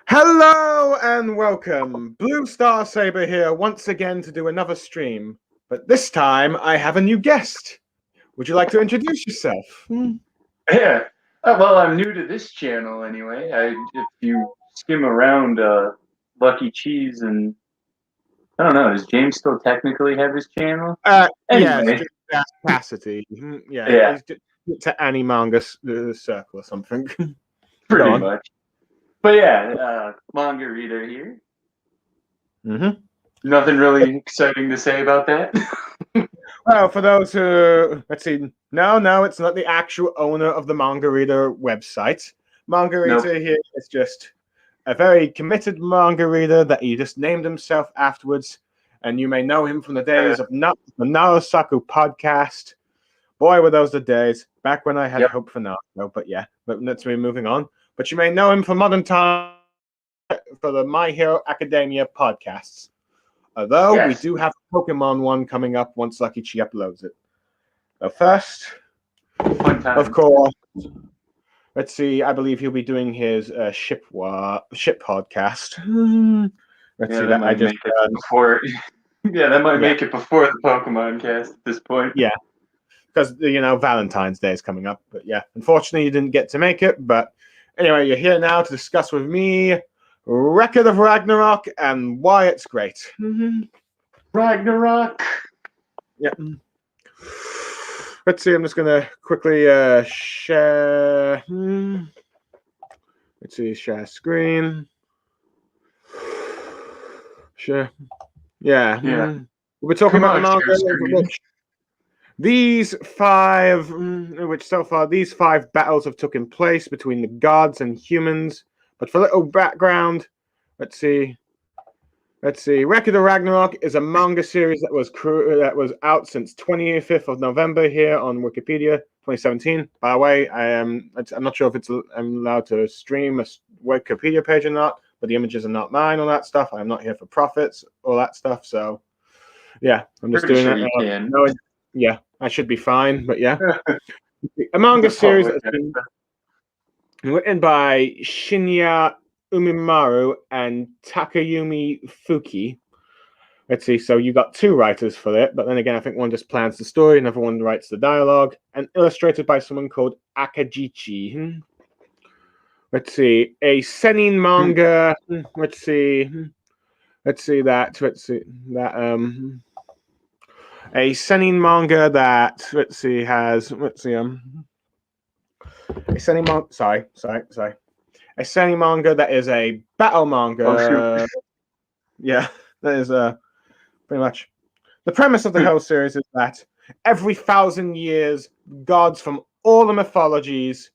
Hello and welcome. Blue Star Saber here once again to do another stream. But this time I have a new guest. Would you like to introduce yourself? Yeah. Well, I'm new to this channel anyway. If you skim around Lucky Cheese and I don't know, does James still technically have his channel? Yes, Anyway, just that capacity. Yeah, yeah, he's to any manga circle or something. Go pretty on. much. But yeah, Mangareader here. Mm-hmm. Nothing really exciting to say about that. Well, for those who, let's see, no, it's not the actual owner of the Mangareader website. Nope. Mangareader here is just a very committed manga reader that he just named himself afterwards. And you may know him from the days of the Naosaku podcast. Boy, were those the days, back when I had Yep. hope for Naruto. But yeah, but let's be moving on. But you may know him for modern time for the My Hero Academia podcasts. Although we Yes. do have a Pokemon one coming up once Lucky Chi uploads it. But first, One time. of course, let's see. I believe he'll be doing his ship podcast. Let's Yeah, see that that I might just make it before. Yeah, that might yeah make it before the Pokemon cast at this point. yeah because Valentine's Day is coming up. But yeah, unfortunately you didn't get to make it. But anyway, you're here now to discuss with me Record of Ragnarok and why it's great. Ragnarok. Yeah. Let's see. I'm just gonna quickly share. Let's see. Share screen. Sure. Yeah. Yeah. We're talking Come about the on, manga, share screen. these five battles have taken place between the gods and humans. But for a little background, let's see. Record of Ragnarok is a manga series that was out since 25th of November here on Wikipedia, 2017. By the way, I'm not sure if I'm allowed to stream a Wikipedia page or not, but the images are not mine, all that stuff. I'm not here for profits, all that stuff. So yeah, I'm just Pretty doing sure that. you can. Yeah, I should be fine, but yeah. A manga series that's been written by Shinya Umimaru and Takayumi Fuki. Let's see, so you got two writers for it, but then again, I think one just plans the story, another one writes the dialogue, and illustrated by someone called Akajichi. Let's see, a seinen manga. Let's see that a seinen manga that a seinen manga. Sorry. A seinen manga that is a battle manga. Oh, shoot. Yeah, that is pretty much the premise of the whole series is that every 1,000 years, gods from all the mythologies,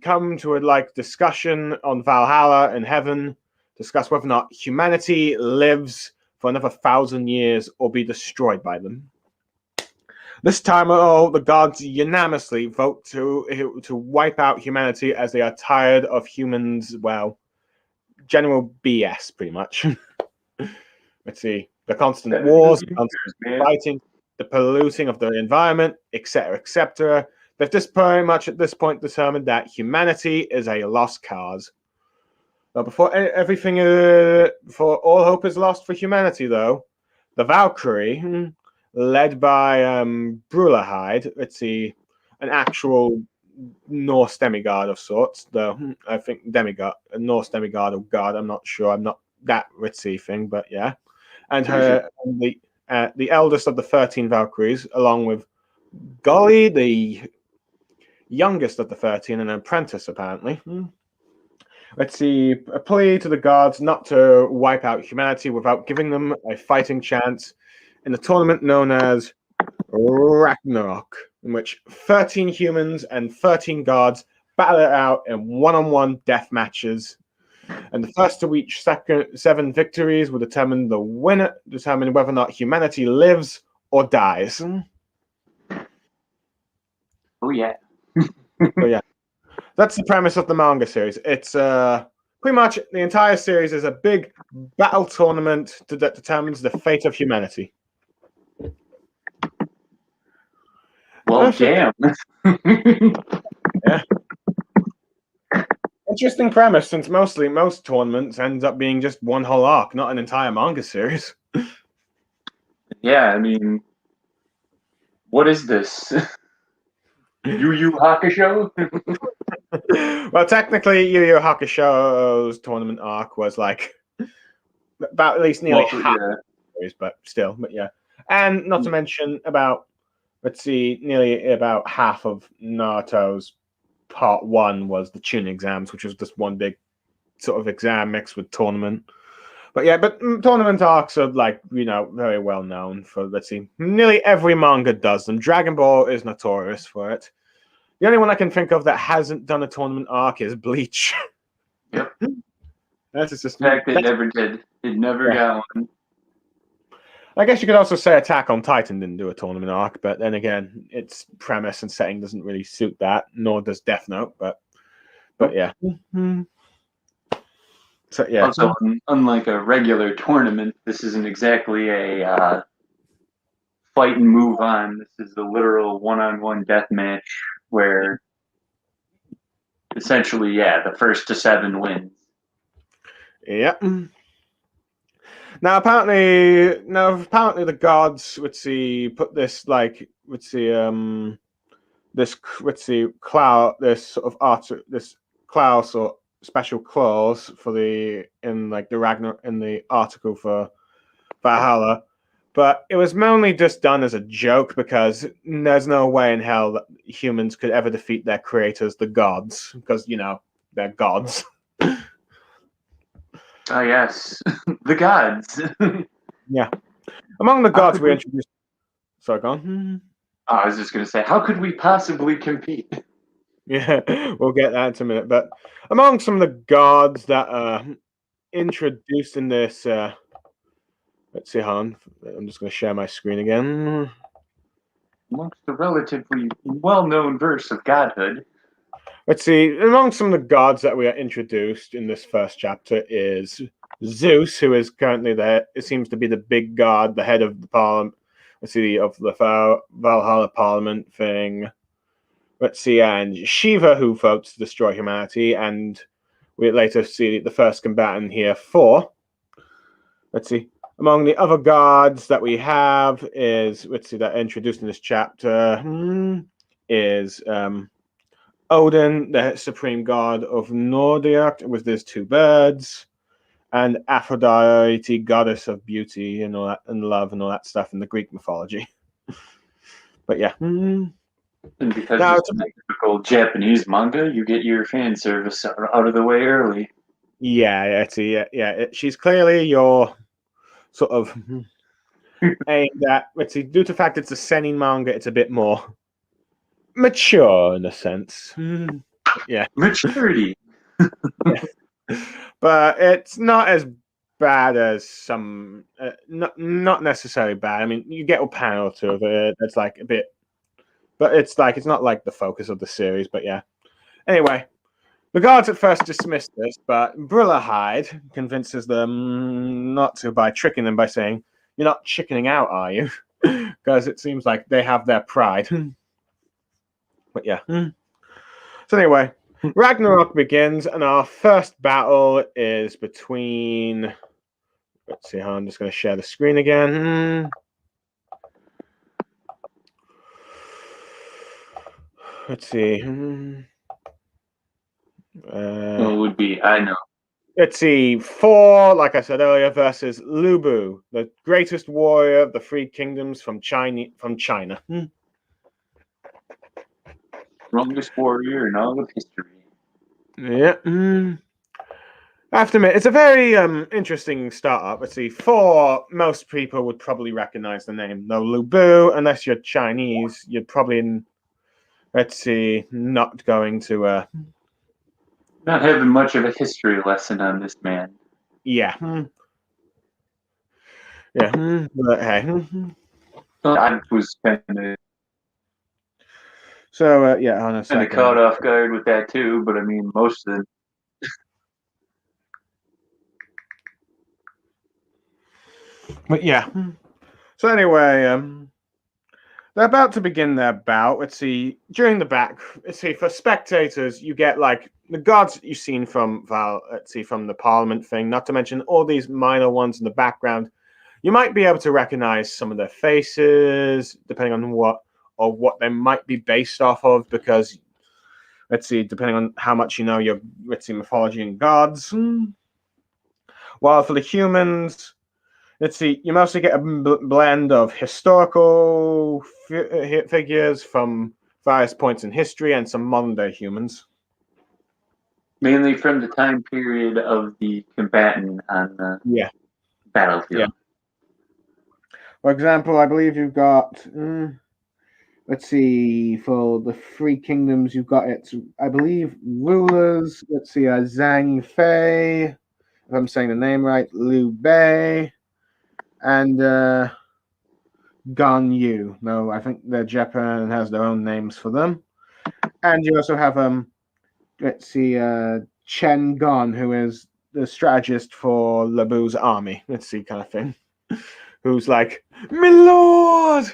come to a discussion on Valhalla and heaven, discuss whether or not humanity lives for another 1,000 years or be destroyed by them. This time, the gods unanimously vote to wipe out humanity as they are tired of humans, general BS, pretty much. Let's see, the constant wars, the constant fighting, the polluting of the environment, etc., etc. They've just pretty much at this point determined that humanity is a lost cause. Now, before all hope is lost for humanity, though, the Valkyrie, led by Brulahide, an actual Norse demigod of sorts, though I think demigod, a Norse demigod or god, I'm not sure, I'm not that ritzy thing, but yeah. And the eldest of the 13 Valkyries, along with Golly, the youngest of the 13, an apprentice apparently. A plea to the gods not to wipe out humanity without giving them a fighting chance in the tournament known as Ragnarok, in which 13 humans and 13 gods battle it out in one-on-one death matches. And the first to reach 7 victories will determine the winner, determine whether or not humanity lives or dies. Oh, yeah. So yeah, that's the premise of the manga series. It's pretty much the entire series is a big battle tournament that determines the fate of humanity. Well, damn. Yeah. Interesting premise, since most tournaments ends up being just one whole arc, not an entire manga series. Yeah, I mean, what is this? Yu Yu Hakusho? Well, technically, Yu Yu Hakusho's tournament arc was like about at least nearly half Yeah. the series, but still, but yeah. And not to mention about, let's see, nearly about half of Naruto's part one was the tuning exams, which was just one big sort of exam mixed with tournament. But yeah, but tournament arcs are like, very well known for, let's see, nearly every manga does them. Dragon Ball is notorious for it. The only one I can think of that hasn't done a tournament arc is Bleach. Yep. That's just In fact, it never did. It never got one. I guess you could also say Attack on Titan didn't do a tournament arc, but then again, its premise and setting doesn't really suit that, nor does Death Note. But yeah. So yeah. Also, unlike a regular tournament, this isn't exactly a fight and move on. This is the literal one-on-one death match where essentially, the first to 7 wins. Yep. Now apparently the gods put this this Klaus or special clause for in the article for Valhalla, but it was mainly just done as a joke because there's no way in hell that humans could ever defeat their creators, the gods, because they're gods. Oh yes, the gods. Yeah, among the gods we introduced. Sorry, go on. I was just going to say, how could we possibly compete? Yeah, we'll get that in a minute. But among some of the gods that are introduced in this, let's see, hold on. I'm just going to share my screen again. Amongst the relatively well-known verse of godhood. Let's see, among some of the gods that we are introduced in this first chapter is Zeus, who is currently it seems to be the big god, the head of the parliament. Let's see, of the Valhalla Parliament thing. Let's see, and Shiva, who votes to destroy humanity, and we later see the first combatant here, Thor. Let's see. Among the other gods that we have is, that introduced in this chapter is Odin, the supreme god of Nordic, with his 2 birds, and Aphrodite, goddess of beauty and all that, and love and all that stuff in the Greek mythology. But yeah. And because it's a typical Japanese manga, you get your fan service out of the way early. Yeah, she's clearly your sort of aimed at. Let's see, due to the fact it's a seinen manga, it's a bit more mature in a sense. Yeah, maturity. Yeah. But it's not as bad as some. Not necessarily bad. I mean, you get a panel or 2 of it. It's like a bit, but it's not like the focus of the series. But yeah. Anyway, the guards at first dismiss this, but Brillahide convinces them not to by tricking them by saying, "You're not chickening out, are you?" Because it seems like they have their pride. But yeah. So anyway, Ragnarok begins, and our first battle is between. Let's see how I'm just going to share the screen again. Let's see. It would be, I know. Let's see, Thor, like I said earlier, versus Lubu, the greatest warrior of the 3 kingdoms from China. Strongest warrior in all of history. Yeah. I have to admit, it's a very interesting startup. Let's see, Thor, most people would probably recognize the name. Though Lubu, unless you're Chinese, you're probably, not going to... Not having much of a history lesson on this man. Yeah. Yeah. But hey. I was kind of... So, yeah, on a second. Kind of caught off guard with that too, but I mean, most of them. But yeah. So anyway, They're about to begin their bout. Let's see. During the back, let's see. For spectators, you get like the gods that you've seen from let's see, from the Parliament thing. Not to mention all these minor ones in the background. You might be able to recognize some of their faces, depending on what they might be based off of. Because let's see, depending on how much you know your let's see mythology and gods. While for the humans, let's see, you mostly get a blend of historical figures from various points in history and some modern day humans. Mainly from the time period of the combatant on the battlefield. Yeah. For example, I believe you've got, let's see, for the three kingdoms, you've got I believe, rulers. Let's see, Zhang Fei, if I'm saying the name right, Liu Bei, and Gan Yu. No, I think Japan has their own names for them. And you also have let's see, Chen Gon, who is the strategist for Labu's army. Let's see, kind of thing. Who's like, my lord.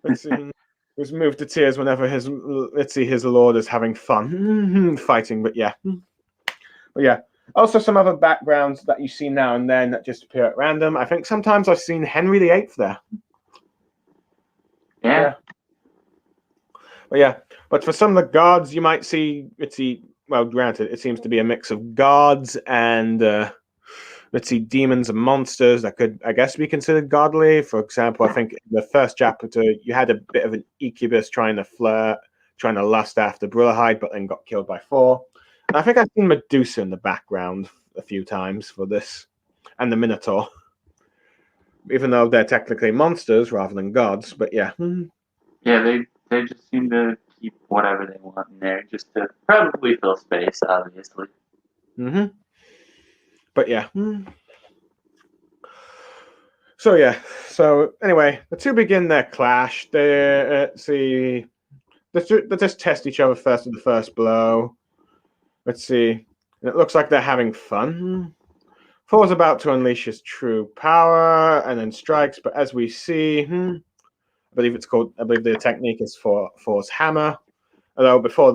Let's see. Who's moved to tears whenever his lord is having fun fighting. But yeah. Also, some other backgrounds that you see now and then that just appear at random. I think sometimes I've seen Henry VIII there. Yeah. But for some of the gods, you might see, well, granted, it seems to be a mix of gods and, let's see, demons and monsters that could, I guess, be considered godly. For example, I think in the first chapter, you had a bit of an incubus trying to lust after Brillahide, but then got killed by Thor. And I think I've seen Medusa in the background a few times for this, and the Minotaur. Even though they're technically monsters rather than gods, but yeah. Yeah, they just seem to keep whatever they want in there, just to probably fill space, obviously. Mm-hmm. But yeah. So anyway, the two begin their clash. They just test each other first with the first blow. Let's see. It looks like they're having fun. Thor's about to unleash his true power and then strikes, but as we see, I believe the technique is Thor's hammer. Although before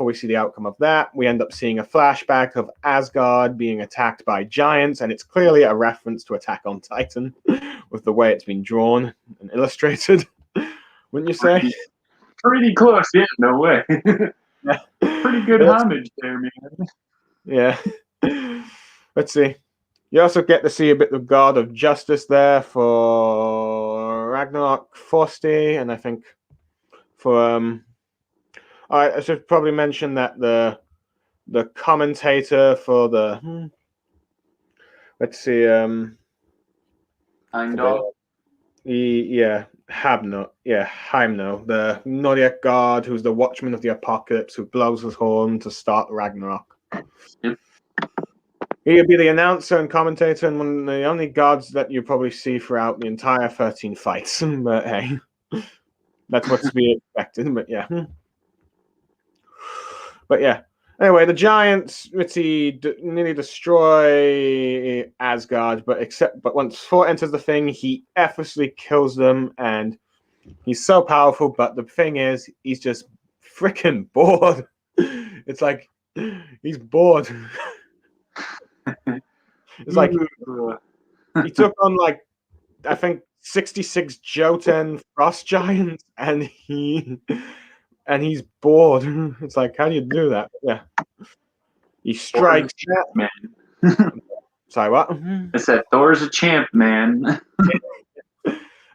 we see the outcome of that, we end up seeing a flashback of Asgard being attacked by giants, and it's clearly a reference to Attack on Titan with the way it's been drawn and illustrated. Wouldn't you say? Pretty close, yeah, no way. Yeah. Pretty good homage there, man. Yeah. Let's see. You also get to see a bit of God of Justice there for Ragnarok Forsti, and I think for I should probably mention that the commentator for the let's see Heimdall. Heimno, the Nordic god who's the watchman of the apocalypse who blows his horn to start Ragnarok. Yep. He'll be the announcer and commentator and one of the only gods that you probably see throughout the entire 13 fights. But hey, that's what's to be expected. But yeah. Anyway, the giants nearly destroy Asgard, but once Thor enters the thing, he effortlessly kills them, and he's so powerful. But the thing is, he's just freaking bored. It's like he's bored. It's like he took on like I think 66 Jotun frost giants, and he's bored. It's like, how do you do that? Yeah. He strikes. Man. Sorry, what? I said Thor's a champ, man.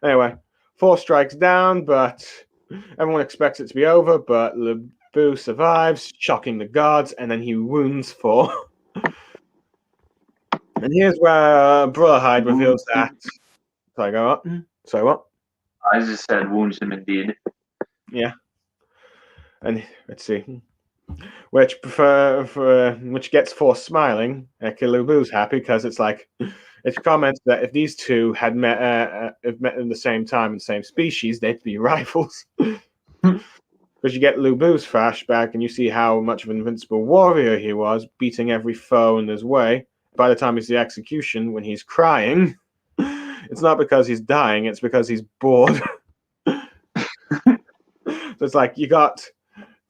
Anyway, Thor strikes down, but everyone expects it to be over, but Labu survives, shocking the gods, and then he wounds Thor. And here's where Brillahide reveals that. Sorry, go up. Sorry, what? I just said wounds him indeed. Yeah. And let's see. Which gets Thor smiling. Labu's happy because it's like it comments that if these two had met in the same time in the same species, they'd be rivals. Because you get Labu's flashback and you see how much of an invincible warrior he was, beating every foe in his way. By the time he's the execution, when he's crying, it's not because he's dying; it's because he's bored. So it's like you got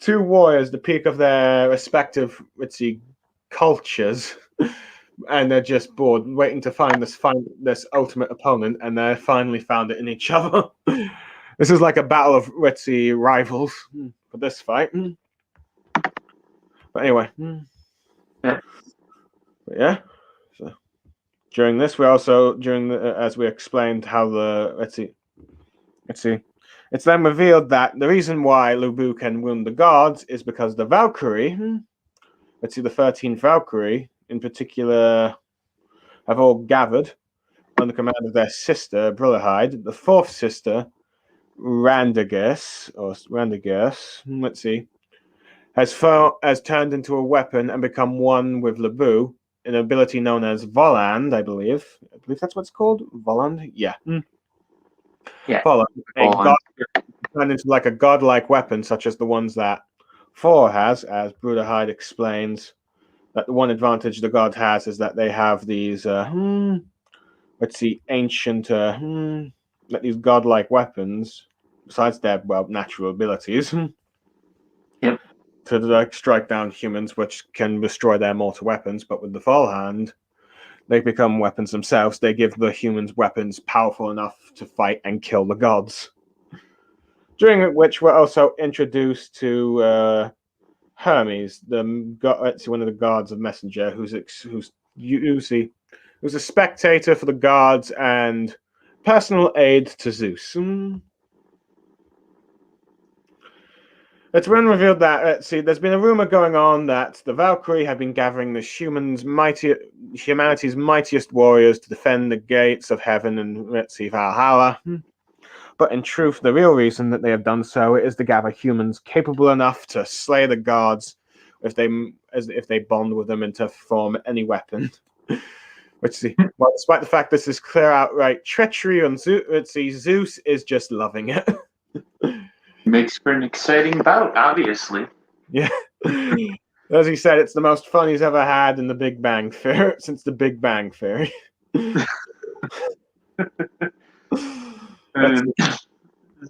two warriors, the peak of their respective, let's see, cultures, and they're just bored, waiting to find this ultimate opponent, and they finally found it in each other. This is like a battle of, let's see, rivals for this fight. But anyway, Yeah. but yeah. So during this, we also as we explained how the let's see, it's then revealed that the reason why Lu Bu can wound the gods is because the Valkyrie, let's see, the 13th Valkyrie in particular, have all gathered under command of their sister Brulahide, the fourth sister Randagus, let's see, has turned into a weapon and become one with Lu Bu, an ability known as Voland, I believe. I believe that's what it's called. Voland? Yeah. Yeah. Voland. A god turned into like a godlike weapon, such as the ones that Thor has, as Brulahide explains. That the one advantage the god has is that they have these, let's see, ancient, these godlike weapons, besides their, well, natural abilities. Yep. To like strike down humans, which can destroy their mortal weapons. But with the Fall Hand, they become weapons themselves. They give the humans weapons powerful enough to fight and kill the gods. During which we're also introduced to Hermes, one of the gods of Messenger, who's a spectator for the gods and personal aid to Zeus. It's been revealed that, there's been a rumor going on that the Valkyrie have been gathering the humanity's mightiest warriors to defend the gates of heaven and, Valhalla. But in truth, the real reason that they have done so is to gather humans capable enough to slay the gods if they bond with them and to form any weapon. Well, despite the fact this is clear outright treachery on Zeus is just loving it. Makes for an exciting bout, obviously. Yeah. As he said, it's the most fun he's ever had in the Big Bang Theory since the Big Bang Theory.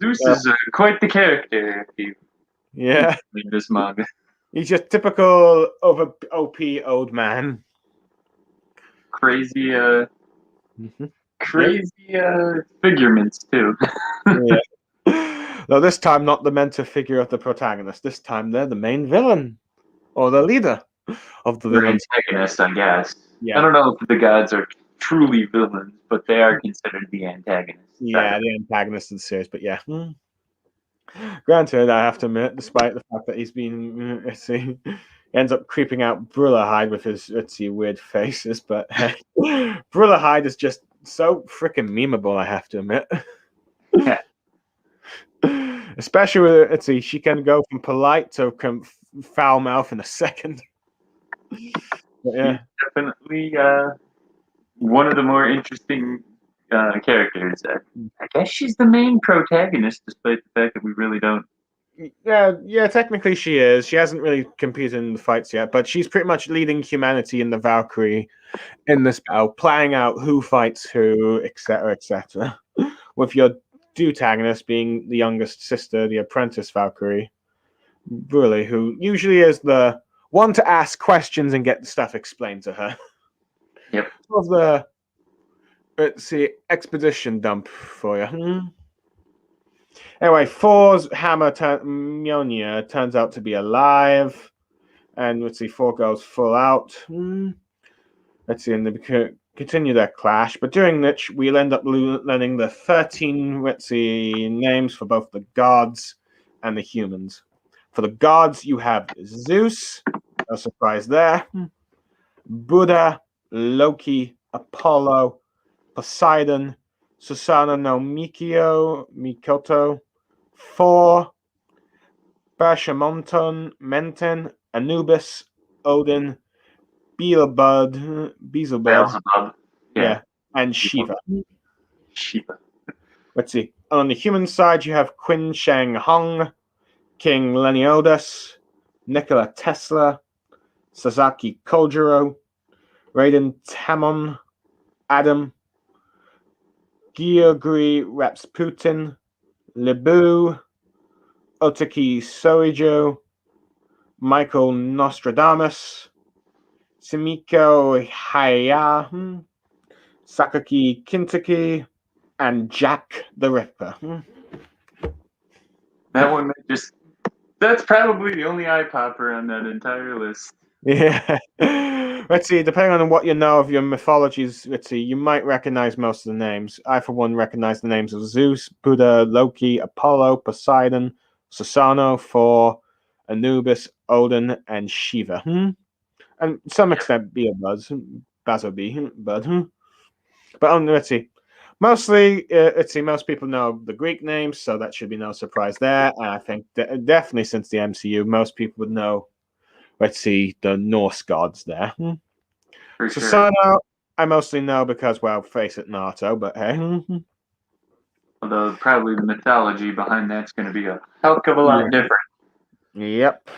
Zeus is quite the character if you read this manga. He's just typical over OP old man. Crazy figurements too. Yeah. Though this time not the mentor figure of the protagonist. This time they're the main villain. Or the leader of the villains. Antagonist, I guess. Yeah. I don't know if the gods are truly villains, but they are considered the antagonists. Yeah, the antagonist of the series, but yeah. Granted, I have to admit, despite the fact that he's been, he ends up creeping out Brulahide with his, weird faces, but hey, Brulahide is just so freaking memeable, I have to admit. Yeah. Especially with, she can go from polite to foul mouth in a second. But, yeah. She's definitely one of the more interesting characters. I guess she's the main protagonist, despite the fact that we really don't. Yeah, technically she is. She hasn't really competed in the fights yet, but she's pretty much leading humanity in the Valkyrie in this battle, planning out who fights who, etc., etc. With your protagonist being the youngest sister, the apprentice Valkyrie, Bruley, who usually is the one to ask questions and get the stuff explained to her. Yep. Of the expedition dump for you. Anyway, Thor's hammer Mjolnir turns out to be alive, and Thor goes full out. And they continue their clash, but during which we'll end up learning the 13 names for both the gods and the humans. For the gods, you have Zeus, no surprise there, Buddha, Loki, Apollo, Poseidon, Susanna no Mikoto, Thor, Menten, Anubis, Odin, Beelzebub, yeah, and Shiva. Let's see. On the human side, you have Qin Shang Hong, King Leniodas, Nikola Tesla, Sasaki Kojiro, Raiden Tamon, Adam, Georgy Rasputin, Lebu, Otaki Soijo, Michael Nostradamus, Simiko Haya, Sakaki Kintaki, and Jack the Ripper. That one that's probably the only eye popper on that entire list. Yeah. Let's see, depending on what you know of your mythologies, let's see, you might recognize most of the names. I, for one, recognize the names of Zeus, Buddha, Loki, Apollo, Poseidon, Susano, Thor, Anubis, Odin, and Shiva. And to some extent, Beelzebub, Bazobi, but let's see. Mostly, let's see, most people know the Greek names, so that should be no surprise there. And I think definitely since the MCU, most people would know, let's see, the Norse gods there. For So sure. Sano, I mostly know because, well, face it, Naruto, but hey. Although probably the mythology behind that's going to be a hell of a lot different. Yep.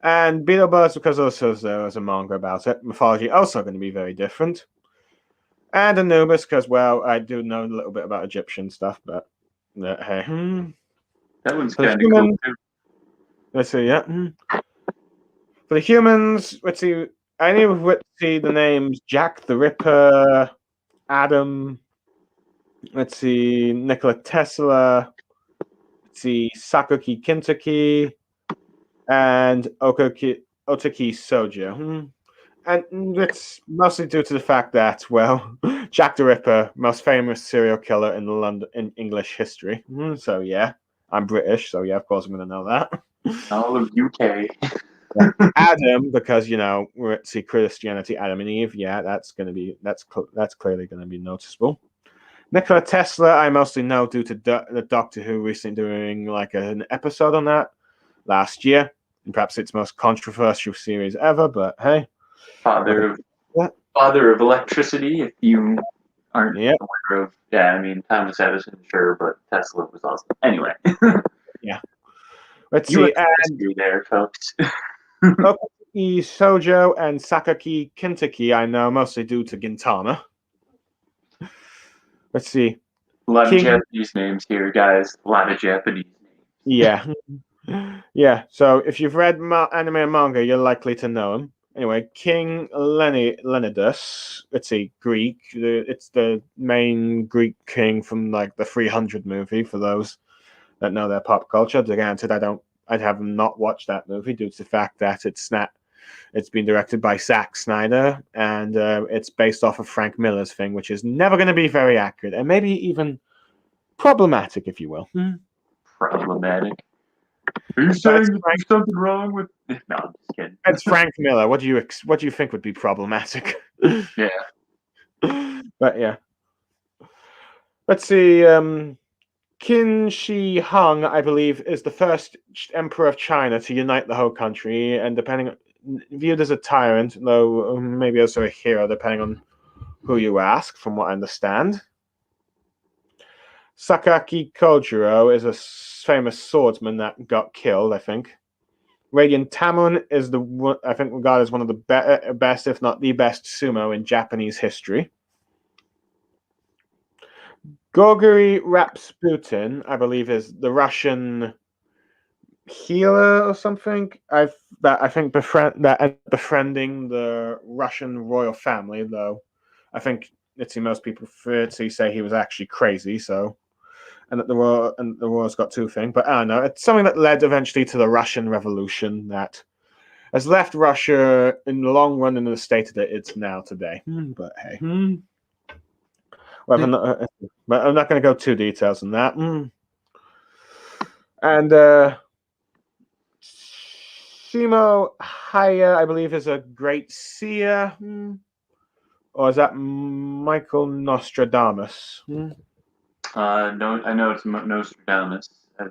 And Beetleborgs, because also there was a manga about it, mythology also going to be very different. And Anubis, because, well, I do know a little bit about Egyptian stuff, but hey. That one's For the kind of human, cool too. let's see, yeah. For the humans, let's see, I knew, let's see, the names Jack the Ripper, Adam, let's see, Nikola Tesla, let's see, Sakoki Kintaki, and Otaki Sojo. And it's mostly due to the fact that, well, Jack the Ripper, most famous serial killer in London in English history. So yeah, I'm British, so yeah, of course I'm gonna know that. All of UK. Yeah. Adam, because we're at see Christianity, Adam and Eve. Yeah, that's clearly gonna be noticeable. Nikola Tesla, I mostly know due to the Doctor Who recently doing like an episode on that last year, and perhaps its most controversial series ever. But hey, Father of electricity, if you aren't yeah, aware of. Yeah, I mean, Thomas Edison, sure, but Tesla was awesome. Anyway. yeah. Let's You went see. to history there, folks. Otaki Sojo and Sakaki Kintaki, I know mostly due to Gintama. Let's see. A lot of King. Japanese names here, guys. A lot of Japanese names. Yeah. Yeah. So if you've read anime and manga, you're likely to know him. Anyway, King Leonidas. Let's see, Greek. It's the main Greek king from like the 300 movie. For those that know their pop culture, granted, I have not watched that movie due to the fact that it's been directed by Zack Snyder, and it's based off of Frank Miller's thing, which is never going to be very accurate and maybe even problematic, if you will. Problematic. Are you saying that there's something wrong with? No, I'm just kidding. It's Frank Miller. What do you think would be problematic? Yeah. But yeah. Let's see. Qin Shi Huang, I believe, is the first emperor of China to unite the whole country, and viewed as a tyrant, though maybe also a hero, depending on who you ask, from what I understand. Sakaki Kojiro is a famous swordsman that got killed, I think. Radiant Tamon is I think regarded as one of the best, if not the best, sumo in Japanese history. Gorgori Rasputin, I believe, is the Russian healer or something. I think befriending the Russian royal family, though. I think most people say he was actually crazy. So, and that the war's got two things, but I don't know. It's something that led eventually to the Russian Revolution that has left Russia in the long run in the state that it's now today. But hey. Well, but I'm not going to go too details on that. And Shimo Haya, I believe, is a great seer. Or is that Michael Nostradamus? No, I know it's Nostradamus, at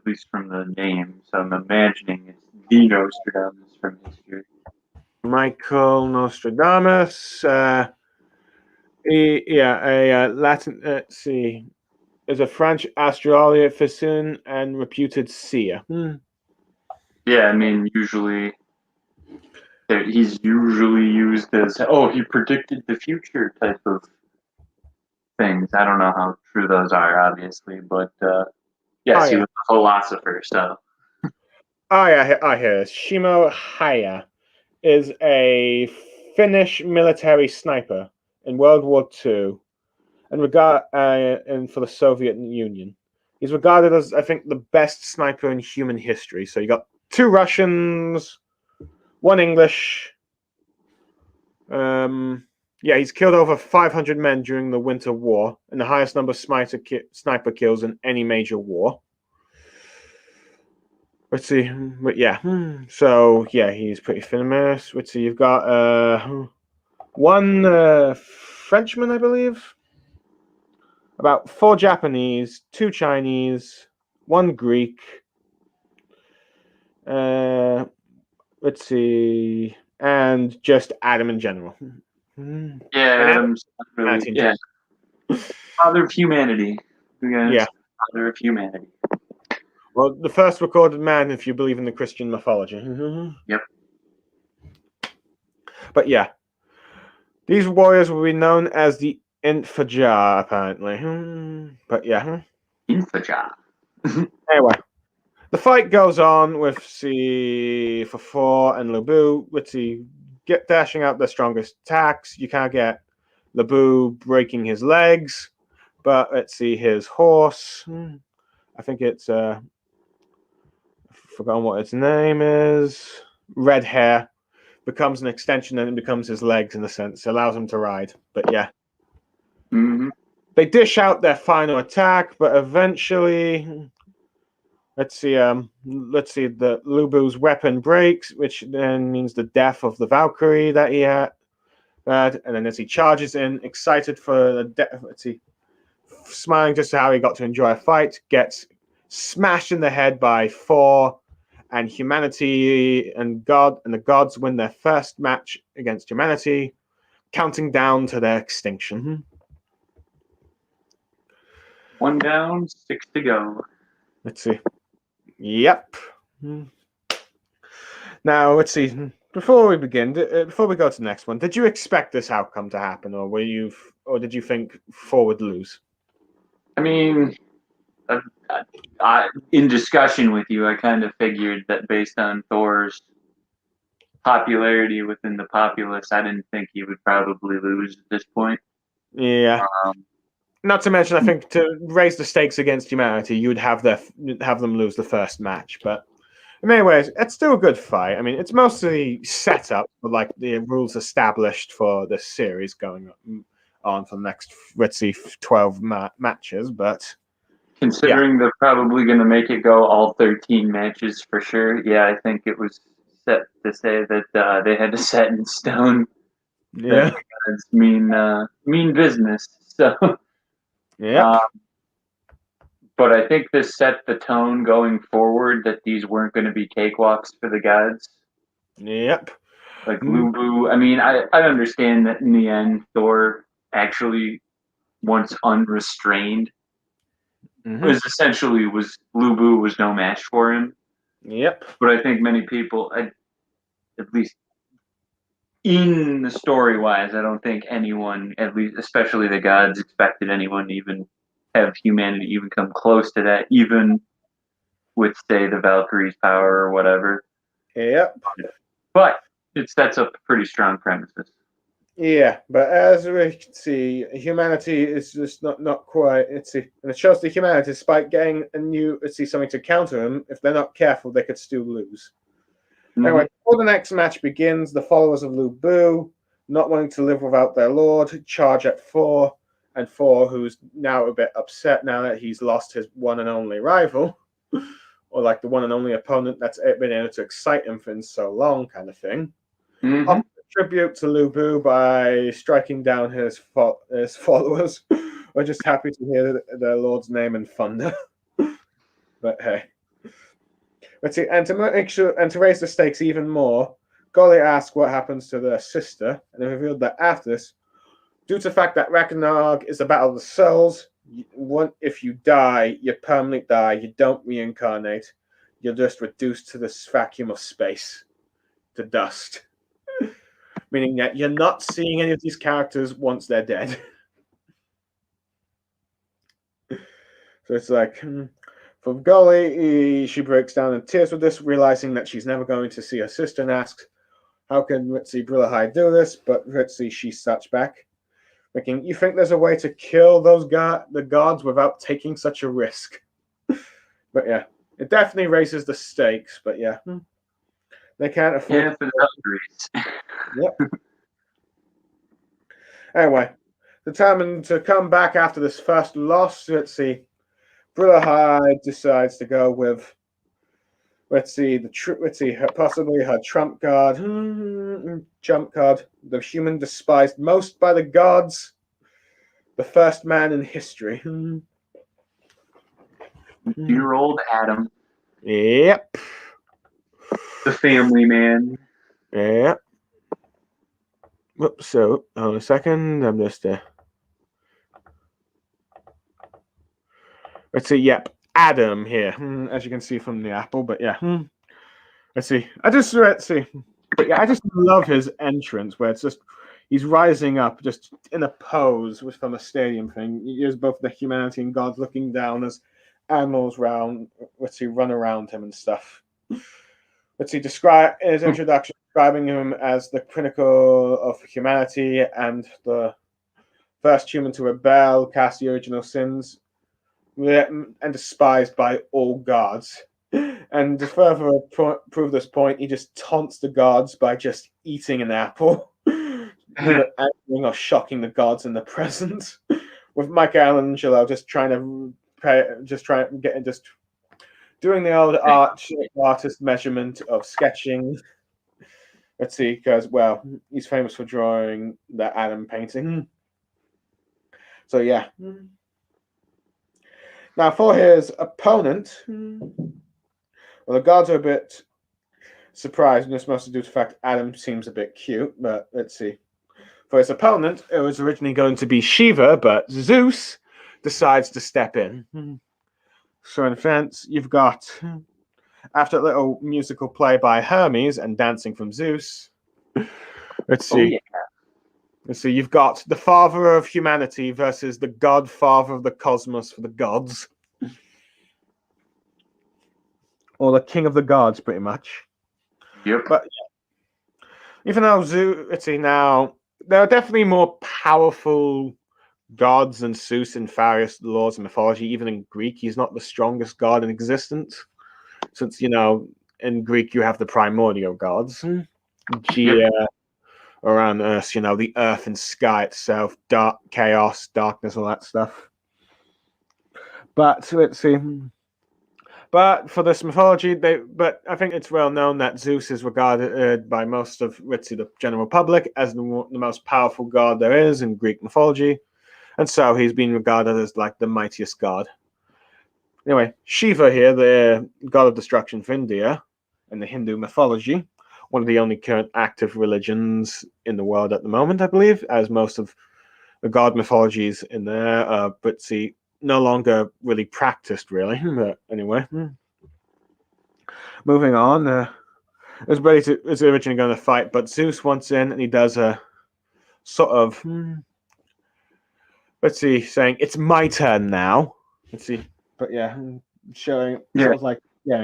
least from the name. So I'm imagining it's the Nostradamus from history. Michael Nostradamus. A Latin. Let's see. Is a French astrologer, and reputed seer. Yeah, I mean, usually he's usually used as, oh, he predicted the future type of things. I don't know how true those are, obviously, but Yes, he was a philosopher. So. I hear. Shimo Haya is a Finnish military sniper in World War II, and for the Soviet Union. He's regarded as, I think, the best sniper in human history. So you got 2 Russians, 1 English. He's killed over 500 men during the Winter War, and the highest number of sniper kills in any major war. Let's see, but yeah, so yeah, he's pretty famous. Let's see, you've got 1 Frenchman, I believe, about 4 Japanese, 2 Chinese, 1 Greek. Let's see, and just Adam in general. Yeah, Adam's really, yeah. Father of humanity. Yeah. Father of humanity. Well, the first recorded man, if you believe in the Christian mythology. Yep. But yeah, these warriors will be known as the Infajar, apparently. But yeah. Infajar. Anyway, the fight goes on with for 4 and Lubu. Let's see, dashing out their strongest attacks. You can't get Lubu breaking his legs, but let's see, his horse. I think it's I've forgotten what its name is. Red hair becomes an extension and it becomes his legs in a sense. It allows him to ride. But yeah. They dish out their final attack, but eventually, let's see, the Lubu's weapon breaks, which then means the death of the Valkyrie that he had. And then as he charges in, excited for the death, smiling just how he got to enjoy a fight, gets smashed in the head by Thor, and humanity and the gods win their first match against humanity, counting down to their extinction. 1 down, 6 to go. Let's see. Yep. Now, let's see. Before we begin, before we go to the next one, did you expect this outcome to happen, or did you think Thor would lose? I mean, in discussion with you, I kind of figured that based on Thor's popularity within the populace, I didn't think he would probably lose at this point. Yeah. Not to mention, I think to raise the stakes against humanity, you would have them lose the first match. But in many ways, it's still a good fight. I mean, it's mostly set up for like the rules established for this series going on for the next, let's see, 12 matches. But considering they're probably going to make it go all 13 matches for sure, yeah, I think it was set to say that they had to set in stone. Yeah, it's mean business. So. Yeah. But I think this set the tone going forward that these weren't going to be cakewalks for the gods. Yep. Like Lubu, I mean, I understand that in the end, Thor actually, once unrestrained, Lubu was no match for him. Yep. But I think many people, at least in the story wise, I don't think anyone, at least especially the gods, expected anyone to even have humanity even come close to that, even with, say, the Valkyrie's power or whatever. Yep. But it sets up pretty strong premises. Yeah, but as we can see, humanity is just not quite. And it shows the humanity, despite getting something to counter them, if they're not careful, they could still lose. Anyway, before the next match begins, the followers of Lubu, not wanting to live without their lord, charge at Thor, and Thor, who's now a bit upset now that he's lost his one and only rival, or like the one and only opponent that's been able to excite him for so long, kind of thing. Offers tribute to Lubu by striking down his followers. We're just happy to hear their lord's name in thunder. But hey. Let's see, and to make sure and to raise the stakes even more, Golly asked what happens to their sister, and they revealed that after this, due to the fact that Ragnarok is the battle of the souls, if you die, you permanently die. You don't reincarnate. You're just reduced to this vacuum of space, to dust. Meaning that you're not seeing any of these characters once they're dead. So it's like, For Gully, she breaks down in tears with this, realizing that she's never going to see her sister, and asks, "How can Ritzy Brillahide do this?" But Ritzy, she starts back, thinking, "You think there's a way to kill those the gods without taking such a risk?" But yeah, it definitely raises the stakes. But yeah, they can't afford. Yeah, for the upgrades. Yep. Anyway, determined to come back after this first loss, let's see. Brillahide decides to go with, let's see, possibly her trump card, the human despised most by the gods, the first man in history. Dear old Adam, Yep. the family man. Yep. Whoops, so, hold a second, I'm just, let's see, yep, Adam here, as you can see from the apple, but yeah. Let's see, let's see. But yeah, I just love his entrance where it's just, he's rising up just in a pose from a stadium thing. There's both the humanity and gods looking down as animals run around him and stuff. Let's see, describe in his introduction, describing him as the pinnacle of humanity and the first human to rebel, cast the original sins, and despised by all gods. And to further prove this point, he just taunts the gods by just eating an apple, either angering or shocking the gods in the present. With Michelangelo just doing the old artist measurement of sketching. Let's see, because well, he's famous for drawing the Adam painting. So yeah. Now for his opponent. Well, the gods are a bit surprised, and this mostly due to the fact Adam seems a bit cute, but let's see. For his opponent, it was originally going to be Shiva, but Zeus decides to step in. So in defense, you've got, after a little musical play by Hermes and dancing from Zeus, let's see. Oh, yeah. Let's see, you've got the father of humanity versus the godfather of the cosmos for the gods. Or the king of the gods, pretty much. Yep. But yeah. Even though let's see now, there are definitely more powerful gods than Zeus in various laws and mythology. Even in Greek, he's not the strongest god in existence, since in Greek you have the primordial gods, Gaia, around Earth, the earth and sky itself, dark chaos, darkness, all that stuff. But let's see. But for this mythology, but I think it's well known that Zeus is regarded by most of the general public as the most powerful god there is in Greek mythology, and so he's been regarded as like the mightiest god. Anyway, Shiva here, the god of destruction for India in the Hindu mythology, one of the only current active religions in the world at the moment, I believe, as most of the god mythologies in there, but see, no longer really practiced, really. But anyway, moving on. Is originally going to fight, but Zeus wants in, and he does a sort of, let's see, saying it's my turn now. Let's see, but yeah, showing sort of like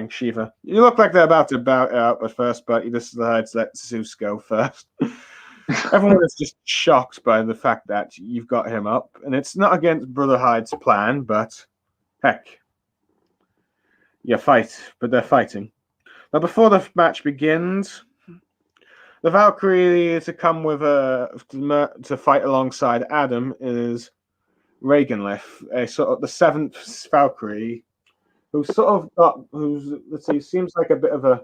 Shiva. You look like they're about to bow out at first, but he decides to let Zeus go first. Everyone is just shocked by the fact that you've got him up, and it's not against Brotherhide's plan, but heck, you fight, but they're fighting. Now, before the match begins, the Valkyrie to come with to fight alongside Adam is Reganlith, a sort of the seventh Valkyrie, who's let's see, seems like a bit of a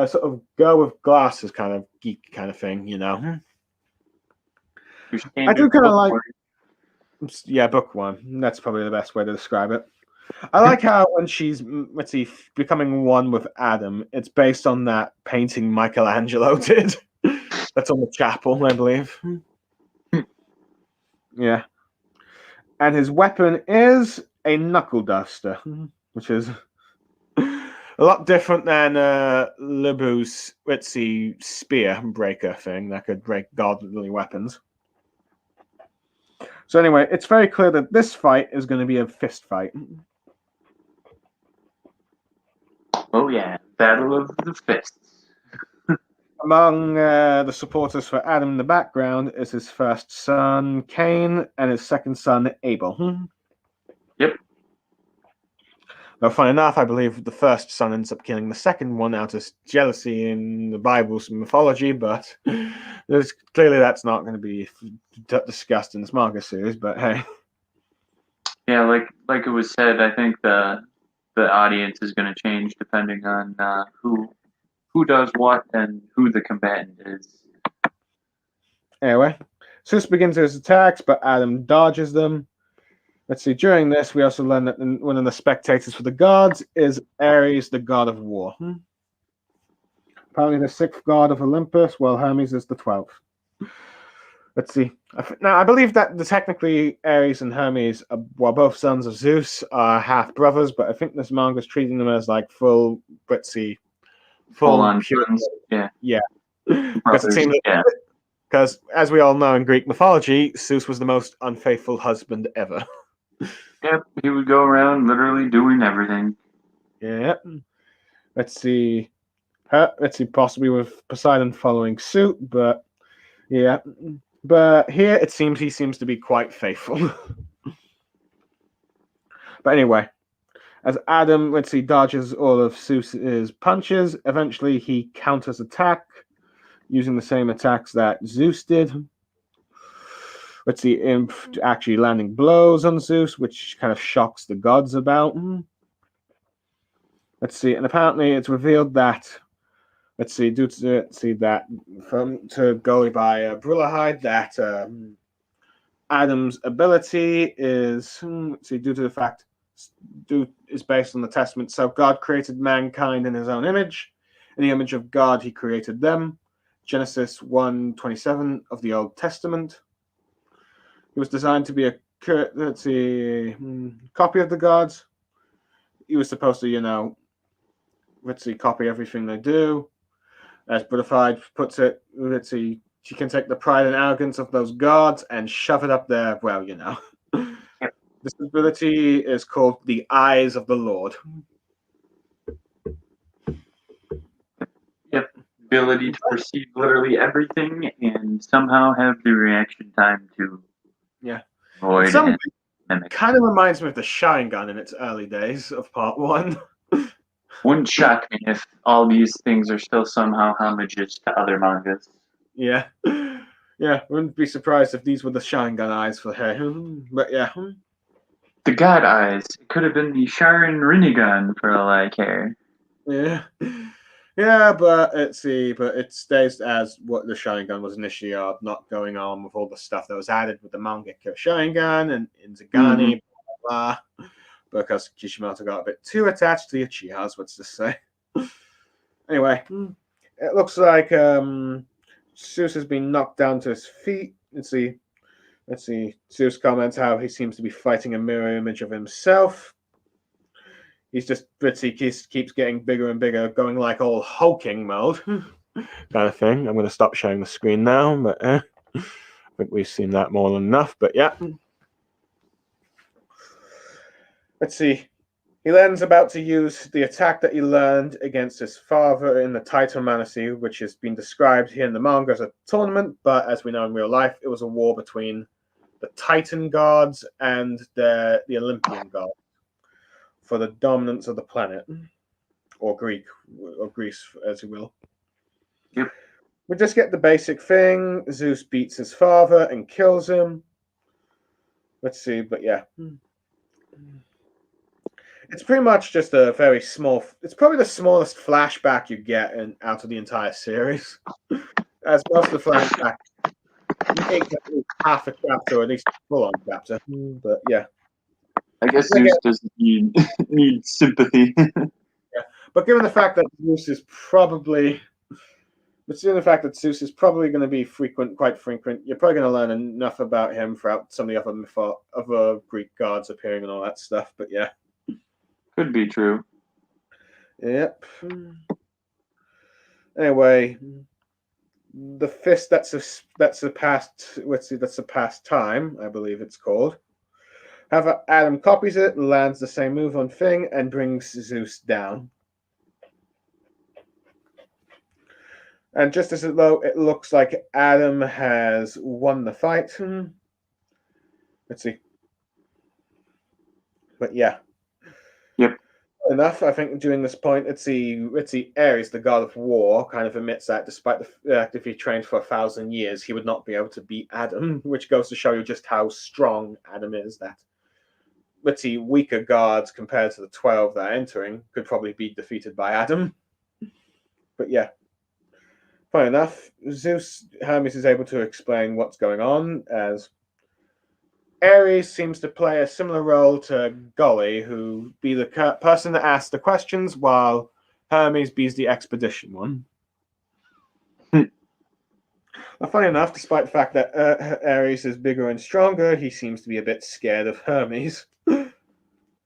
sort of girl with glasses kind of geek kind of thing, I do kind of like, bookworm. That's probably the best way to describe it. I like how when she's, becoming one with Adam, it's based on that painting Michelangelo did. That's on the chapel, I believe. Yeah. And his weapon is a knuckle duster, which is a lot different than Libu's, spear breaker thing that could break godly weapons. So anyway, it's very clear that this fight is going to be a fist fight. Oh yeah, Battle of the Fists. Among the supporters for Adam in the background is his first son, Cain, and his second son, Abel. Yep. Though, fun enough, I believe the first son ends up killing the second one out of jealousy in the Bible's mythology, but clearly that's not going to be discussed in this manga series, but hey. Yeah, like it was said, I think the audience is going to change depending on who does what and who the combatant is. Anyway, Zeus begins his attacks, but Adam dodges them. Let's see, during this, we also learn that one of the spectators for the gods is Ares, the god of war. Apparently the 6th god of Olympus, while Hermes is the 12th. Let's see. Now, I believe that technically Ares and Hermes, while both sons of Zeus, are half brothers, but I think this manga is treating them as like full, let's see, Full on pure. sons. Yeah. Yeah. Because it Brothers, seems yeah. because, as we all know in Greek mythology, Zeus was the most unfaithful husband ever. Yep, he would go around literally doing everything. Yeah. Let's see. Possibly with Poseidon following suit, but yeah. But here it seems he seems to be quite faithful. But anyway, as Adam, dodges all of Zeus's punches, eventually he counters attack using the same attacks that Zeus did. Let's see, Imp actually landing blows on Zeus, which kind of shocks the gods about. Let's see, and apparently it's revealed that, due to that to go by Brulahide, that Adam's ability is due to the fact is based on the Testament. So God created mankind in His own image. In the image of God, He created them. Genesis 1:27 of the Old Testament. He was designed to be a copy of the gods. He was supposed to, copy everything they do. As Butterfly puts it, she can take the pride and arrogance of those gods and shove it up there. Well, This ability is called the Eyes of the Lord. Yep. Ability to perceive literally everything and somehow have the reaction time to avoid and mimic. Kind of reminds me of the Sharingan in its early days of Part 1. Wouldn't shock me if all these things are still somehow homages to other mangas. Yeah. Yeah, wouldn't be surprised if these were the Sharingan eyes for her. But yeah. The god eyes. It could have been the Sharon Rinnegan for all I care. Yeah. Yeah, but it stays as what the Sharingan was initially not going on with all the stuff that was added with the Mangareader Sharingan and Inzagani, blah, blah, because Kishimoto got a bit too attached to the Uchihas, let's just say. Anyway, it looks like Zeus has been knocked down to his feet. Let's see. Zeus comments how he seems to be fighting a mirror image of himself. He's just keeps getting bigger and bigger, going like all hulking mode kind of thing. I'm going to stop sharing the screen now, but I think we've seen that more than enough. But yeah. Let's see. He then's about to use the attack that he learned against his father in the Titan Manasy, which has been described here in the manga as a tournament, but as we know in real life, it was a war between the Titan gods and the Olympian gods for the dominance of the planet, or Greece, as you will. Yep. We just get the basic thing. Zeus beats his father and kills him. Let's see, but yeah. It's pretty much just a very small. It's probably the smallest flashback you get out of the entire series. As most of the flashback make at least half a chapter, or at least a full-on chapter. But yeah. I guess Zeus doesn't need sympathy. Yeah, but given the fact that Zeus is probably going to be quite frequent, you're probably going to learn enough about him throughout some of the other Greek gods appearing and all that stuff. But yeah, could be true. Yep. Anyway, the fist that surpassed time, I believe it's called. However, Adam copies it, lands the same move on Thing, and brings Zeus down. And just as though it looks like Adam has won the fight. Let's see. But yeah. Yep. Enough, I think, during this point, let's see, Ares, the god of war, kind of admits that despite the fact if he trained for 1,000 years, he would not be able to beat Adam, which goes to show you just how strong Adam is. That, let's see, weaker gods compared to the 12 that are entering could probably be defeated by Adam. But yeah. Funny enough, Hermes is able to explain what's going on, as Ares seems to play a similar role to Golly, who be the person that asks the questions, while Hermes be the expedition one. Funny enough, despite the fact that Ares is bigger and stronger, he seems to be a bit scared of Hermes.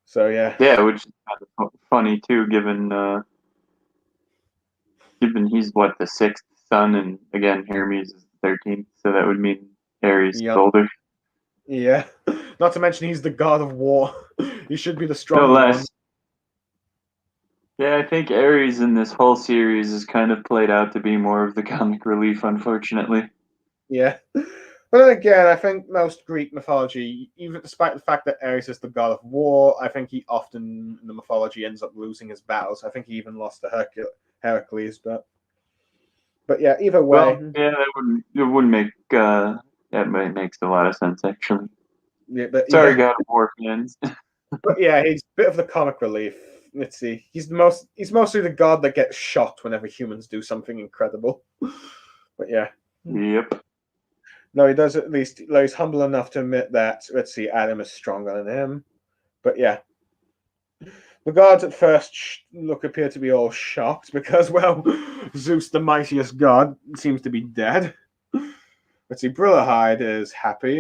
So yeah. Yeah, which is kind of funny too, given he's what, the sixth son, and again Hermes is the 13th, so that would mean Ares is older. Yeah. Not to mention he's the god of war. He should be the No stronger one. less. Yeah, I think Ares in this whole series is kind of played out to be more of the comic relief, unfortunately. Yeah. But then again, I think most Greek mythology, even despite the fact that Ares is the god of war, I think he often in the mythology ends up losing his battles. I think he even lost to Heracles, but yeah, either way. Well, yeah, it wouldn't make that makes a lot of sense actually. Yeah, but Sorry, yeah. God of War fans. But yeah, he's a bit of the comic relief. Let's see. He's mostly the god that gets shocked whenever humans do something incredible. But yeah. Yep. No, he does at least. He's humble enough to admit that. Let's see, Adam is stronger than him. But yeah, the gods at first appear to be all shocked because, well, Zeus, the mightiest god, seems to be dead. Let's see, Brillahide is happy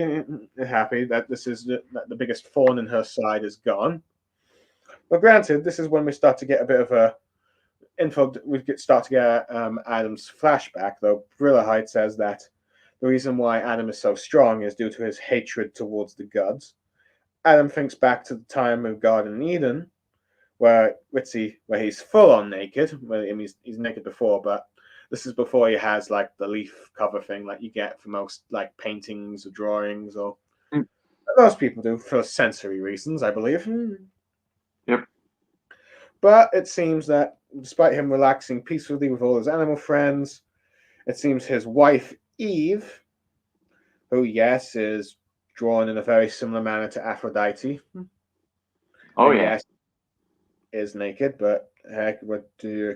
that that the biggest thorn in her side is gone. But granted, this is when we start to get a bit of a info. Start to get Adam's flashback, though. Brillahide says that the reason why Adam is so strong is due to his hatred towards the gods. Adam thinks back to the time of Garden Eden, where he's full on naked. Well, I mean, he's naked before, but this is before he has like the leaf cover thing like you get for most like paintings or drawings, or most people do for sensory reasons, I believe. Yep. But it seems that despite him relaxing peacefully with all his animal friends, it seems his wife Eve, who yes is drawn in a very similar manner to Aphrodite. Oh and yeah. Yes, is naked, but heck, what do you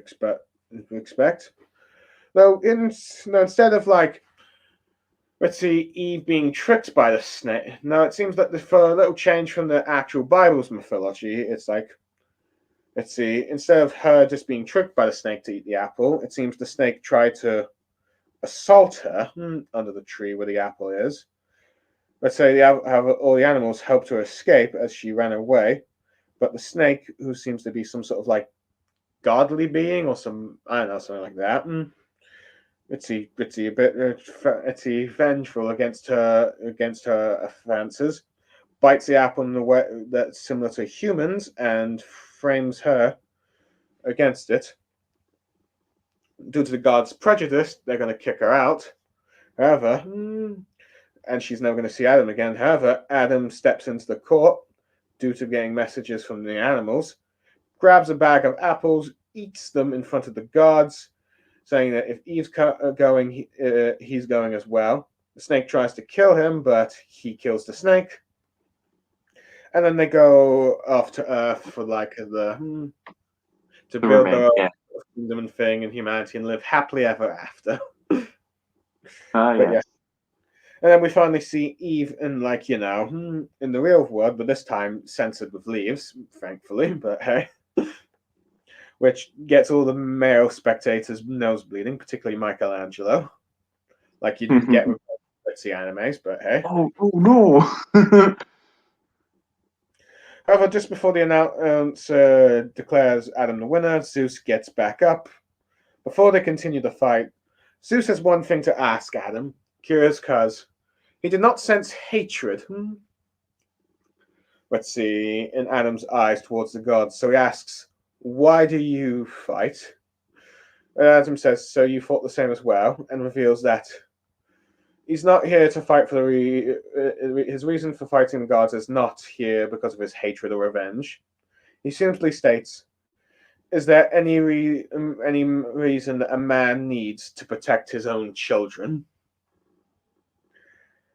expect? Though, instead of like, let's see, Eve being tricked by the snake. No, it seems that for a little change from the actual Bible's mythology, it's like, let's see, instead of her just being tricked by the snake to eat the apple, it seems the snake tried to assault her under the tree where the apple is. Let's say all the animals helped her escape as she ran away, but the snake, who seems to be some sort of like godly being or some, I don't know, something like that. Let's see, a bit, vengeful against her offenses, bites the apple in a way that's similar to humans and frames her against it. Due to the gods' prejudice, they're going to kick her out. However, and she's never going to see Adam again. However, Adam steps into the court due to getting messages from the animals, grabs a bag of apples, eats them in front of the gods, saying that if Eve's going, he's going as well. The snake tries to kill him, but he kills the snake. And then they go off to Earth for like to build their own kingdom and thing and humanity and live happily ever after. Yeah. And then we finally see Eve in like, in the real world, but this time censored with leaves, thankfully, but hey. Which gets all the male spectators nose bleeding, particularly Michelangelo. Like you'd get with the animes, but hey. Oh no. However, just before the announcer declares Adam the winner, Zeus gets back up. Before they continue the fight, Zeus has one thing to ask Adam, curious because he did not sense hatred. Let's see, in Adam's eyes towards the gods. So he asks, "Why do you fight?" And Adam says, "So you thought the same as well," and reveals that he's not here to fight for his reason for fighting the gods is not here because of his hatred or revenge. He simply states, "Is there any reason that a man needs to protect his own children?"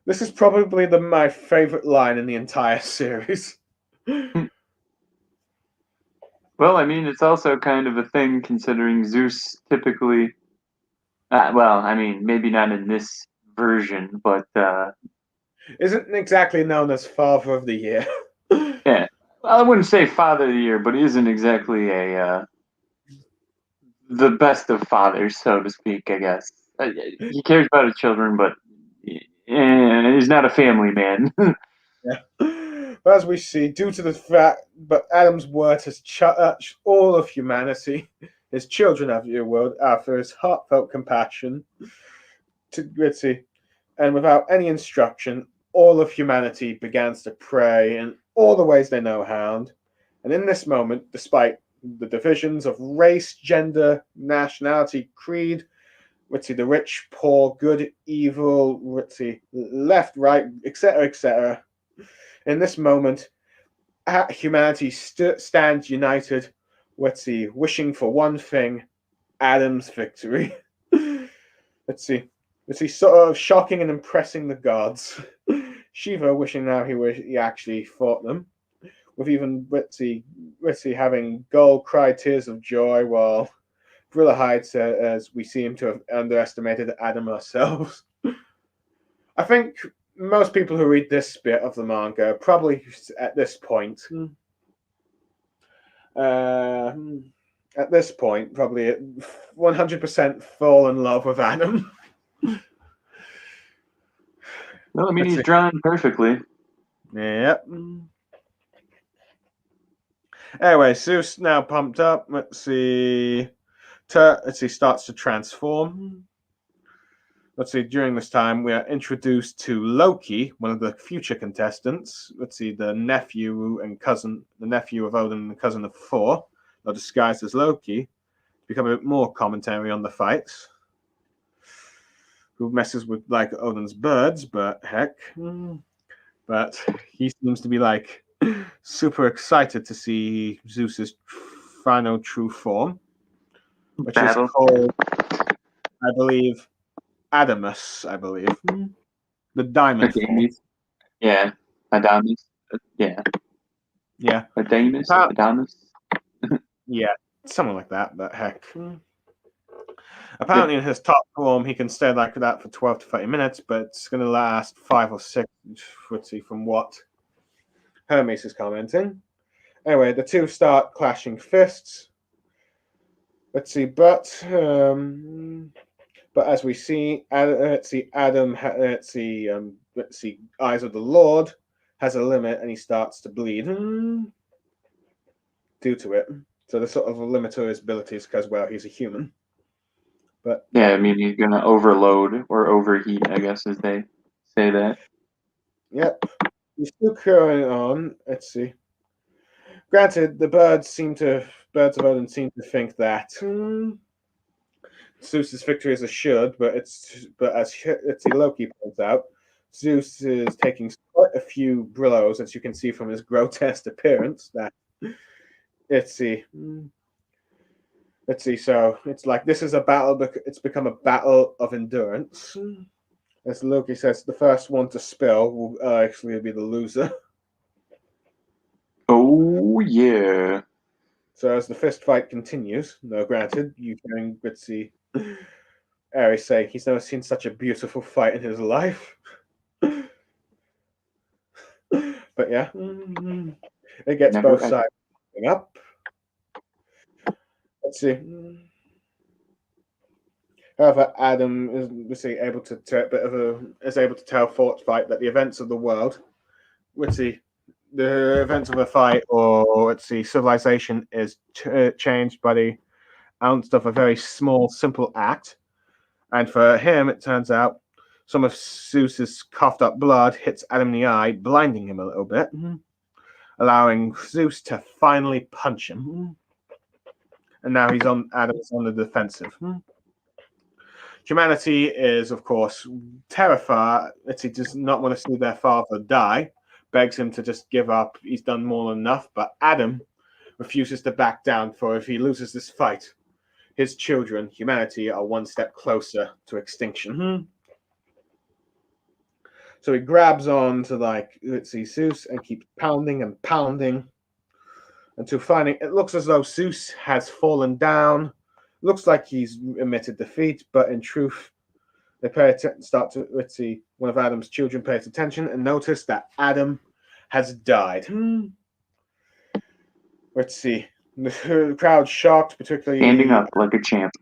This is probably my favorite line in the entire series. Well, I mean, it's also kind of a thing considering Zeus typically. Well, I mean, maybe not in this version, but Isn't exactly known as Father of the Year. yeah. Well, I wouldn't say Father of the Year, but he isn't exactly a the best of fathers, so to speak. I guess he cares about his children, but he's not a family man. Yeah. But as we see, due to the fact, but Adam's word has touched all of humanity. His children have your word after his heartfelt compassion to Gritty, and without any instruction, all of humanity begins to pray in all the ways they know how. And in this moment, despite the divisions of race, gender, nationality, creed, Ritzy, the rich, poor, good, evil, Ritzy, left, right, etc., etc. In this moment, humanity stands united, Ritzy, wishing for one thing: Adam's victory. Let's see. Let's see, sort of shocking and impressing the gods. Shiva wishing now he actually fought them, with even Ritzy having gold cry tears of joy, while Brilla hides as we seem to have underestimated Adam ourselves. I think most people who read this bit of the manga probably at this point, uh, probably 100% fall in love with Adam. Well, I mean, Let's he's see. drawn perfectly. Yep. Anyway, Zeus now pumped up. Let's see. Starts to transform. Let's see, during this time, we are introduced to Loki, one of the future contestants. Let's see, the nephew of Odin and the cousin of Thor, are disguised as Loki, become a bit more commentary on the fights. Who messes with, like, Odin's birds, but heck. But he seems to be, like, super excited to see Zeus's final true form, which Battle. is called, I believe, Adamus, I believe. The diamond form. Yeah. Adamus. Yeah. Yeah. Adamus. Yeah, something like that, but heck. Apparently, in his top form, he can stay like that for 12 to 30 minutes, but it's going to last 5 or 6, let's see, from what Hermes is commenting. Anyway, the two start clashing fists. Let's see, but as we see, let's see, Eyes of the Lord has a limit, and he starts to bleed due to it. So there's sort of a limit to his abilities because, well, he's a human. But yeah, I mean, he's gonna overload or overheat, I guess, as they say that. Yep, he's still carrying on. Let's see. Granted, the birds of Odin seem to think that Zeus's victory is assured, but as Loki points out, Zeus is taking quite a few blows, as you can see from his grotesque appearance. That let's see. So it's like this is a battle. It's become a battle of endurance. As Loki says, the first one to spill will actually be the loser. Oh yeah. So as the fist fight continues, no, granted, you can see Ares say he's never seen such a beautiful fight in his life. But yeah, it gets both sides up. Let's see. However, Adam is able to tell Fort's fight that the events of the world, the events of a fight, or civilization is changed by the ounce of a very small, simple act. And for him, it turns out some of Zeus's coughed up blood hits Adam in the eye, blinding him a little bit, allowing Zeus to finally punch him. and now Adam's on the defensive. Humanity is, of course, terrified. He does not want to see their father die, begs him to just give up. He's done more than enough, but Adam refuses to back down, for if he loses this fight, his children, humanity, are one step closer to extinction. So he grabs on to Zeus and keeps pounding and pounding until finally it looks as though Zeus has fallen down. Looks like he's admitted defeat, but in truth, they one of Adam's children pays attention and notice that Adam has died. Let's see. The crowd's shocked, particularly standing up like a champ.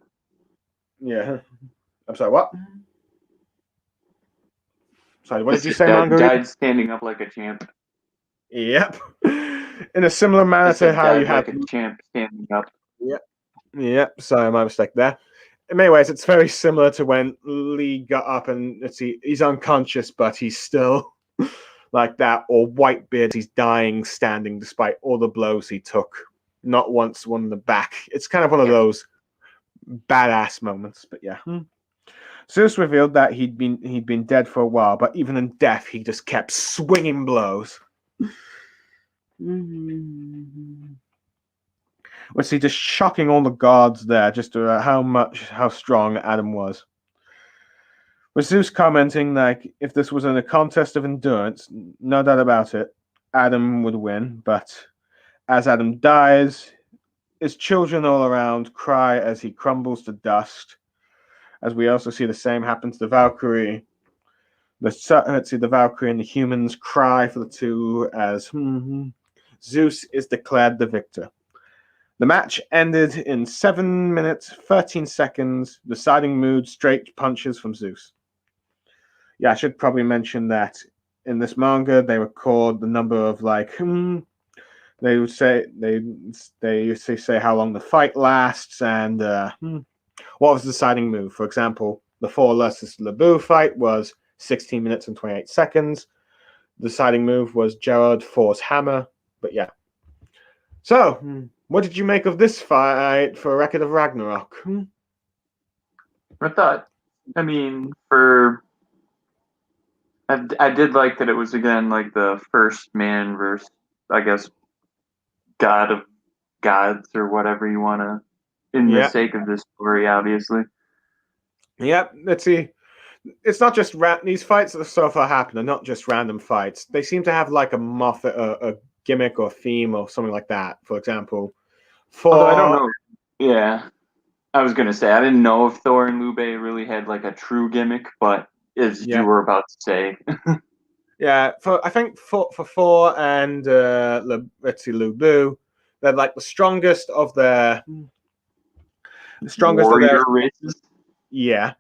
Yeah. I'm sorry, what? Sorry, what did you say, Mangareader? Died standing up like a champ. Yep. In a similar manner to how you have like a champ standing up. Yep. Sorry, my mistake there. In many ways, it's very similar to when Lee got up and he's unconscious, but he's still like that. Or Whitebeard, he's dying standing despite all the blows he took. Not once one in the back. It's kind of one of those badass moments. But yeah. Zeus revealed that he'd been dead for a while, but even in death, he just kept swinging blows. Was he just shocking all the gods there, just to how strong Adam was? Was Zeus commenting like if this was in a contest of endurance, no doubt about it, Adam would win. But as Adam dies, his children all around cry as he crumbles to dust. As we also see the same happen to the Valkyrie. The Valkyrie and the humans cry for the two as Zeus is declared the victor. The match ended in 7 minutes, 13 seconds, deciding mood, straight punches from Zeus. Yeah, I should probably mention that in this manga, they record the number of they would say they usually say how long the fight lasts and what was the deciding move. For example, the Thor versus Labu fight was 16 minutes and 28 seconds. The deciding move was Gerard Thor's hammer. But yeah. So, what did you make of this fight for Record of Ragnarok? I did like that it was again like the first man versus, I guess, god of gods or whatever you want to, in the sake of this story, obviously. Yep, let's see. It's not just these fights that so far happen are not just random fights. They seem to have like a gimmick or theme or something like that. For example, although I don't know. Yeah, I was gonna say I didn't know if Thor and Lube really had like a true gimmick, but as you were about to say, yeah. I think for Thor and Lubu, they're like the strongest of their warrior races. Yeah.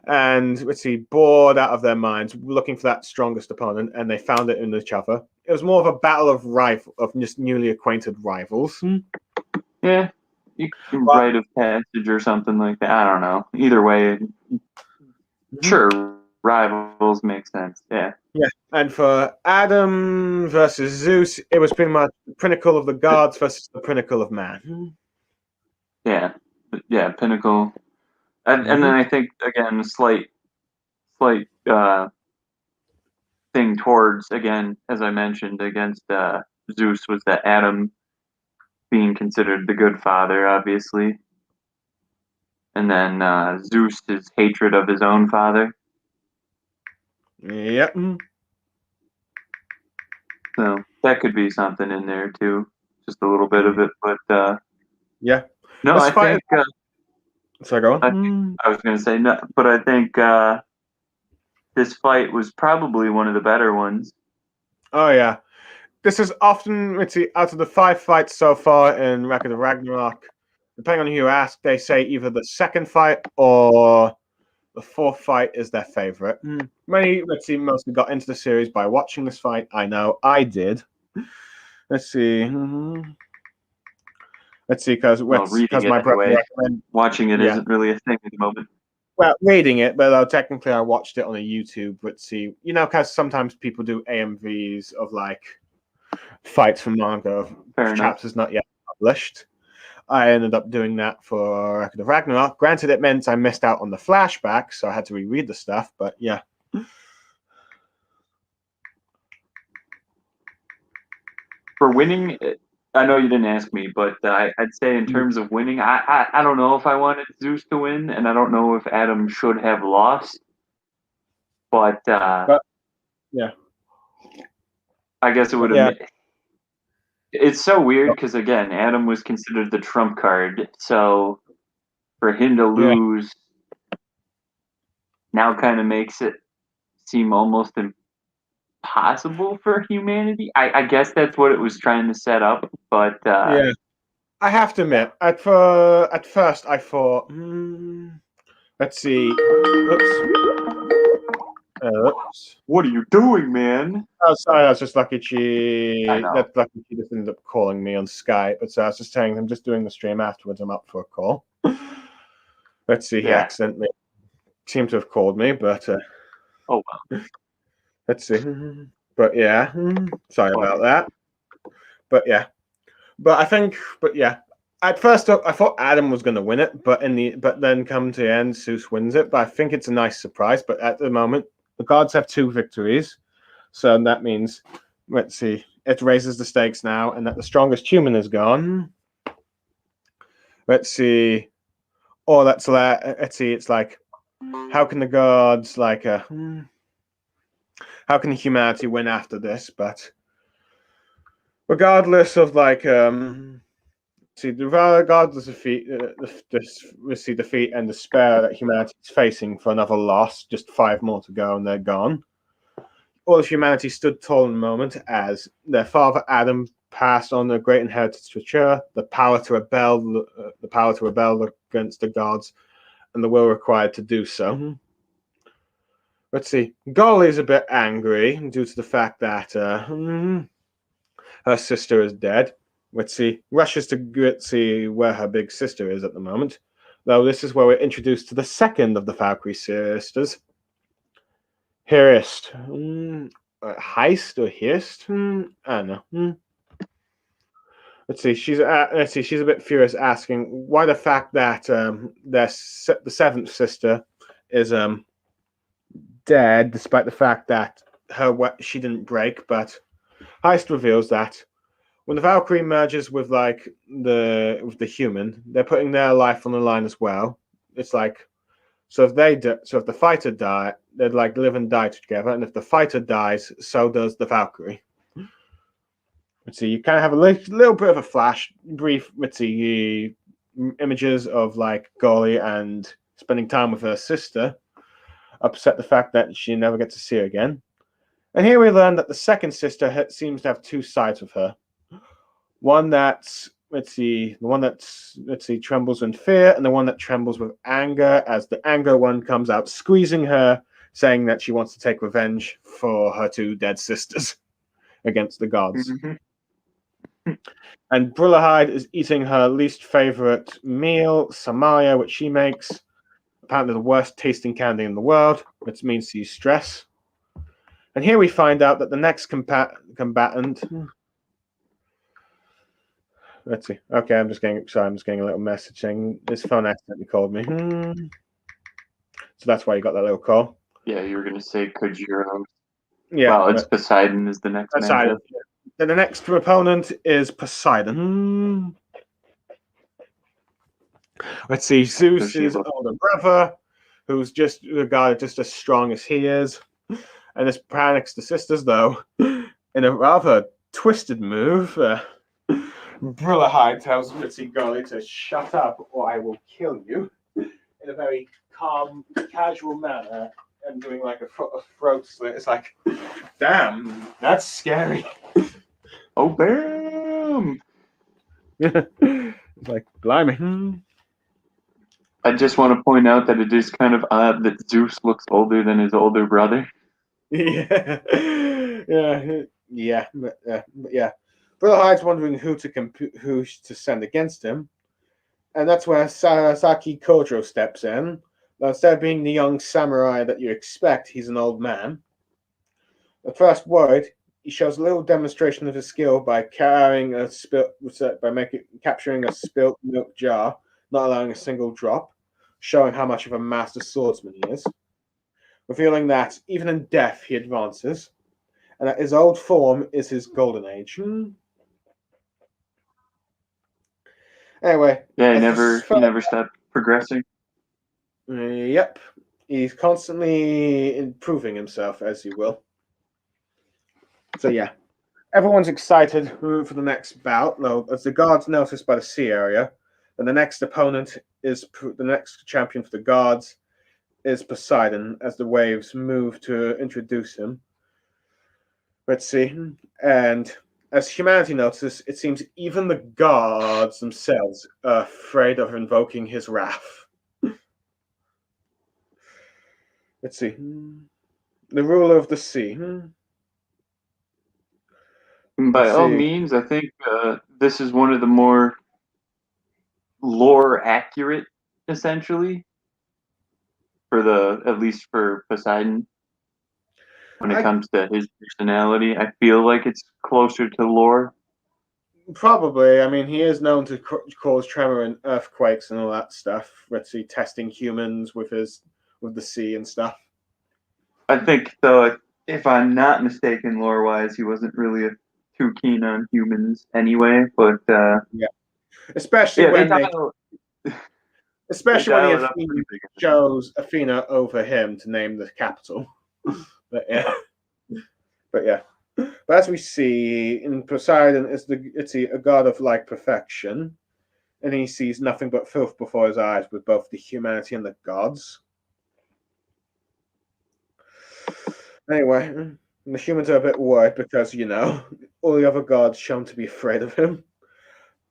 And bored out of their minds, looking for that strongest opponent, and they found it in each other. It was more of a battle of just newly acquainted rivals. Yeah, you can rite of passage or something like that. I don't know. Either way, sure, rivals make sense. Yeah. Yeah, and for Adam versus Zeus, it was pretty much the pinnacle of the gods versus the pinnacle of man. Yeah, pinnacle. And then I think again a slight thing towards, again, as I mentioned, against Zeus was that Adam being considered the good father, obviously, and then Zeus's hatred of his own father. Yep. So that could be something in there too, just a little bit of it, but yeah. No, I think. So go on. I was going to say no, but I think this fight was probably one of the better ones. Oh yeah, this is often out of the 5 fights so far in Record of Ragnarok. Depending on who you ask, they say either the second fight or the 4th fight is their favorite. Many mostly got into the series by watching this fight. I know I did. Let's see. Because my brother watching it isn't really a thing at the moment. Well, reading it, but technically I watched it on a YouTube. Let's see, because sometimes people do AMVs of like fights from manga of chapters not yet published. I ended up doing that for Record of Ragnarok. Granted, it meant I missed out on the flashback, so I had to reread the stuff, but yeah. For winning, I know you didn't ask me, but I'd say in terms of winning, I don't know if I wanted Zeus to win, and I don't know if Adam should have lost. But yeah, I guess it would have. It's so weird because again, Adam was considered the trump card, so for him to lose now kind of makes it seem almost impossible for humanity. I guess that's what it was trying to set up, but yeah. I have to admit, at first I thought, let's see. Oops. What are you doing, man? Oh, sorry, I was just lucky she. I know. That's lucky she just ended up calling me on Skype. But so I was just saying, I'm just doing the stream afterwards. I'm up for a call. Let's see. He accidentally seemed to have called me, but oh well. Let's see. But yeah, sorry about that. But yeah, but yeah. At first, I thought Adam was going to win it, but then come to the end, Zeus wins it. But I think it's a nice surprise. But at the moment, the gods have 2 victories, so that means, let's see, it raises the stakes now, and that the strongest human is gone. Let's see. Or let's see. It's like, how can the gods how can humanity win after this? But regardless of regardless of defeat and despair that humanity is facing for another loss, just 5 more to go and they're gone. All of humanity stood tall in the moment as their father Adam passed on the great inheritance to Mature, the power to rebel against the gods, and the will required to do so. Let's see. Golly is a bit angry due to the fact that her sister is dead. Let's see. Rushes to see where her big sister is at the moment. Though this is where we're introduced to the second of the Valkyrie sisters. Hirst. Heist or Hirst? I don't know. Let's see. She's a bit furious, asking why the fact that the 7th sister is dead, despite the fact that she didn't break. But Heist reveals that when the Valkyrie merges with the human, they're putting their life on the line as well. It's like, so if the fighter die, they'd live and die together, and if the fighter dies, so does the Valkyrie. Let's see, you kind of have a little bit of a brief, let's see, images of Golly and spending time with her sister, upset the fact that she never gets to see her again. And here we learn that the second sister seems to have 2 sides of her. One that's, trembles in fear, and the one that trembles with anger, as the anger one comes out squeezing her, saying that she wants to take revenge for her 2 dead sisters against the gods. And Brillahide is eating her least favorite meal, Samaya, which she makes. Apparently the worst tasting candy in the world, which means to use stress. And here we find out that the next combatant. Let's see. Okay, I'm just getting a little message saying this phone accidentally called me. So that's why you got that little call. Yeah, you were going to say Kojiro. Yeah. Well, it's Poseidon is the next Poseidon. Then the next opponent is Poseidon. Let's see. Zeus's older brother, who's just regarded just as strong as he is. And this panics the sisters, though, in a rather twisted move. Brillahide tells Ritzy Golly to shut up or I will kill you in a very calm, casual manner, and doing a throat slit. It's like, damn, that's scary. Oh, bam! It's like, blimey. I just want to point out that it is kind of odd that Zeus looks older than his older brother. Yeah. Brillahide's wondering who to send against him, and that's where Sasaki Kojo steps in. Now, instead of being the young samurai that you expect, he's an old man. The first word he shows a little demonstration of his skill by carrying a capturing a spilt milk jar, not allowing a single drop, showing how much of a master swordsman he is, revealing that even in death he advances, and that his old form is his golden age. Anyway, Yeah, as he never stopped progressing. Yep, he's constantly improving himself, as you will. So yeah, everyone's excited for the next bout, though, as the guards noticed by the sea area, and the next opponent is the next champion for the guards is Poseidon, as the waves move to introduce him. Let's see, and as humanity notices, it seems even the gods themselves are afraid of invoking his wrath. Let's see, the ruler of the sea. By Let's all see. means, I think this is one of the more lore accurate, essentially, at least for Poseidon. When it comes to his personality, I feel like it's closer to lore. Probably. I mean, he is known to cause tremor and earthquakes and all that stuff. Let's see, testing humans with the sea and stuff. I think, though, if I'm not mistaken, lore-wise, he wasn't really too keen on humans anyway. But yeah, especially yeah, when they especially when dial he it up pretty big. chose Athena over him to name the capital. But yeah, but yeah. But as we see, in Poseidon is a god of like perfection, and he sees nothing but filth before his eyes with both the humanity and the gods. Anyway, the humans are a bit worried because, all the other gods shown to be afraid of him.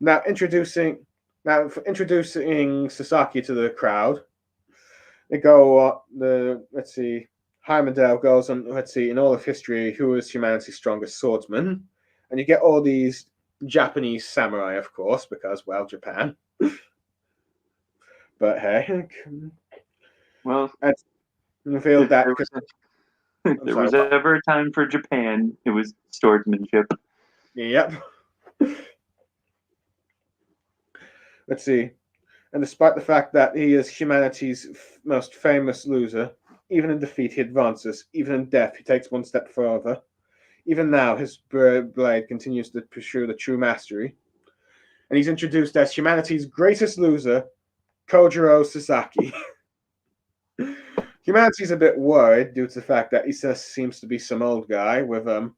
Now introducing Sasaki to the crowd, they go let's see, Heimdall goes on, let's see, in all of history, who is humanity's strongest swordsman? And you get all these Japanese samurai, of course, because, well, Japan. But hey, Well, it's revealed that if there was ever a time for Japan, it was swordsmanship. Yep. Let's see. And despite the fact that he is humanity's most famous loser, even in defeat he advances, even in death he takes one step further. Even now his blade continues to pursue the true mastery. And he's introduced as humanity's greatest loser, Kojiro Sasaki. Humanity's a bit worried due to the fact that he seems to be some old guy with the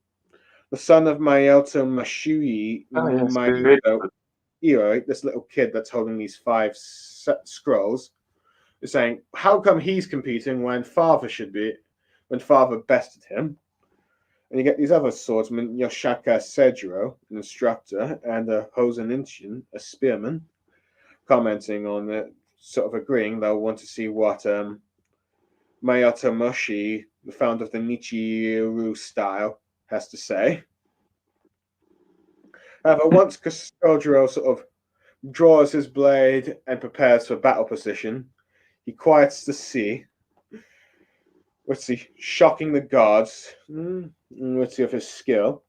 son of Mayoto Mashui, Mayoto Io, this little kid that's holding these 5 scrolls, is saying, how come he's competing when father bested him? And you get these other swordsmen, Yoshaka Sejiro, an instructor, and Hoseninchian, a spearman, commenting on it, sort of agreeing they'll want to see what Mayoto Moshi, the founder of the Nichiru style, has to say. However, once Kojiro sort of draws his blade and prepares for battle position, he quiets the sea. Let's see, shocking the guards. Let's see of his skill,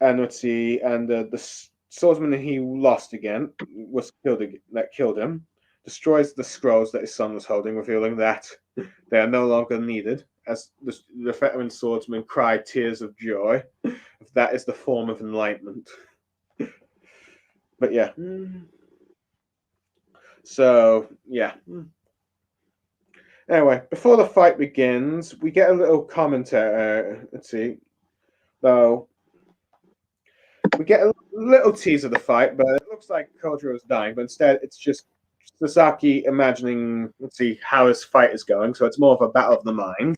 and let's see, and the swordsman he lost again was killed. That killed him. Destroys the scrolls that his son was holding, revealing that they are no longer needed. As the veteran swordsman cried tears of joy, that is the form of enlightenment. But yeah. So yeah. Anyway, before the fight begins, we get a little commentary. Let's see. Though we get a little tease of the fight, but it looks like Kojiro is dying. But instead, it's just Sasaki imagining, let's see, how his fight is going. So it's more of a battle of the mind.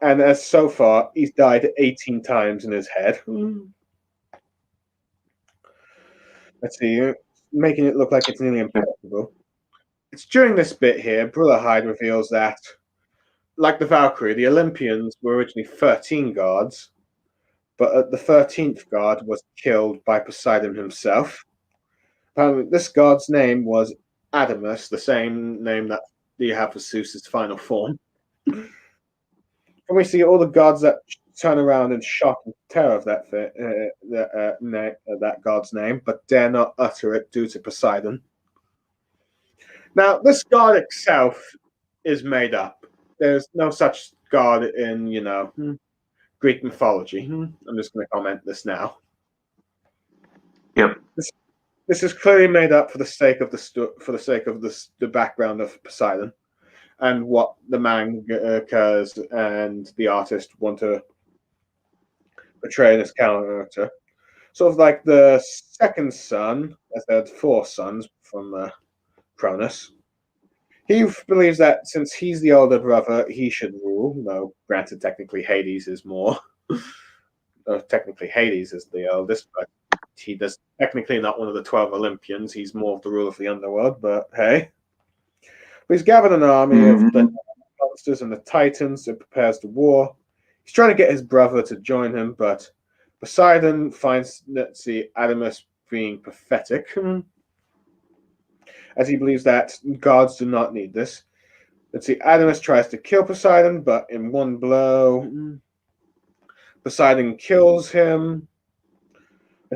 And as so far, he's died 18 times in his head. Let's see, making it look like it's nearly impossible. It's during this bit here, Brulahide reveals that, like the Valkyrie, the Olympians were originally 13 gods, but the 13th god was killed by Poseidon himself. Apparently, this god's name was Adamus, the same name that you have for Zeus's final form. And we see all the gods that turn around in shock and terror of that god's name, but dare not utter it due to Poseidon. Now, this god itself is made up. There's no such god in, Greek mythology. I'm just going to comment this now. Yep. This is clearly made up for the sake of the background of Poseidon and what the mangakas and the artist want to portray in his character. Sort of like the second son, as they had 4 sons from Cronus. He believes that since he's the older brother, he should rule. Though, granted, technically Hades is more. Technically Hades is the eldest, but he does technically not one of the 12 Olympians. He's more of the ruler of the underworld. But hey, he's gathered an army of the monsters and the Titans and prepares the war. He's trying to get his brother to join him, but Poseidon finds Adamus being pathetic, as he believes that gods do not need this. Adamus tries to kill Poseidon, but in one blow, Poseidon kills him.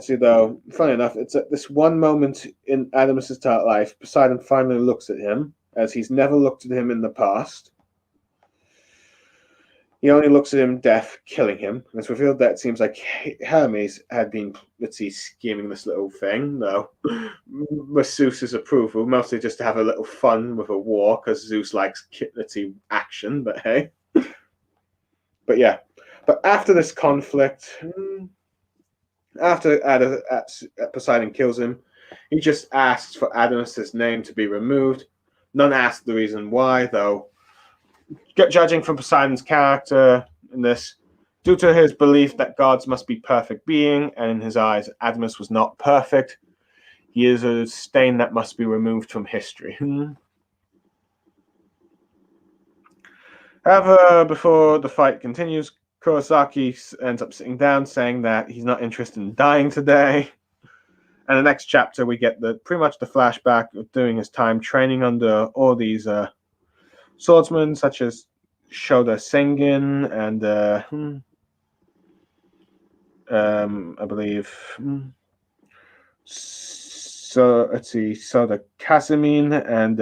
Though, funny enough, it's at this one moment in Adamus's life, Poseidon finally looks at him, as he's never looked at him in the past. He only looks at him deaf, killing him. And it's revealed that it seems like Hermes had been, scheming this little thing, though, with Zeus's approval, mostly just to have a little fun with a war, because Zeus likes, action, but hey. But yeah. But after this conflict, after Poseidon kills him, he just asks for Adamus's name to be removed. None asked the reason why, though. Judging from Poseidon's character in this, due to his belief that gods must be perfect being, and in his eyes, Adamus was not perfect, he is a stain that must be removed from history. However, before the fight continues, Kurosaki ends up sitting down, saying that he's not interested in dying today. And the next chapter, we get pretty much the flashback of doing his time training under all these swordsmen, such as Shoda Sengen and I believe Soda Casamine and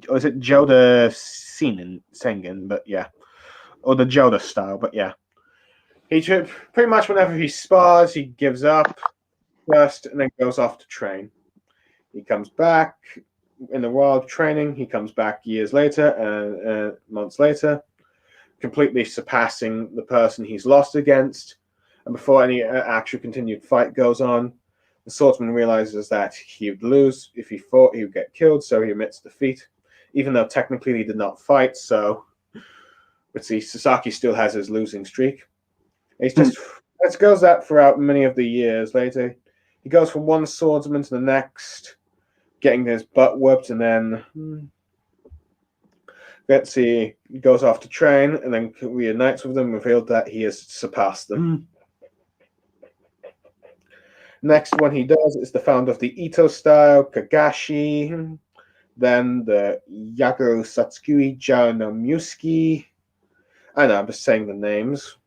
was it Joda Sengen? But yeah, or the Joda style. But yeah, he pretty much whenever he spars, he gives up first and then goes off to train. He comes back in the wild training. He comes back years later and months later, completely surpassing the person he's lost against. And before any actual continued fight goes on, the swordsman realizes that he would lose. If he fought, he would get killed, so he admits defeat, even though technically he did not fight. So, let's see, Sasaki still has his losing streak. He's just, it goes that throughout many of the years later. He goes from one swordsman to the next, getting his butt whooped, and then let's see, he goes off to train and then reunites with them, revealed that he has surpassed them. Next one he does is the founder of the Ito style, Kagashi, then the Yago Satsukui Janomyuski. I know, I'm just saying the names.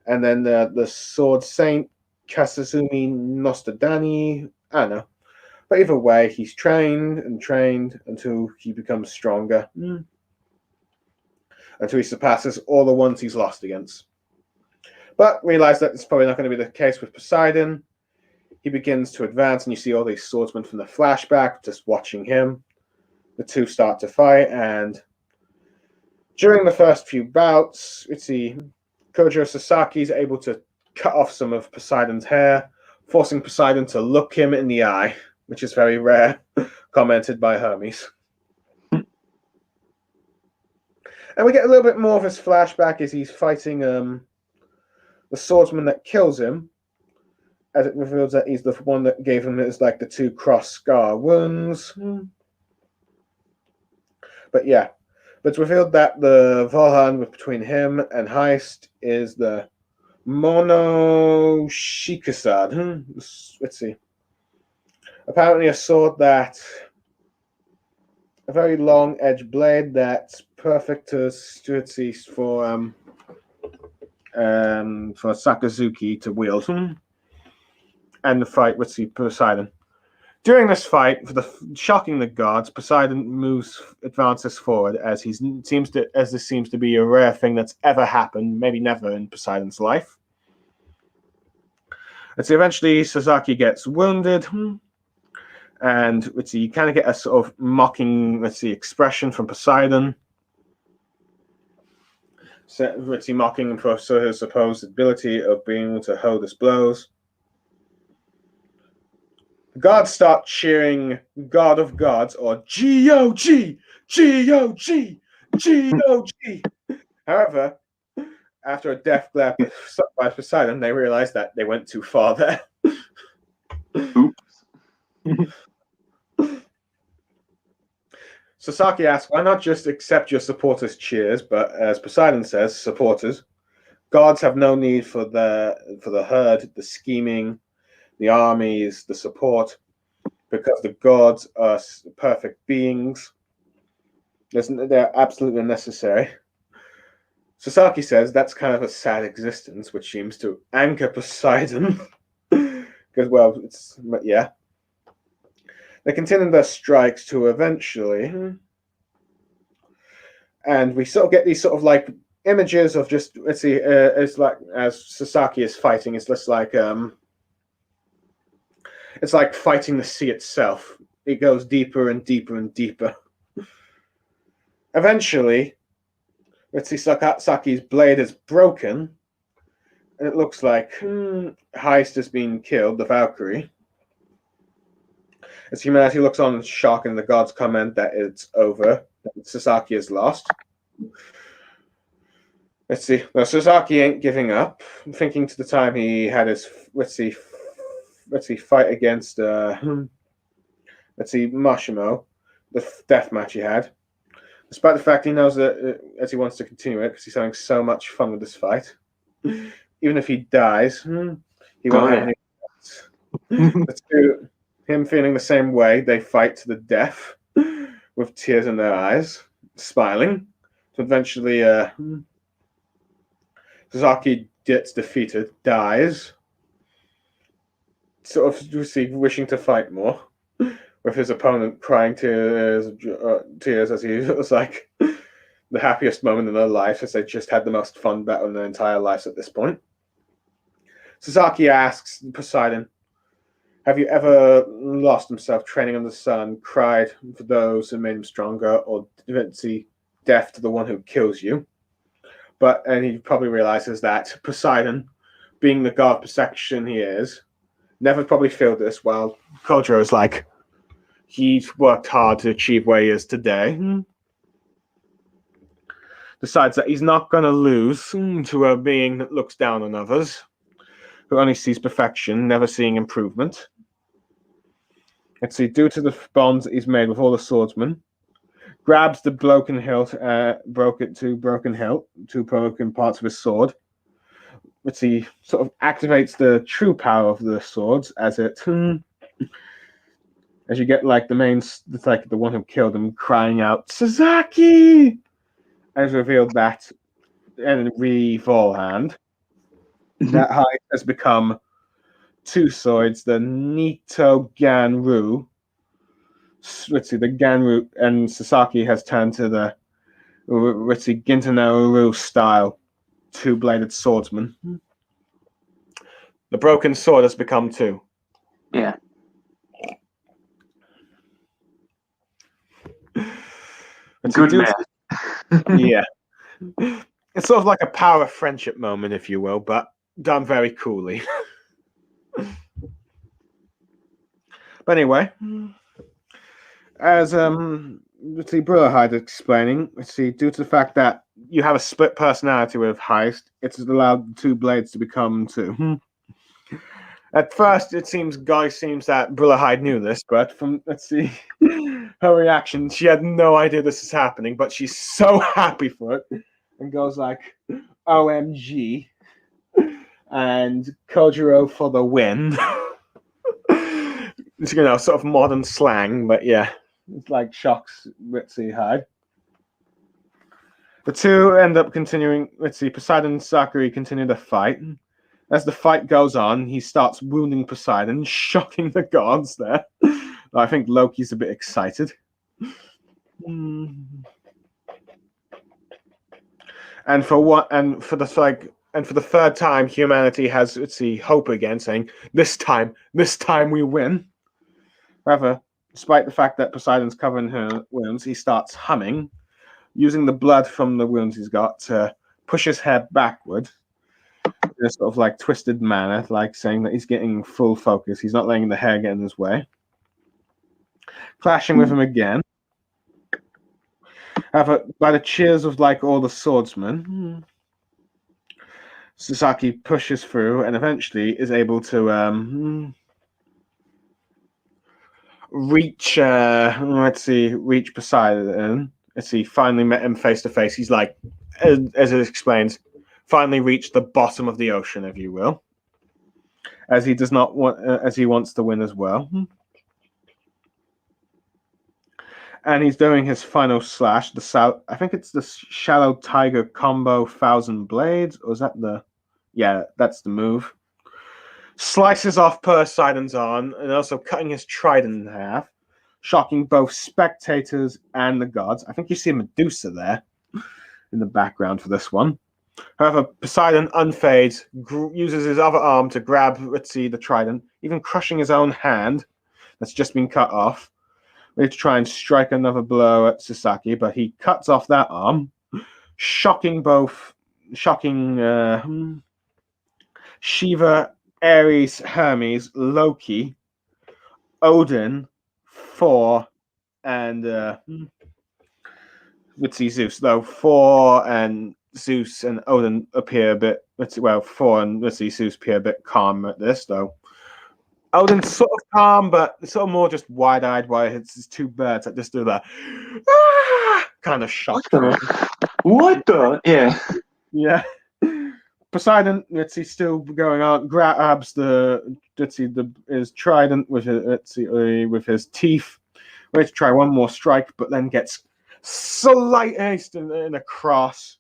And then the Sword Saint, Kasazumi Nostadani. I don't know. But either way, he's trained and trained until he becomes stronger. Until he surpasses all the ones he's lost against. But realize that it's probably not going to be the case with Poseidon. He begins to advance, and you see all these swordsmen from the flashback just watching him. The two start to fight, and during the first few bouts, Kojiro Sasaki is able to cut off some of Poseidon's hair, forcing Poseidon to look him in the eye, which is very rare, commented by Hermes. And we get a little bit more of his flashback as he's fighting the swordsman that kills him, as it reveals that he's the one that gave him the 2 cross scar wounds. But yeah, but it's revealed that the Valhan between him and Heist is the Monoshikusad. Let's see. Apparently a sword a very long edge blade that's perfect for for Sakazuki to wield, and the fight with Poseidon. During this fight, shocking the gods, Poseidon advances forward as this seems to be a rare thing that's ever happened, maybe never in Poseidon's life. Eventually Sasaki gets wounded, and you kind of get a sort of mocking, expression from Poseidon. So, mocking him for his supposed ability of being able to hold his blows. The gods start cheering God of Gods, or G-O-G, G-O-G, G-O-G. However, after a death glare by Poseidon, they realize that they went too far there. Oops. Sasaki asks, why not just accept your supporters' cheers? But as Poseidon says, supporters, gods have no need for the herd, the scheming, the armies, the support, because the gods are perfect beings. They're absolutely necessary. Sasaki says that's kind of a sad existence, which seems to anchor Poseidon. Because, yeah. They continue their strikes to eventually, and we sort of get these sort of like images of just it's like as Sasaki is fighting, it's just like it's like fighting the sea itself. It goes deeper and deeper and deeper. Eventually, Sakazuki's blade is broken, and it looks like Heist has been killed, the Valkyrie. As humanity looks on in shock, and the gods comment that it's over, that Sasaki is lost. Well, Sasaki ain't giving up. I'm thinking to the time he had his fight against Mashimo, the death match he had. Despite the fact he knows that as he wants to continue it because he's having so much fun with this fight. Even if he dies, he won't have any. Him feeling the same way, they fight to the death with tears in their eyes, smiling. So eventually, Sasaki gets defeated, dies, sort of wishing to fight more, with his opponent crying tears as he was like the happiest moment in their life, as they just had the most fun battle in their entire lives at this point. Sasaki asks Poseidon, have you ever lost himself training under the sun, cried for those who made him stronger, or death to the one who kills you? And he probably realizes that Poseidon, being the god of perfection he is, never probably felt this, while Kojiro is like, he's worked hard to achieve where he is today. Decides that he's not going to lose to a being that looks down on others, who only sees perfection, never seeing improvement. Due to the bonds that he's made with all the swordsmen, grabs the broken hilt, two broken parts of his sword. He sort of activates the true power of the swords as you get like the one who killed him crying out Sasaki, as revealed that in Revolhand that height has become two swords, the Nito Ganru. The Ganru, and Sasaki has turned to the Gintonaru style two-bladed swordsman. The broken sword has become two. Yeah. Good math. Yeah. It's sort of like a power friendship moment, if you will, but done very coolly. But anyway, as Brillahide explaining, due to the fact that you have a split personality with Heist, it's allowed two blades to become two. At first, it seems that Brillahide knew this, but from her reaction, she had no idea this is happening, but she's so happy for it, and goes like, "OMG!" and Kojiro for the win. It's, sort of modern slang, but yeah, it's like shocks Ritzy Hyde. The two end up continuing. Let's see, Poseidon and Sakura continue the fight. As the fight goes on, he starts wounding Poseidon, shocking the gods there. I think Loki's a bit excited. And for the third time, humanity has, let's see, hope again, saying, this time we win. However, despite the fact that Poseidon's covering her wounds, he starts humming, using the blood from the wounds he's got to push his hair backward in a sort of like twisted manner, like saying that he's getting full focus. He's not letting the hair get in his way. Clashing with him again. However, by the cheers of like all the swordsmen, Sasaki pushes through and eventually is able to reach Poseidon. Let's see, finally met him face to face. He's like, as it explains, finally reached the bottom of the ocean, if you will, as he does not want, as he wants to win as well. And he's doing his final slash. I think it's the Shallow Tiger combo 1,000 Blades, or is that the? Yeah, that's the move. Slices off Poseidon's arm and also cutting his trident in half, shocking both spectators and the gods. I think you see Medusa there in the background for this one. However, Poseidon unfazed, uses his other arm to grab, let's see, the trident, even crushing his own hand that's just been cut off, ready to try and strike another blow at Sasaki, but he cuts off that arm, shocking Shiva, Ares, Hermes, Loki, Odin, Thor, and let's see, Zeus. Though Thor and Zeus and Odin appear a bit. Thor and Zeus appear a bit calm at this, though. Odin's sort of calm, but sort of more just wide-eyed, while it's two birds that just do that kind of shock. What the? Yeah. Yeah. Poseidon, still going on, grabs his trident with with his teeth, ready to try one more strike, but then gets sliced in a cross.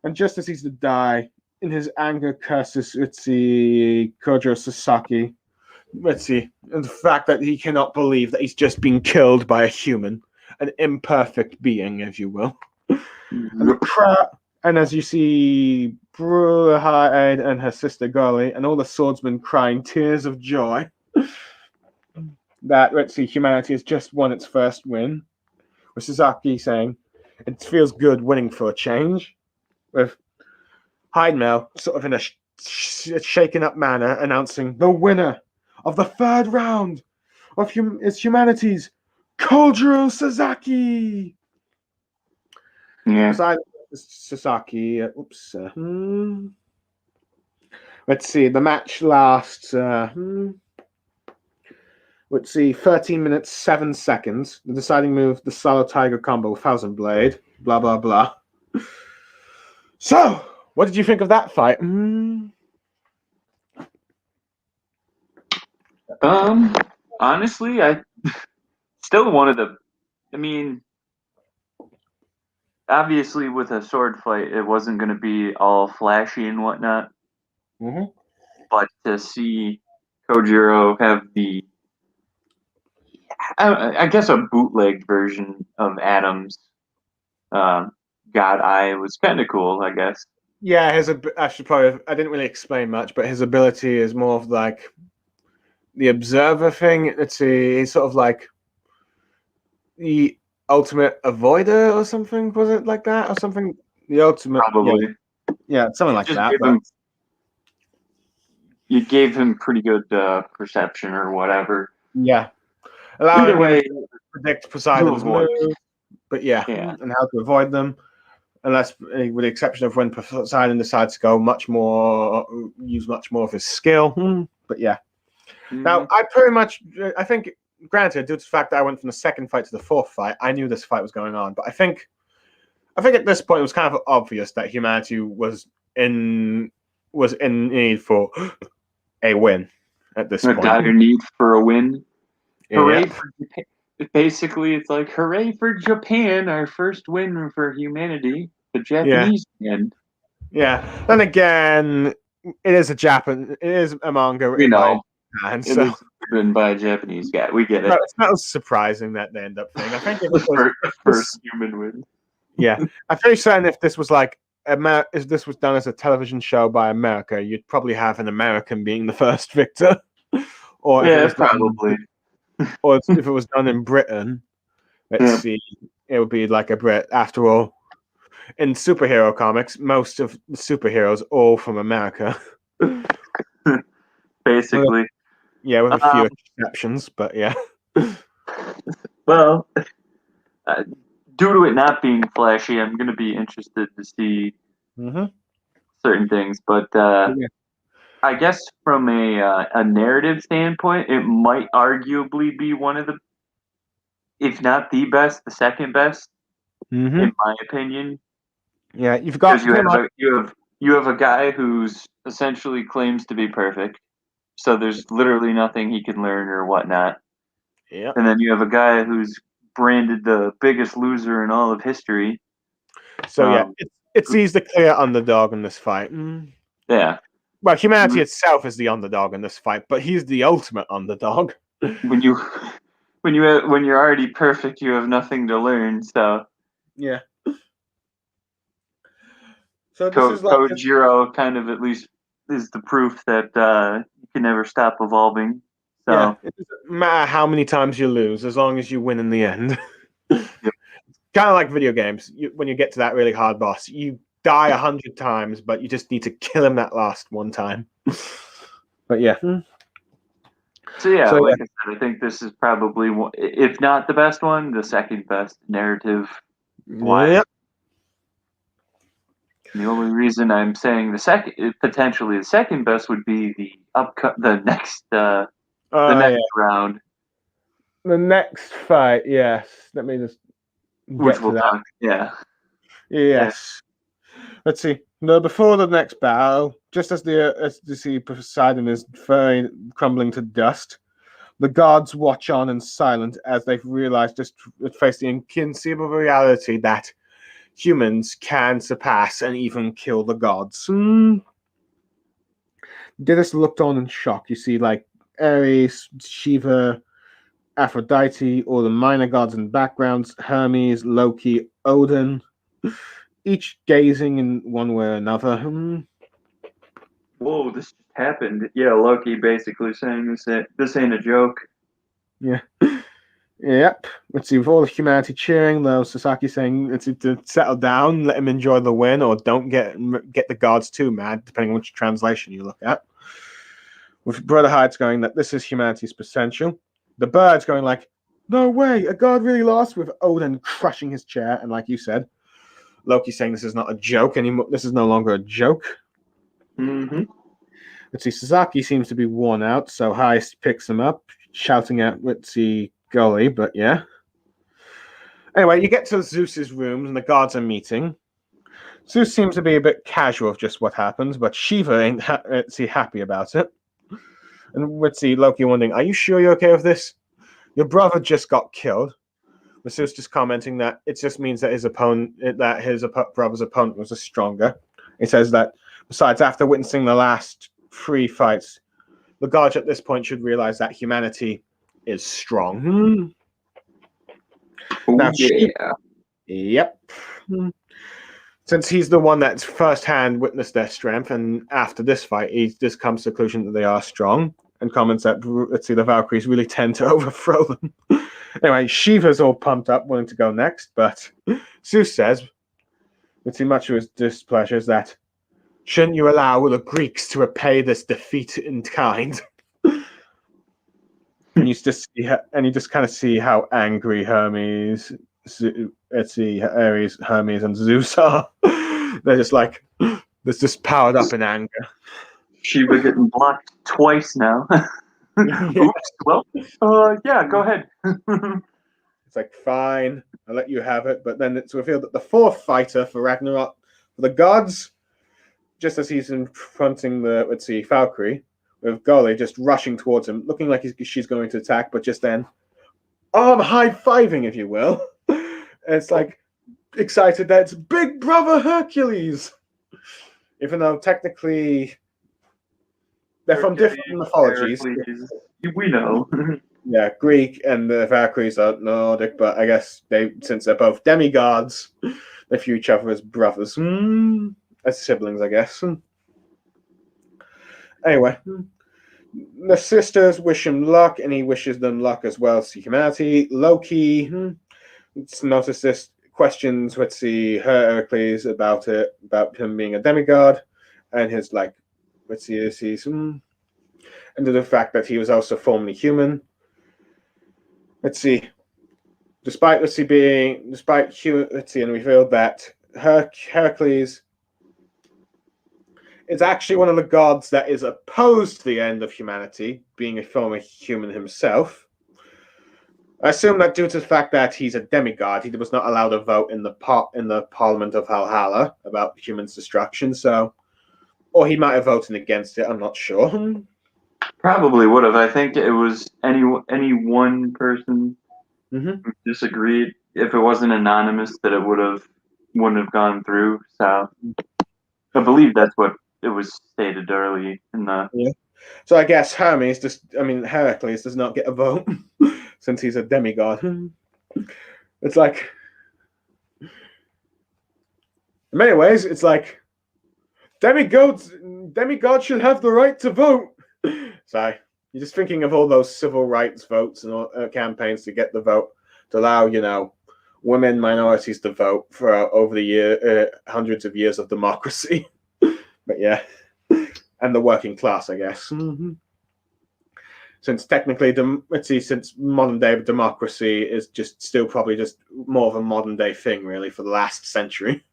And just as he's to die, in his anger, curses Kojiro Sasaki. And the fact that he cannot believe that he's just been killed by a human, an imperfect being, if you will. And the crowd. And as you see Brulahide and her sister Golly and all the swordsmen crying tears of joy that, humanity has just won its first win, with Sasaki saying, it feels good winning for a change, with Hidemel sort of in a shaken up manner announcing the winner of the third round of humanity's Kojiro Sasaki. Yeah. Sasaki. Let's see. The match lasts. 13 minutes 7 seconds. The deciding move: the Shallow Tiger combo, 1,000 Blade. Blah blah blah. So, what did you think of that fight? Honestly, I still one of the. I mean, obviously, with a sword fight, it wasn't going to be all flashy and whatnot. Mm-hmm. But to see Kojiro have the, I guess, a bootleg version of Adam's God Eye was kind of cool, I guess. Yeah, I didn't really explain much, but his ability is more of like the observer thing. He's sort of like the ultimate avoider or something. Was it like that or something? The ultimate, probably. Yeah, something like that. You gave him pretty good perception or whatever. Yeah, allowing him to predict Poseidon's moves, but and how to avoid them. Unless, with the exception of when Poseidon decides to go use much more of his skill. But yeah. Mm-hmm. Now, I think, granted, due to the fact that I went from the second fight to the fourth fight, I knew this fight was going on. But I think at this point it was kind of obvious that humanity was in need for a win at this point. A dire need for a win. Yeah. Hooray for Japan. Basically, it's like, hooray for Japan, our first win for humanity. the Japanese end. Yeah. Then again, it is a manga We written by know Japan, it so is written by a Japanese guy. We get it. it's not surprising that they end up thing. I think if it was First human win. Yeah, I'm pretty certain if this was like if this was done as a television show by America, you'd probably have an American being the first victor, or if it was probably. or if it was done in Britain, let's see, it would be like a Brit. After all, in superhero comics, most of the superheroes all from America. Basically. Yeah, with a few exceptions, but yeah. Well, due to it not being flashy, I'm going to be interested to see certain things. But I guess from a narrative standpoint, it might arguably be one of the, if not the best, the second best, in my opinion. Yeah, you've got you have a guy who's essentially claims to be perfect, so there's literally nothing he can learn or whatnot. Yeah, and then you have a guy who's branded the biggest loser in all of history. So yeah, it sees the clear underdog in this fight. Yeah. Well, humanity itself is the underdog in this fight, but he's the ultimate underdog. When you're already perfect, you have nothing to learn. So yeah. So this is like Kojiro kind of at least is the proof that you can never stop evolving. So yeah, it doesn't matter how many times you lose, as long as you win in the end. Yep. Kind of like video games. When you get to that really hard boss, you die 100 times, but you just need to kill him that last one time. But yeah. So I said, I think this is probably one, if not the best one, the second best narrative. Yep. The only reason I'm saying potentially the second best would be the next round. The next fight, yes. Let me just Which we'll talk. Yeah. Yes. Let's see. No, before the next battle, just as the Poseidon is very crumbling to dust, the gods watch on in silence as they've realized just face the inconceivable reality that humans can surpass and even kill the gods. Didus looked on in shock. You see, like Ares, Shiva, Aphrodite, all the minor gods in backgrounds, Hermes, Loki, Odin, each gazing in one way or another. Whoa, this just happened. Yeah, Loki basically saying this ain't a joke. Yeah. Yep. Let's see, with all the humanity cheering, though, Sasaki saying to settle down, let him enjoy the win, or don't get the gods too mad, depending on which translation you look at. With Brother Hyde's going that this is humanity's potential. The Bird's going like, no way, a god really lost, with Odin crushing his chair, and like you said, Loki saying this is not a joke anymore. This is no longer a joke. Let's see, Sasaki seems to be worn out, so Heist picks him up, shouting at, let's see, Golly, but yeah. Anyway, you get to Zeus's rooms and the gods are meeting. Zeus seems to be a bit casual of just what happens, but Shiva ain't happy about it. And let's see, Loki wondering, are you sure you're okay with this? Your brother just got killed. But Zeus just commenting that it just means that his brother's opponent was stronger. He says that, besides, after witnessing the last 3 fights, the gods at this point should realize that humanity is strong. Now, yep. Since he's the one that's firsthand witnessed their strength, and after this fight, he just comes to the conclusion that they are strong, and comments that, let's see, the Valkyries really tend to overthrow them. Anyway, Shiva's all pumped up, willing to go next, but Zeus says, with too much of his displeasure, that shouldn't you allow the Greeks to repay this defeat in kind? And you just kind of see how angry Hermes, Ares, Hermes, and Zeus are. They're just like, they're just powered up in anger. Shiva getting blocked twice now. Oops. Well, yeah, go ahead. It's like, fine, I'll let you have it. But then it's revealed that the 4th fighter for Ragnarok, for the gods, just as he's confronting the, let's see, Valkyrie, with Golly just rushing towards him, looking like she's going to attack, but just then, arm high-fiving, if you will. And it's like, excited that it's Big Brother Hercules, even though technically they're from different mythologies. Heracles, we know. Yeah, Greek and the Valkyries are Nordic, but I guess since they're both demigods, they view each other as brothers, as siblings, I guess. Anyway, the sisters wish him luck, and he wishes them luck as well to humanity. Loki, let's notice this, questions, let's see, Heracles about him being a demigod, and his, like, let's see, and the fact that he was also formerly human. Let's see, and revealed that Heracles is actually one of the gods that is opposed to the end of humanity, being a former human himself. I assume that due to the fact that he's a demigod, he was not allowed to vote in the Parliament of Valhalla about humans' destruction. So, or he might have voted against it. I'm not sure. Probably would have. I think it was any one person who disagreed. If it wasn't anonymous, that wouldn't have gone through. So I believe that's what it was stated early in the. Yeah. So I guess Heracles does not get a vote since he's a demigod. It's like, in many ways, it's like demigods should have the right to vote. So you're just thinking of all those civil rights votes and campaigns to get the vote to allow, women, minorities to vote for over the hundreds of years of democracy. But yeah, and the working class, I guess. Since technically, since modern day democracy is just still probably just more of a modern day thing, really, for the last century.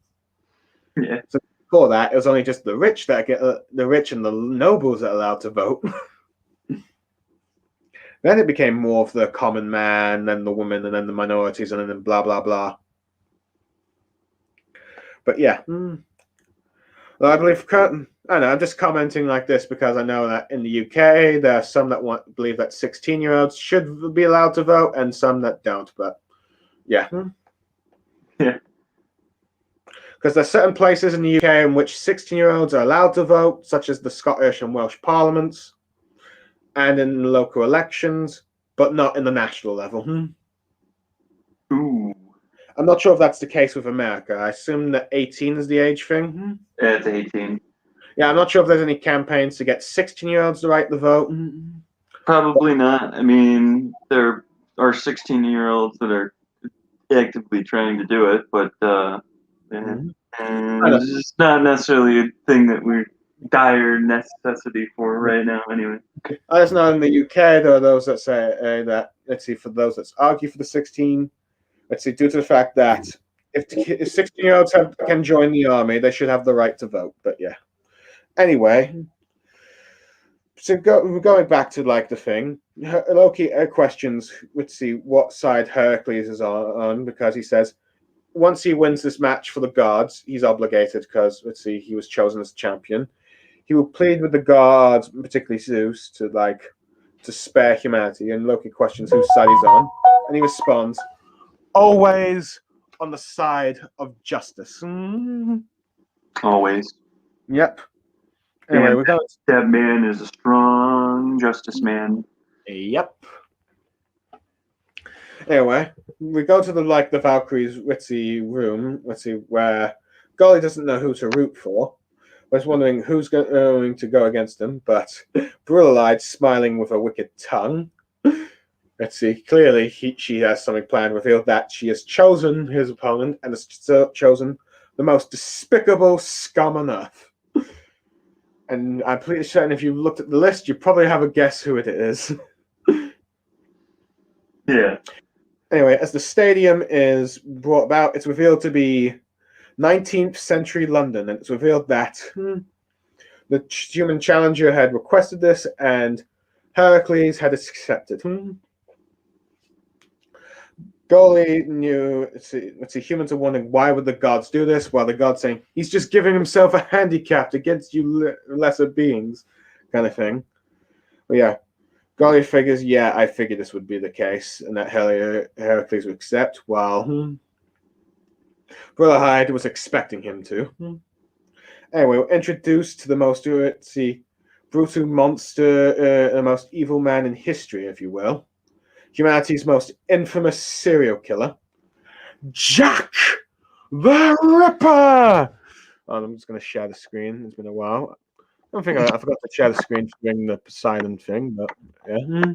Yeah. So before that, it was only just the rich that get the rich and the nobles that are allowed to vote. Then it became more of the common man, then the woman, and then the minorities, and then blah blah blah. But yeah, well, I believe I'm just commenting like this because I know that in the UK there are some that believe that 16-year-olds should be allowed to vote, and some that don't. But yeah, yeah. Because there's certain places in the UK in which 16-year-olds are allowed to vote, such as the Scottish and Welsh parliaments, and in local elections, but not in the national level. Ooh. I'm not sure if that's the case with America. I assume that 18 is the age thing. Yeah, it's 18. Yeah, I'm not sure if there's any campaigns to get 16-year-olds to right the vote. Probably not. I mean, there are 16-year-olds that are actively trying to do it, but and it's not necessarily a thing that we're dire necessity for right now. Anyway, I just know in the UK there are those that say that. Let's see, for those that argue for the 16. Let's see, due to the fact that if 16-year-olds can join the army, they should have the right to vote. But yeah. Anyway, so going back to like the thing, Loki questions. Let's see what side Heracles is on because he says once he wins this match for the gods, he's obligated because let's see, he was chosen as champion. He will plead with the gods, particularly Zeus, to spare humanity. And Loki questions whose side he's on, and he responds, "Always on the side of justice." always. Yep. Anyway, we're going. That man is a strong justice man. Yep. Anyway, we go to the Valkyries' room. Let's see where Golly doesn't know who to root for. I was wondering who's going to go against him, but Brilla-eyed, smiling with a wicked tongue. Let's see. Clearly, she has something planned. Revealed that she has chosen his opponent and has chosen the most despicable scum on earth. And I'm pretty certain if you looked at the list, you probably have a guess who it is. Yeah. Anyway, as the stadium is brought about, it's revealed to be 19th century London, and it's revealed that the human challenger had requested this, and Heracles had accepted. Golly knew. Let's see. Humans are wondering why would the gods do this? While the gods saying he's just giving himself a handicap against you lesser beings, kind of thing. But yeah, Golly figures. Yeah, I figured this would be the case, and that Heracles would accept. While Brotherhide was expecting him to. Anyway, we're introduced to the most, let's see, brutal monster, the most evil man in history, if you will. Humanity's most infamous serial killer, Jack the Ripper! Oh, I'm just going to share the screen. It's been a while. I don't think I forgot to share the screen during the Poseidon thing, but yeah.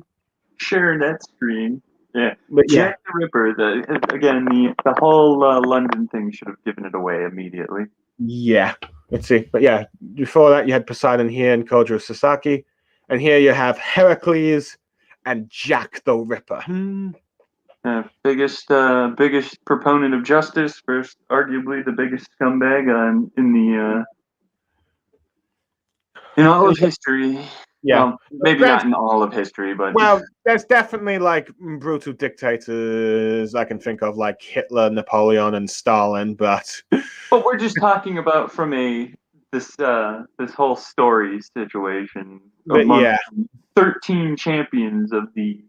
Share that screen. Yeah. But yeah, Jack the Ripper. The whole London thing should have given it away immediately. yeah. Let's see. But yeah, before that, you had Poseidon here and Kojiro Sasaki. And here you have Heracles and Jack the Ripper. Biggest proponent of justice, first arguably the biggest scumbag in all of history. Yeah. Well, maybe not in all of history, but well, there's definitely like brutal dictators I can think of, like Hitler, Napoleon, and Stalin. But we're just talking about from this whole story situation. But yeah, 13 champions of the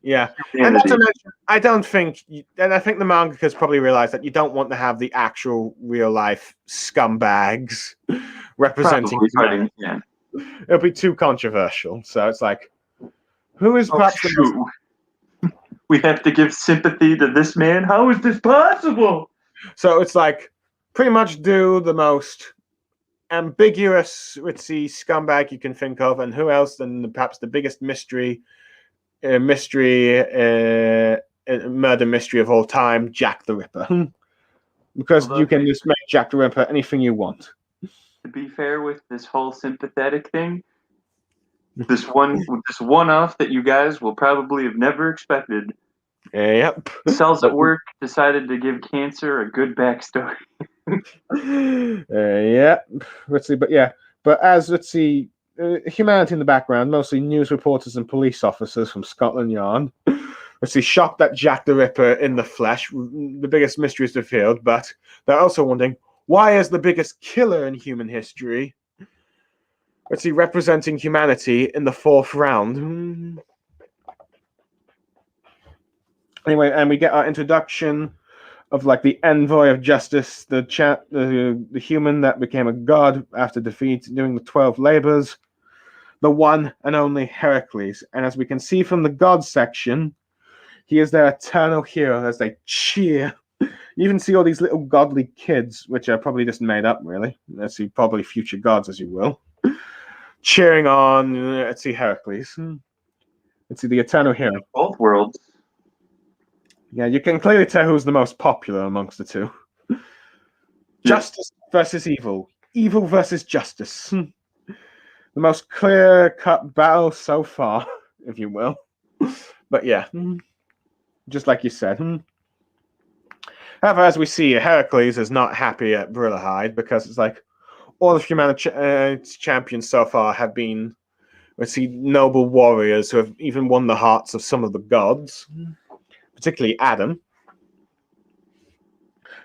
yeah. humanity. And not to mention, I don't think, and I think the mangaka's probably realized that you don't want to have the actual real life scumbags representing. Probably, yeah. It'll be too controversial. So it's like, who is perhaps the most... We have to give sympathy to this man? How is this possible? So it's like, pretty much do the most ambiguous, let's see, scumbag you can think of, and who else than perhaps the biggest murder mystery of all time, Jack the Ripper. Because you can just make Jack the Ripper anything you want. To be fair with this whole sympathetic thing, this one-off that you guys will probably have never expected. Yep. Cells at Work decided to give Cancer a good backstory. Yeah. Let's see, but as humanity in the background, mostly news reporters and police officers from Scotland Yard. Let's see, shocked that Jack the Ripper in the flesh, the biggest mystery is revealed, but they're also wondering, why is the biggest killer in human history, let's see, representing humanity in the 4th round? Anyway, and we get our introduction of like the envoy of justice, the human that became a god after defeat during the 12 labors, the one and only Heracles. And as we can see from the god section, he is their eternal hero as they cheer. You even see all these little godly kids, which are probably just made up, really. Let's see, probably future gods, as you will, cheering on. Let's see, Heracles. Let's see, the eternal hero. Both worlds. Yeah, you can clearly tell who's the most popular amongst the two. Justice versus evil. Evil versus justice. The most clear-cut battle so far, if you will. But yeah, just like you said. However, as we see, Heracles is not happy at Brotherhide because it's like all of humanity's champions so far have been, let's see, noble warriors who have even won the hearts of some of the gods, particularly Adam.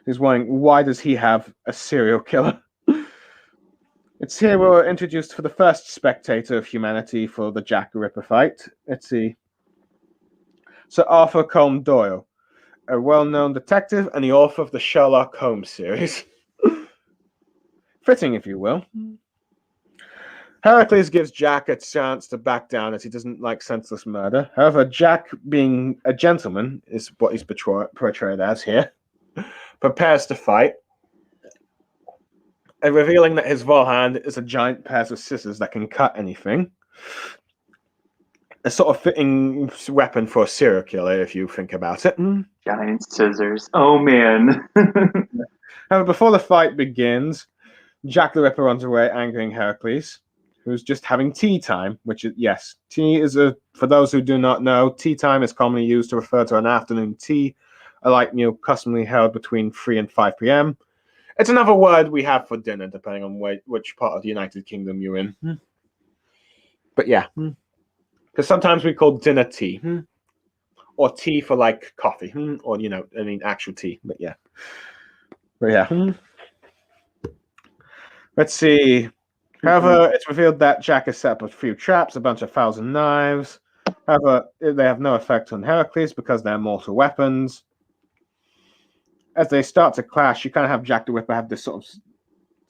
He's wondering, why does he have a serial killer? It's here we're introduced for the first spectator of humanity for the Jack the Ripper fight. Let's see. Sir Arthur Conan Doyle, a well-known detective and the author of the Sherlock Holmes series. Fitting, if you will. Heracles gives Jack a chance to back down as he doesn't like senseless murder. However, Jack, being a gentleman, is what he's portrayed as here, prepares to fight, and revealing that his forehand is a giant pair of scissors that can cut anything. A sort of fitting weapon for a serial killer, if you think about it. Giant scissors. Oh, man. However, before the fight begins, Jack the Ripper runs away, angering Heracles, who's just having tea time, which is, yes, tea is for those who do not know, tea time is commonly used to refer to an afternoon tea, a light meal customarily held between 3 and 5 p.m. It's another word we have for dinner, depending on which part of the United Kingdom you're in. But yeah, because sometimes we call dinner tea, or tea for like coffee, or actual tea. But yeah, Let's see. However, it's revealed that Jack has set up a few traps, a bunch of thousand knives. However, they have no effect on Heracles because they're mortal weapons. as they start to clash, you kind of have Jack the Ripper have this sort of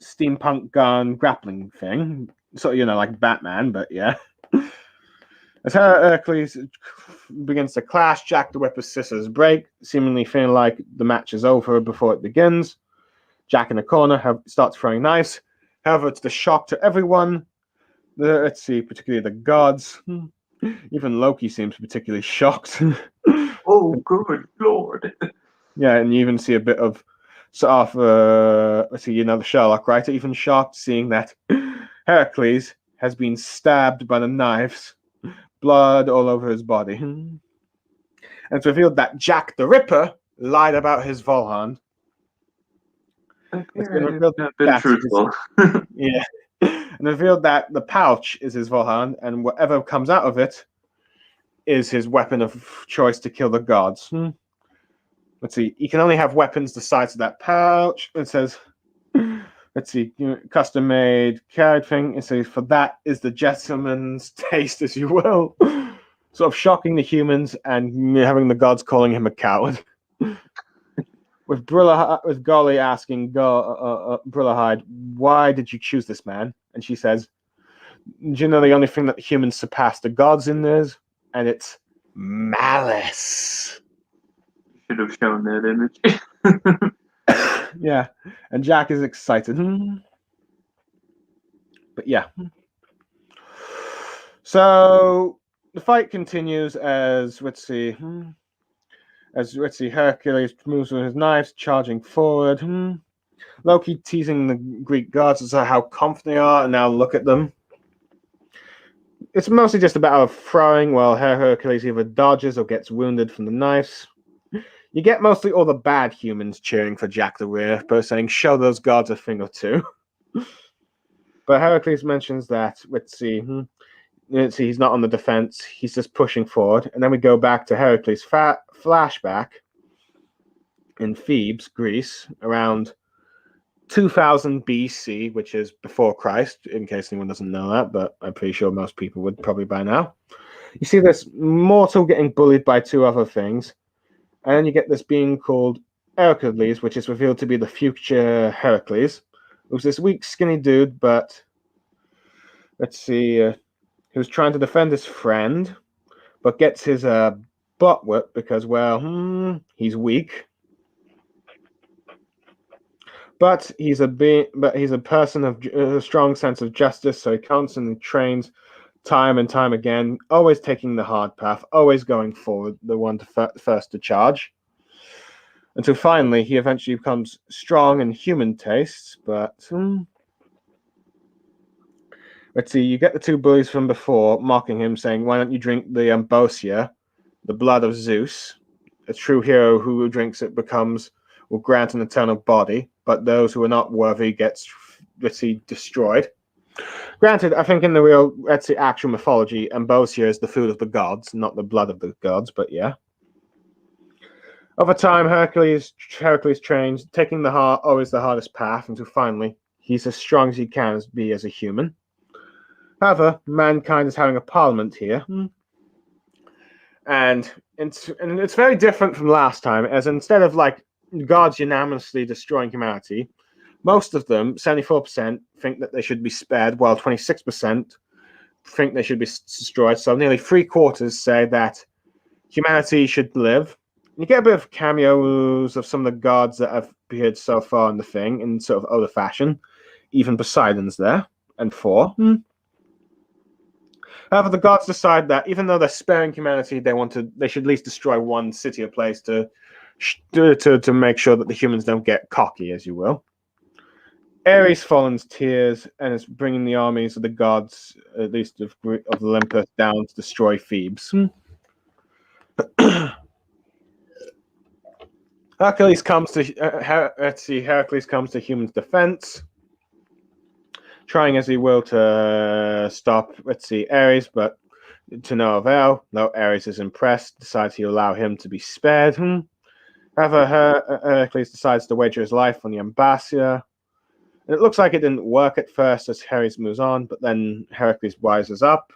steampunk gun grappling thing. So, like Batman, but yeah. As Hercules begins to clash, Jack the Ripper's scissors break, seemingly feeling like the match is over before it begins. Jack in the corner starts throwing knives. However, to the shock to everyone, let's see, particularly the gods, even Loki seems particularly shocked. Oh, good lord. Yeah, and you even see a bit of sort of, let's see, the Sherlock writer even shocked seeing that Heracles has been stabbed by the knives, blood all over his body. And it's revealed that Jack the Ripper lied about his Volhand. It's been revealed Not been truthful. Yeah. And revealed that the pouch is his Volhand, and whatever comes out of it is his weapon of choice to kill the gods. Let's see, he can only have weapons the size of that pouch. It says, let's see, custom made carried thing. It says, for that is the gentleman's taste, as you will. Sort of shocking the humans and having the gods calling him a coward. With Golly asking Brillahide, why did you choose this man? And she says, do you know the only thing that humans surpass the gods in is? And it's malice. Should have shown that image. Yeah, and Jack is excited. But yeah. So the fight continues as, let's see, Hercules moves with his knives, charging forward. Loki teasing the Greek gods as to how confident they are, and now look at them. It's mostly just a battle of throwing, while Hercules either dodges or gets wounded from the knives. You get mostly all the bad humans cheering for Jack the Ripper, saying, show those gods a thing or two. But Heracles mentions that, let's see, he's not on the defense, he's just pushing forward. And then we go back to Heracles' flashback in Thebes, Greece, around 2000 BC, which is before Christ, in case anyone doesn't know that, but I'm pretty sure most people would probably by now. You see this mortal getting bullied by two other things, and then you get this being called Hercules, which is revealed to be the future Heracles. It was this weak, skinny dude, but let's see, he was trying to defend his friend, but gets his butt whipped because, well, he's weak. But he's a person of a strong sense of justice, so he constantly trains time and time again, always taking the hard path, always going forward, the one first to charge. Until finally, he eventually becomes strong in human tastes, but let's see, you get the two bullies from before mocking him, saying, why don't you drink the ambrosia, the blood of Zeus? A true hero who drinks it will grant an eternal body, but those who are not worthy gets, let's see, destroyed. Granted, I think in the real, let's see, actual mythology, ambrosia is the food of the gods, not the blood of the gods, but yeah. Over time, Hercules trains, taking always the hardest path, until finally, he's as strong as he can be as a human. However, mankind is having a parliament here, and it's very different from last time, as instead of like gods unanimously destroying humanity, most of them, 74%, think that they should be spared, while 26% think they should be destroyed. So nearly 3/4 say that humanity should live. You get a bit of cameos of some of the gods that have appeared so far in the thing in sort of older fashion. Even Poseidon's there, and Thor. However, the gods decide that even though they're sparing humanity, they should at least destroy one city or place to make sure that the humans don't get cocky, as you will. Ares falls in tears and is bringing the armies of the gods, at least of Olympus, down to destroy Thebes. Hercules comes to humans' defense, trying as he will to stop, Ares, but to no avail. Though Ares is impressed, decides he'll allow him to be spared. However, Hercules decides to wager his life on the ambassador. And it looks like it didn't work at first as Ares moves on, but then Hercules rises up,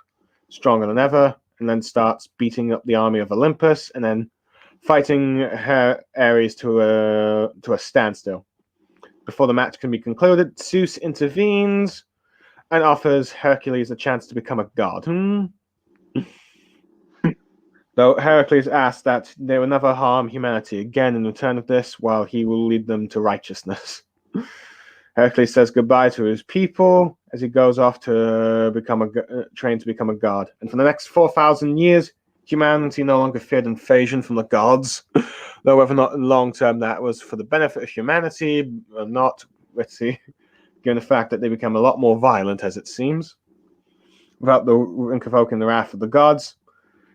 stronger than ever, and then starts beating up the army of Olympus, and then fighting Ares to a standstill. Before the match can be concluded, Zeus intervenes and offers Hercules a chance to become a god. Though Heracles asks that they will never harm humanity again in return of this, while he will lead them to righteousness. Heracles says goodbye to his people as he goes off to train to become a god. And for the next 4,000 years, humanity no longer feared invasion from the gods. Though whether or not in long term that was for the benefit of humanity or not, let's see, given the fact that they become a lot more violent, as it seems, without invoking the wrath of the gods.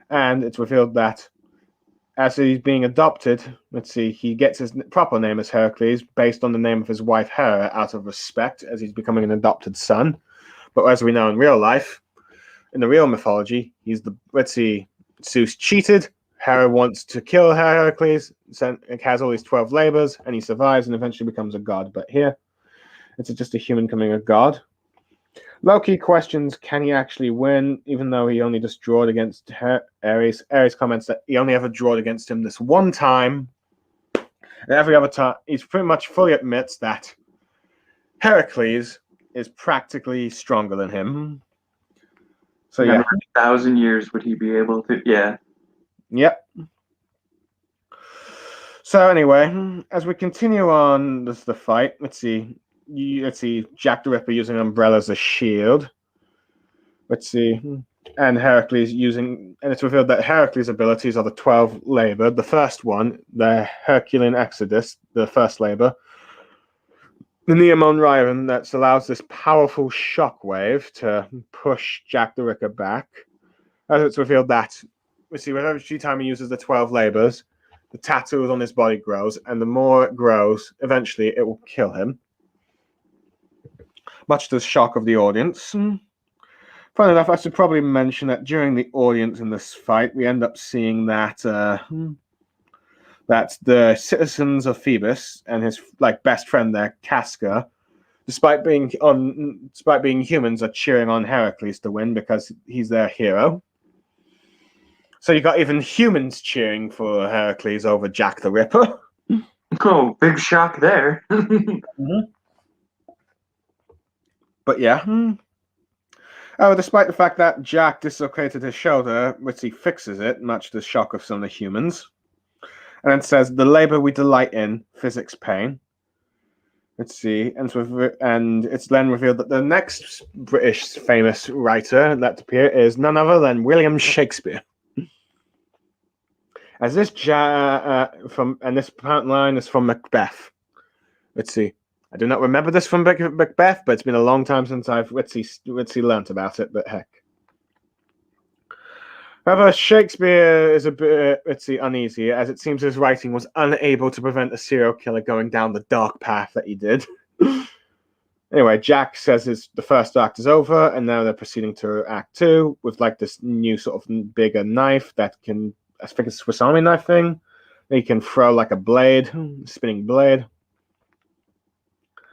And it's revealed that as he's being adopted, let's see, he gets his proper name as Heracles based on the name of his wife Hera out of respect, as he's becoming an adopted son. But as we know in real life, in the real mythology, Zeus cheated. Hera wants to kill Heracles. It has all these 12 labors, and he survives and eventually becomes a god. But here, it's just a human becoming a god. Loki questions, can he actually win, even though he only just drawed against Ares. Ares comments that he only ever drawed against him this one time. And every other time, he pretty much fully admits that Heracles is practically stronger than him. So yeah. 1,000 years would he be able to? Yeah. Yep. So anyway, as we continue on the fight, let's see, Jack the Ripper using an umbrella as a shield. Let's see, and Heracles and it's revealed that Heracles' abilities are the 12 labor. The first one, the Herculean Exodus, the first labor. The Neomon Ryron that allows this powerful shockwave to push Jack the Ripper back. As it's revealed that, we see, with every time he uses the 12 labors, the tattoo on his body grows, and the more it grows, eventually it will kill him. Much to the shock of the audience. Funny enough, I should probably mention that during the audience in this fight, we end up seeing that that the citizens of Phoebus and his best friend there, Casca, despite being humans, are cheering on Heracles to win because he's their hero. So you got even humans cheering for Heracles over Jack the Ripper. Oh, big shock there. But yeah. Oh, despite the fact that Jack dislocated his shoulder, which he fixes it, much to the shock of some of the humans. And then says, the labor we delight in, physics pain. Let's see. And it's then revealed that the next British famous writer that appear is none other than William Shakespeare. As this this line is from Macbeth. Let's see. I do not remember this from Macbeth, but it's been a long time since I've learnt about it, but heck. However, Shakespeare is a bit uneasy, as it seems his writing was unable to prevent a serial killer going down the dark path that he did. Anyway, Jack says the first act is over, and now they're proceeding to Act 2 with this new sort of bigger knife that can, I think it's a Swiss Army knife thing. He can throw like a blade, spinning blade.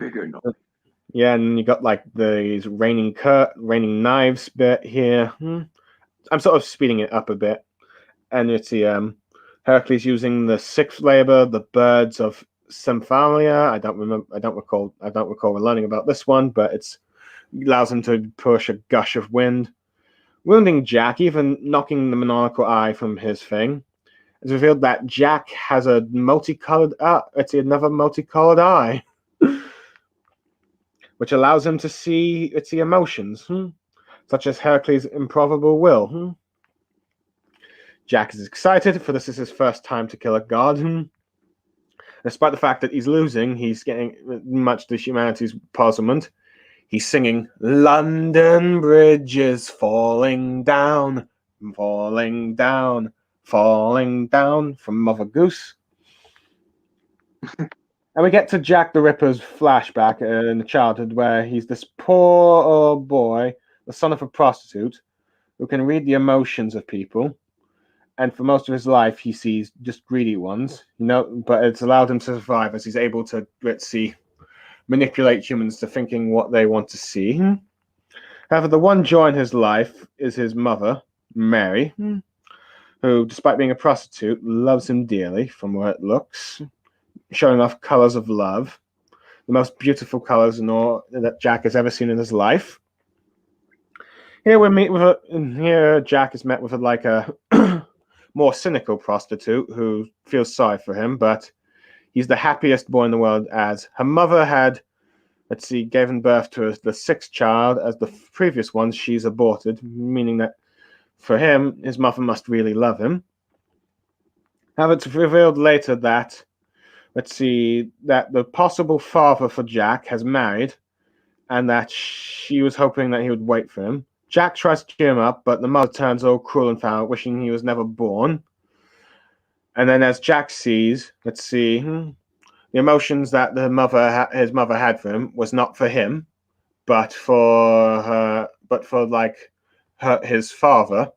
Bigger knife. Yeah, and you got these raining knives bit here. I'm sort of speeding it up a bit, and you see Heracles using the 6th labor, the birds of Symphalia. I don't recall learning about this one, but it allows him to push a gush of wind, wounding Jack, even knocking the maniacal eye from his thing. It's revealed that Jack has a multicolored another multicolored eye, which allows him to see emotions, such as Heracles' improbable will. Jack is excited, for this is his first time to kill a god. Despite the fact that he's losing, he's getting much to humanity's puzzlement. He's singing, London Bridge is falling down, falling down, falling down, from Mother Goose. And we get to Jack the Ripper's flashback in the childhood, where he's this poor old boy, the son of a prostitute, who can read the emotions of people. And for most of his life, he sees just greedy ones, but it's allowed him to survive as he's able to, manipulate humans to thinking what they want to see. However, the one joy in his life is his mother, Mary. who, despite being a prostitute, loves him dearly from where it looks, showing off colors of love, the most beautiful colors that Jack has ever seen in his life. Here Jack is met with a more cynical prostitute who feels sorry for him, but he's the happiest boy in the world, as her mother had, given birth to the sixth child. As the previous ones, she's aborted, meaning that for him, his mother must really love him. However, it's revealed later that, that the possible father for Jack has married, and that she was hoping that he would wait for him. Jack tries to cheer him up, but the mother turns all cruel and foul, wishing he was never born. And then, as Jack sees, the emotions that his mother had for him was not for him, but for his father,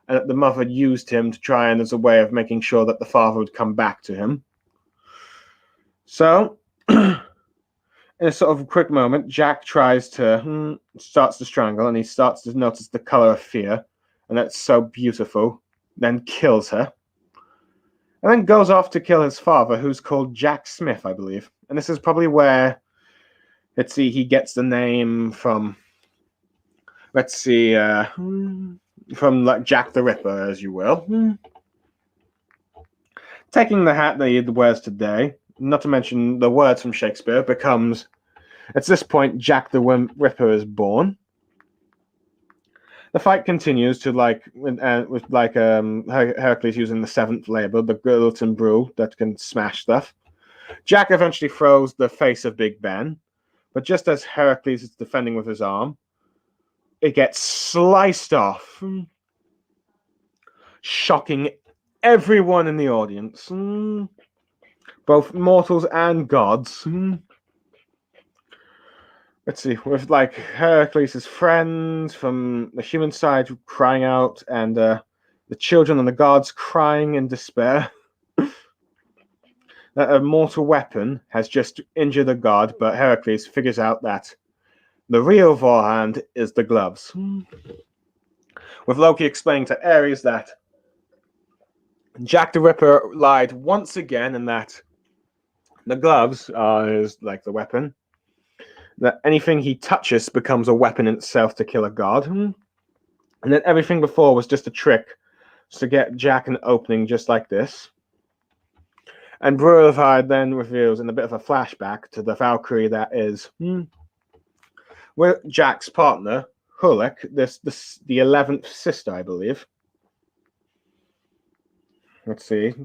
and that the mother used him to try and as a way of making sure that the father would come back to him. So, in a sort of quick moment, Jack starts to strangle, and he starts to notice the color of fear, and that's so beautiful, then kills her. And then goes off to kill his father, who's called Jack Smith, I believe. And this is probably where, he gets the name from, from like Jack the Ripper, as you will. Taking the hat that he wears today, not to mention the words from Shakespeare, becomes, at this point, Jack the Ripper is born. The fight continues to Hercules using the seventh labor, the Gilliton Brew that can smash stuff. Jack eventually throws the face of Big Ben, but just as Hercules is defending with his arm, it gets sliced off, shocking everyone in the audience, both mortals and gods. With Hercules' friends from the human side crying out, and the children and the gods crying in despair. That a mortal weapon has just injured a god, but Hercules figures out that the real Vorhand is the gloves. With Loki explaining to Ares that Jack the Ripper lied once again, and that the gloves are the weapon. That anything he touches becomes a weapon in itself to kill a god. And that everything before was just a trick to get Jack an opening just like this. And Brulify then reveals in a bit of a flashback to the Valkyrie that is with Jack's partner, Hulk, the 11th sister, I believe.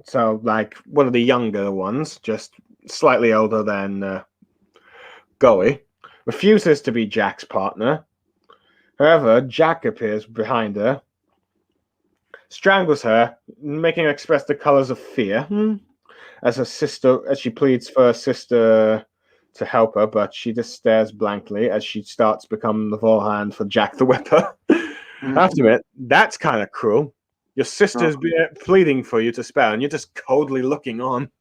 So one of the younger ones, just slightly older than Goey, refuses to be Jack's partner. However, Jack appears behind her, strangles her, making her express the colors of fear, as she pleads for her sister to help her, but she just stares blankly as she starts to become the Vorhand for Jack the Whipper. After it, that's kind of cruel. Your sister's pleading for you to spare, and you're just coldly looking on.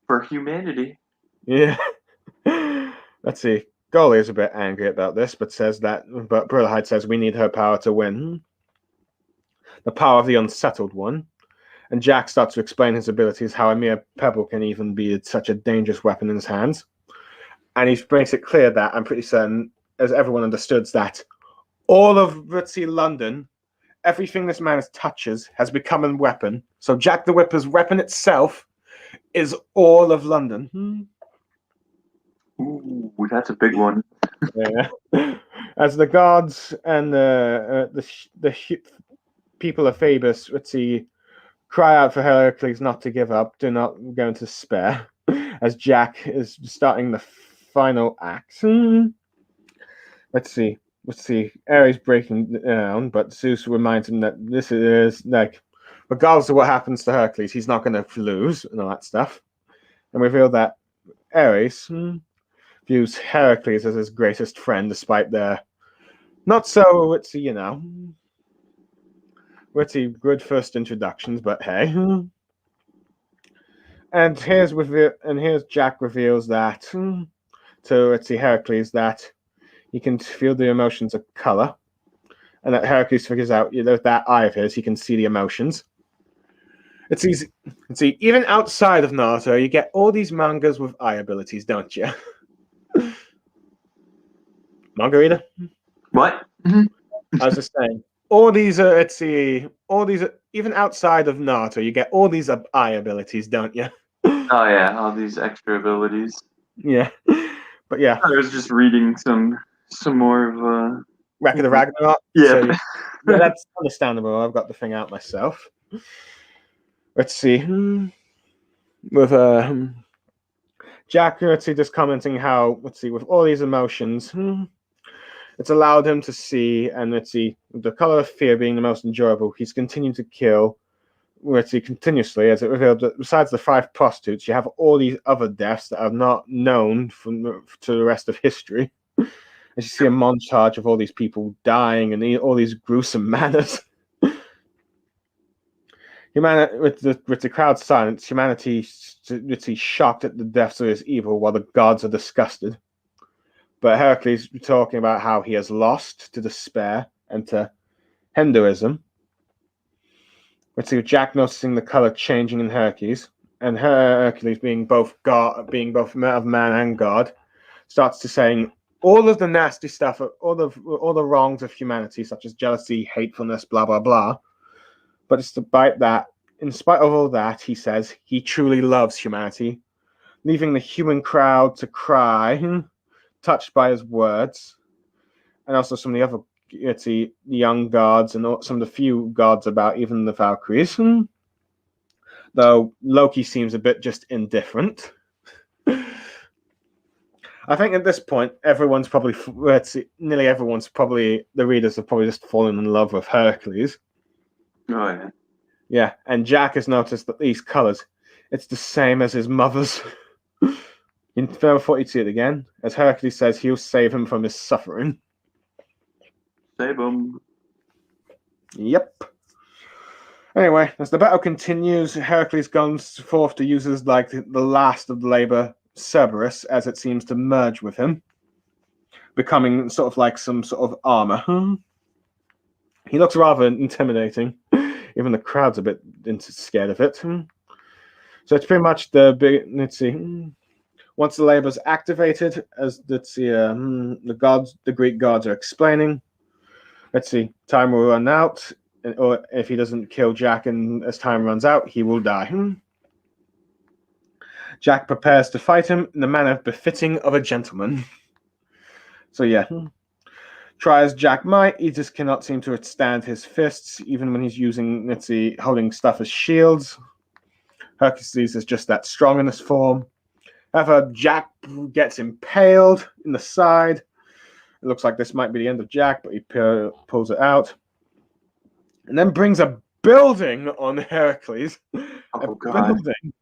For humanity. Yeah. Let's see. Goalie is a bit angry about this, but Brulahide says we need her power to win. The power of the unsettled one. And Jack starts to explain his abilities, how a mere pebble can even be such a dangerous weapon in his hands. And he makes it clear that, I'm pretty certain, as everyone understood, that all of London, everything this man touches has become a weapon. So Jack the Whipper's weapon itself is all of London. Ooh, that's a big one. Yeah. As the gods and the people of Phoebus, cry out for Heracles not to give up, do not go into despair, as Jack is starting the final act. Let's see. Ares breaking down, but Zeus reminds him that this is regardless of what happens to Hercules, he's not going to lose and all that stuff. And reveal that Ares views Heracles as his greatest friend, despite their not so good first introductions, but hey. And here's Jack reveals that to Heracles that he can feel the emotions of color, and that Hercules figures out, with that eye of his, he can see the emotions. It's easy. See, even outside of Naruto, you get all these mangas with eye abilities, don't you? Mangareader? What? I was just saying, all these even outside of Naruto, you get all these eye abilities, don't you? Oh yeah, all these extra abilities. Yeah, but yeah, I was just reading some more of Record of Ragnarok. So yeah. yeah, that's understandable. I've got the thing out myself. Let's see. With Jack, let's see, just commenting how, let's see, with all these emotions, it's allowed him to see, and let's see, the color of fear being the most enjoyable, he's continued to kill, let's see, continuously, as it revealed that besides the 5 prostitutes, you have all these other deaths that are not known to the rest of history. As you see a montage of all these people dying and all these gruesome manners. Humanity, with the crowd silence, humanity is shocked at the deaths of his evil, while the gods are disgusted. But Heracles talking about how he has lost to despair and to Hinduism. Let's see, Jack noticing the color changing in Hercules, and Hercules being both of man and god, starts to saying all of the nasty stuff, all the wrongs of humanity, such as jealousy, hatefulness, blah blah blah. But in spite of all that, he says he truly loves humanity, leaving the human crowd to cry, touched by his words, and also some of the other, the young gods and some of the few gods about, even the Valkyries. Though Loki seems a bit just indifferent. I think at this point, nearly everyone's probably, the readers have probably just fallen in love with Hercules. Oh yeah. Yeah, and Jack has noticed that these colors, it's the same as his mother's. In Further 42 it again, as Hercules says he'll save him from his suffering. Save him. Yep. Anyway, as the battle continues, Hercules goes forth to use his, the last of the labor, Cerberus, as it seems to merge with him, becoming sort of like some sort of armor. He looks rather intimidating. Even the crowd's a bit scared of it. So it's pretty much the big. Let's see. Once the labor's activated, as the Greek gods are explaining. Let's see. Time will run out, or if he doesn't kill Jack, and as time runs out, he will die. Jack prepares to fight him in the manner befitting of a gentleman. So yeah. Try as Jack might, he just cannot seem to withstand his fists, even when he's using, holding stuff as shields. Hercules is just that strong in this form. However, Jack gets impaled in the side. It looks like this might be the end of Jack, but he pulls it out. And then brings a building on Heracles. Oh, God. Building.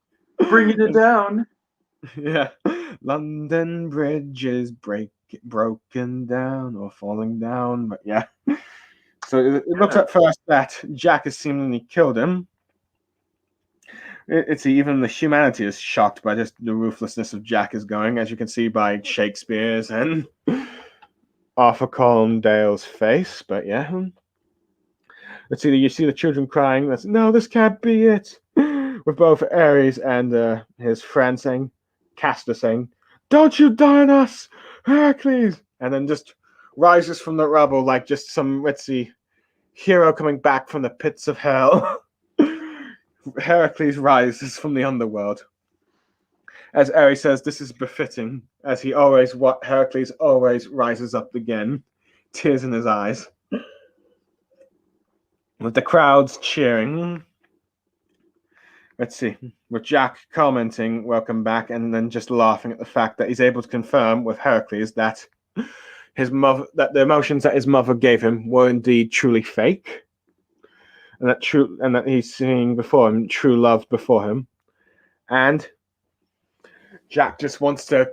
Bringing it down. Yeah. London Bridge is broken down or falling down, but yeah. So it looks at first that Jack has seemingly killed him. It's even the humanity is shocked by just the ruthlessness of Jack is going, as you can see by Shakespeare's and Arthur Conan Doyle's face. But yeah, let's see. You see the children crying. No, this can't be it. With both Ares and his friend saying, Castor saying, "Don't you die on us, Heracles!" And then just rises from the rubble like just some, hero coming back from the pits of hell. Heracles rises from the underworld. As Ares says, this is befitting, as Heracles always rises up again, tears in his eyes. With the crowds cheering. Let's see, with Jack commenting, "Welcome back," and then just laughing at the fact that he's able to confirm with Heracles that that the emotions that his mother gave him were indeed truly fake. And that he's seeing before him true love before him. And Jack just wants to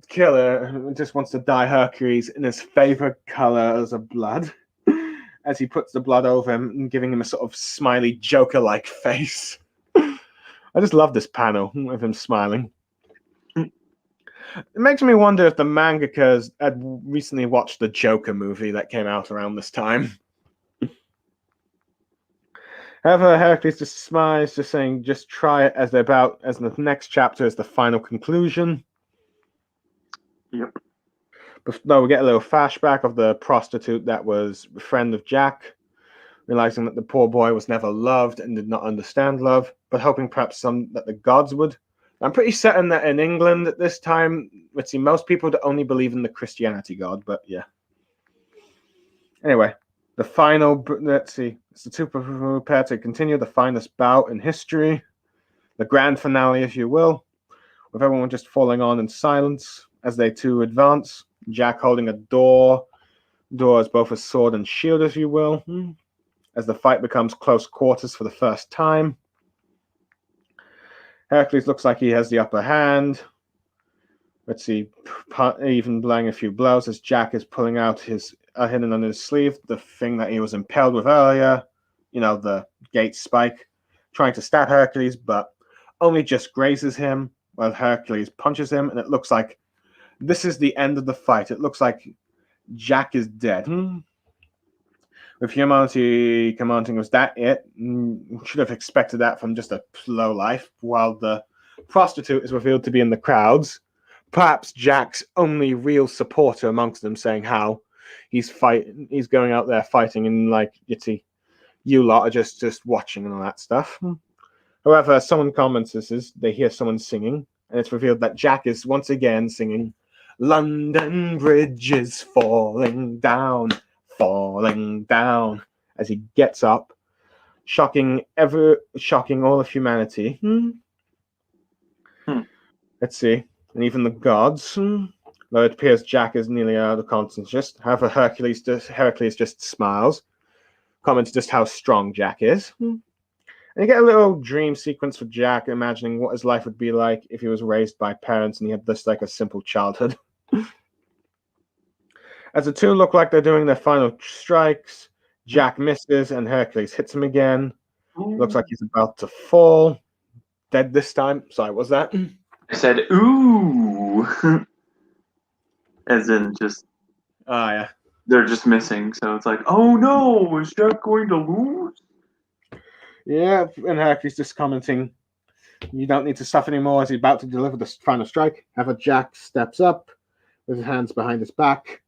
kill her, just wants to dye Hercules in his favorite colors of blood, as he puts the blood over him and giving him a sort of smiley Joker-like face. I just love this panel of him smiling. It makes me wonder if the mangakas had recently watched the Joker movie that came out around this time. However, Heracles just smiles, just saying, just try it as the next chapter is the final conclusion. Yep. But no, we get a little flashback of the prostitute that was a friend of Jack, realizing that the poor boy was never loved and did not understand love, but hoping perhaps that the gods would. I'm pretty certain that in England at this time, let's see, most people would only believe in the Christianity god, but yeah. Anyway, the final, let's see, it's the two prepare to continue the finest bout in history, the grand finale, if you will, with everyone just falling on in silence as they two advance. Jack holding a door as both a sword and shield, if you will, as the fight becomes close quarters for the first time. Heracles looks like he has the upper hand. Let's see, even blowing a few blows as Jack is pulling out his hidden under his sleeve, the thing that he was impaled with earlier, the gate spike, trying to stab Heracles, but only just grazes him while Heracles punches him, and it looks like this is the end of the fight. It looks like Jack is dead. With humanity commanding, was that it? Should have expected that from just a low life, while the prostitute is revealed to be in the crowds. Perhaps Jack's only real supporter amongst them, saying how he's going out there fighting, and you lot are just watching and all that stuff. However, someone comments they hear someone singing, and it's revealed that Jack is once again singing, "London Bridge is falling down," as he gets up, shocking all of humanity. Let's see, and even the gods. Though it appears Jack is nearly out of consciousness. However, Heracles just smiles, comments just how strong Jack is. And you get a little dream sequence for Jack, imagining what his life would be like if he was raised by parents and he had just like a simple childhood. As the two look like they're doing their final strikes, Jack misses and Heracles hits him again. Looks like he's about to fall. Dead this time. Sorry, what's that? I said, ooh. As in just... Ah, yeah. They're just missing, so it's like, oh no, is Jack going to lose? Yeah, and Heracles just commenting, "You don't need to suffer anymore," as he's about to deliver the final strike. However, Jack steps up with his hands behind his back,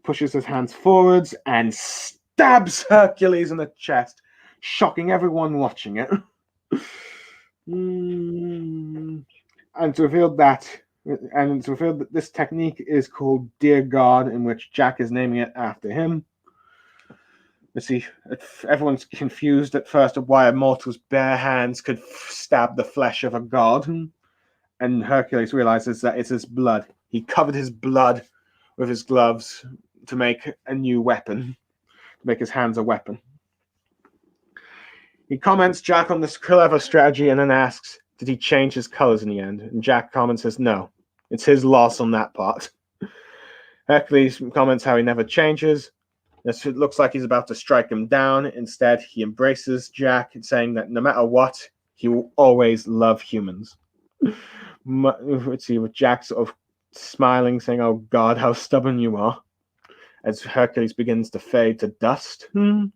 pushes his hands forwards, and stabs Hercules in the chest, shocking everyone watching it. And it's revealed that this technique is called Dear God, in which Jack is naming it after him. Let's see, everyone's confused at first of why a mortal's bare hands could stab the flesh of a god. And Hercules realizes that it's his blood. He covered his blood with his gloves to make a new weapon, to make his hands a weapon. He comments Jack on this clever strategy and then asks, did he change his colors in the end? And Jack comments, says, no, it's his loss on that part. Hercules comments how he never changes. It looks like he's about to strike him down. Instead, he embraces Jack, saying that no matter what, he will always love humans. Let's see, with Jack sort of smiling, saying, "Oh God, how stubborn you are," as Hercules begins to fade to dust. With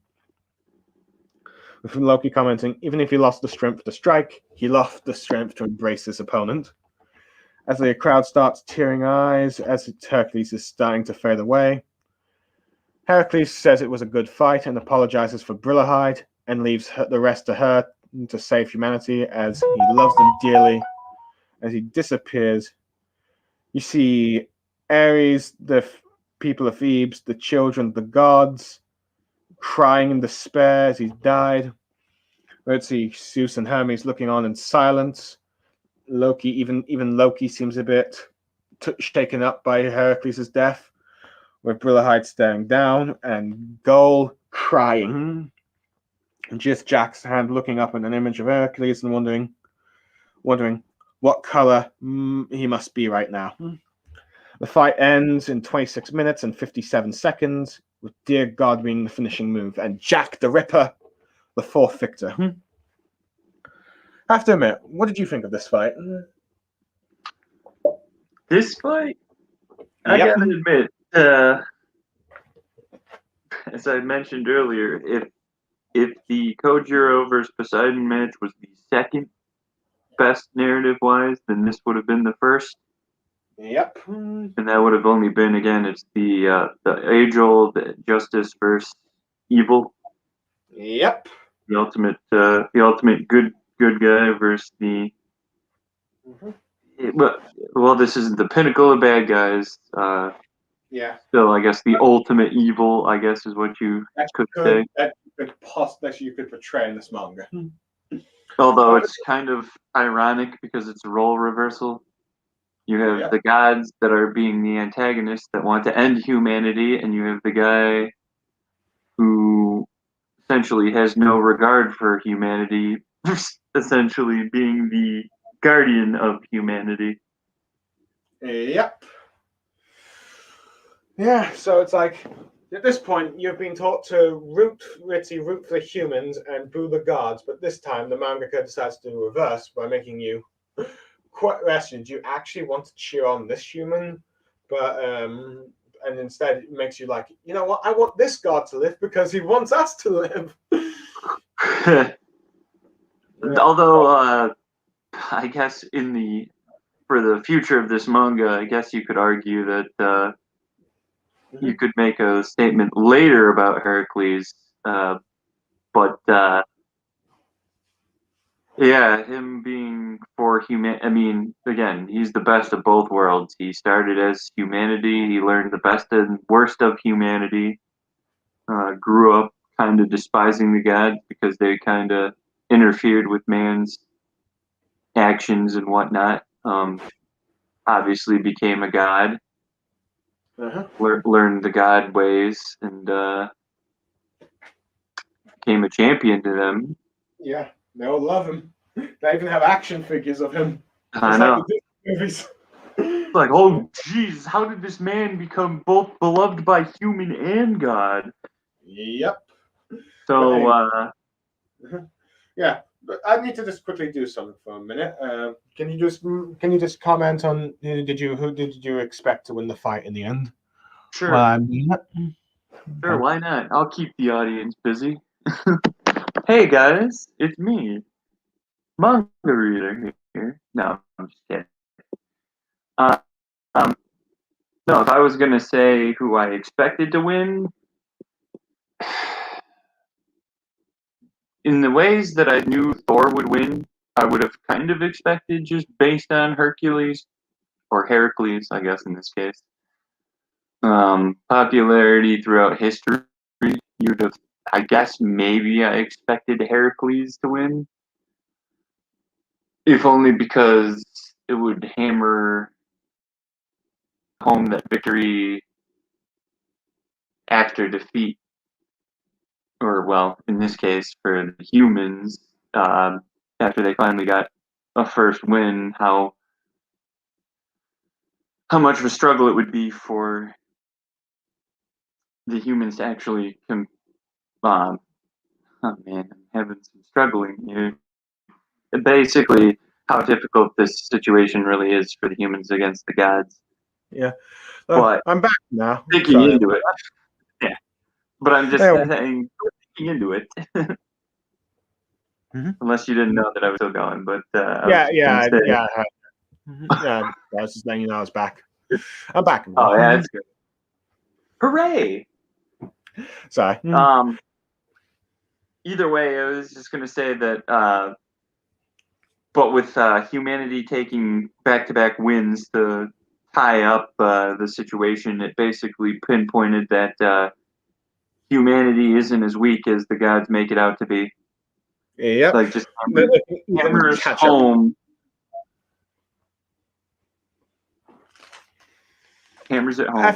Loki commenting, even if he lost the strength to strike, he lost the strength to embrace his opponent. As the crowd starts tearing eyes, as Hercules is starting to fade away, Heracles says it was a good fight and apologizes for Brillahide and leaves the rest to her to save humanity as he loves them dearly. As he disappears, you see Ares, the people of Thebes, the children, the gods, crying in despair as he's died. Let's see Zeus and Hermes looking on in silence. Loki, even Loki seems a bit shaken up by Heracles' death, with Brillahide staring down and Goal crying. And just Jack's hand looking up at an image of Heracles and wondering what color he must be right now. The fight ends in 26 minutes and 57 seconds, with Dear God being the finishing move, and Jack the Ripper, the fourth victor. I have to admit, what did you think of this fight? This fight? I gotta admit, as I mentioned earlier, if the Kojiro versus Poseidon match was the second best narrative-wise, then this would have been the first. Yep. And that would have only been, again, it's the age-old justice versus evil. Yep. The ultimate good guy versus the. Well, this isn't the pinnacle of bad guys. Yeah. Still, I guess the ultimate evil, I guess, is what you could say. That you could portray in this manga. Although it's kind of ironic because it's a role reversal. You have the gods that are being the antagonists that want to end humanity, and you have the guy who essentially has no regard for humanity, essentially being the guardian of humanity. Yep. Yeah, so it's like, at this point, you've been taught to root for the humans and boo the gods, but this time the mangaka decides to do reverse by making you question, do you actually want to cheer on this human? But and instead it makes you like, you know what, I want this god to live because he wants us to live. Although I guess for the future of this manga, I guess you could argue that you could make a statement later about Heracles, but yeah, him being for human. I mean, again, he's the best of both worlds. He started as humanity. He learned the best and worst of humanity. Grew up kind of despising the gods because they kind of interfered with man's actions and whatnot. Obviously, became a god. Learned the god ways and became a champion to them. Yeah, they all love him. They even have action figures of him. I know. Like the movies. Like, oh, jeez, how did this man become both beloved by human and God? Yep. So, yeah, but I need to just quickly do something for a minute. Can you just comment on who did you expect to win the fight in the end? sure. Well, Sure, why not? I'll keep the audience busy. Hey, guys, it's me, Mangareader here. No, I'm just kidding. No, if I was going to say who I expected to win, in the ways that I knew Thor would win, I would have kind of expected just based on Hercules, or Heracles, I guess in this case. Popularity throughout history, you'd have, I guess maybe I expected Heracles to win. If only because it would hammer home that victory after defeat, or well, in this case for the humans, after they finally got a first win, how much of a struggle it would be for the humans to actually oh man, I'm having some struggling here. Basically, how difficult this situation really is for the humans against the gods. Yeah, but I'm back now. Thinking into it, yeah. But I'm just saying, thinking into it. Unless you didn't know that I was still going, but yeah. I was just letting you know I was back. I'm back now. Oh yeah, that's good. Hooray! Sorry. Either way, I was just going to say that, but with humanity taking back-to-back wins to tie up the situation, it basically pinpointed that humanity isn't as weak as the gods make it out to be. Yeah. Like, just hammers home. Hammers it home.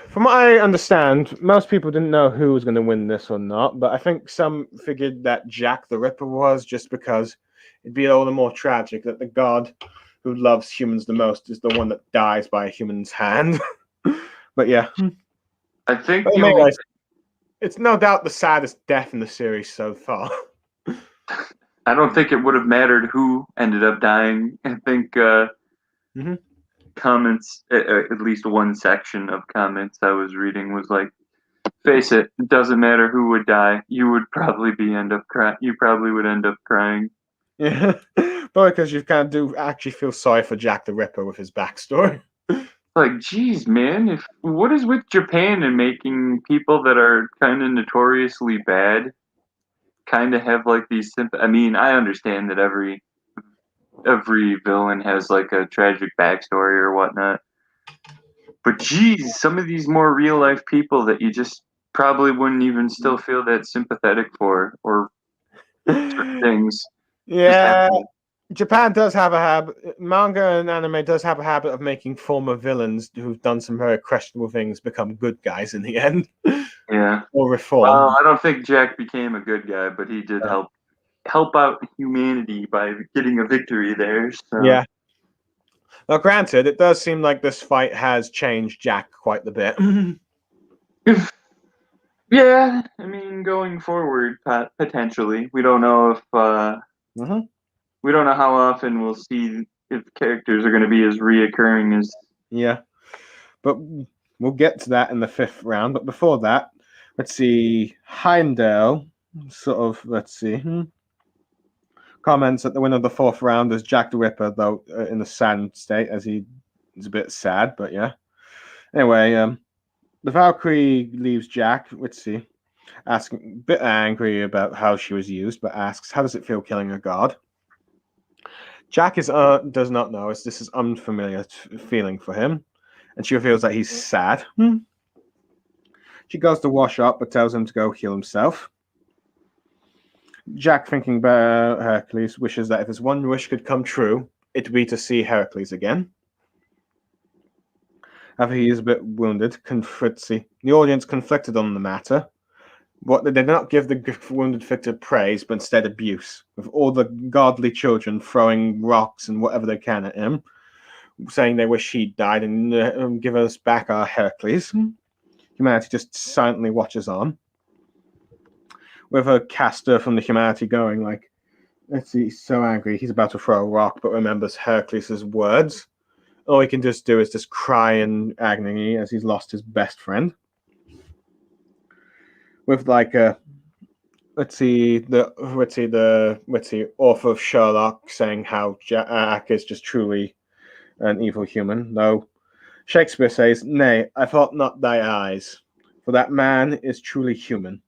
From what I understand, most people didn't know who was going to win this or not, but I think some figured that Jack the Ripper was, just because it'd be all the more tragic that the god who loves humans the most is the one that dies by a human's hand. But yeah. I think it's no doubt the saddest death in the series so far. I don't think it would have mattered who ended up dying. I think comments, at least one section of comments I was reading was like, face it, it doesn't matter who would die. You would probably end up crying. You probably would end up crying. Yeah, but because you kind of do actually feel sorry for Jack the Ripper with his backstory. Like, geez, man, if what is with Japan and making people that are kind of notoriously bad kind of have like these I mean, I understand that every villain has like a tragic backstory or whatnot. But geez, some of these more real life people that you just probably wouldn't even still feel that sympathetic for or certain things just Yeah, happen. Japan does have a habit. Manga and anime does have a habit of making former villains who've done some very questionable things become good guys in the end, Yeah. or reform. Well, I don't think Jack became a good guy, but he did help out humanity by getting a victory there. So Yeah. Now, granted, it does seem like this fight has changed Jack quite a bit. yeah, I mean, going forward, potentially, we don't know if Mhm. we don't know how often we'll see if characters are going to be as reoccurring as. Yeah, but we'll get to that in the fifth round. But before that, let's see. Heimdall, sort of, let's see. Comments that the winner of the fourth round is Jack the Ripper, though in a sad state, as he is a bit sad, but yeah. Anyway, the Valkyrie leaves Jack, let's see, asking, a bit angry about how she was used, but asks, how does it feel killing a god? Jack does not know, as this is unfamiliar feeling for him, and she reveals that he's sad. She goes to wash up, but tells him to go heal himself. Jack, thinking about Hercules, wishes that if his one wish could come true, it would be to see Hercules again. However, he is a bit wounded. The audience conflicted on the matter. They did not give the wounded victor praise, but instead abuse, with all the godly children throwing rocks and whatever they can at him, saying they wish he'd died and give us back our Hercules. Humanity just silently watches on, with a caster from the Humanity going like, let's see, he's so angry, he's about to throw a rock, but remembers Hercules' words. All he can just do is just cry in agony as he's lost his best friend. With like a the author of Sherlock saying how Jack is just truly an evil human. Though Shakespeare says, "Nay, I thought not thy eyes, for that man is truly human."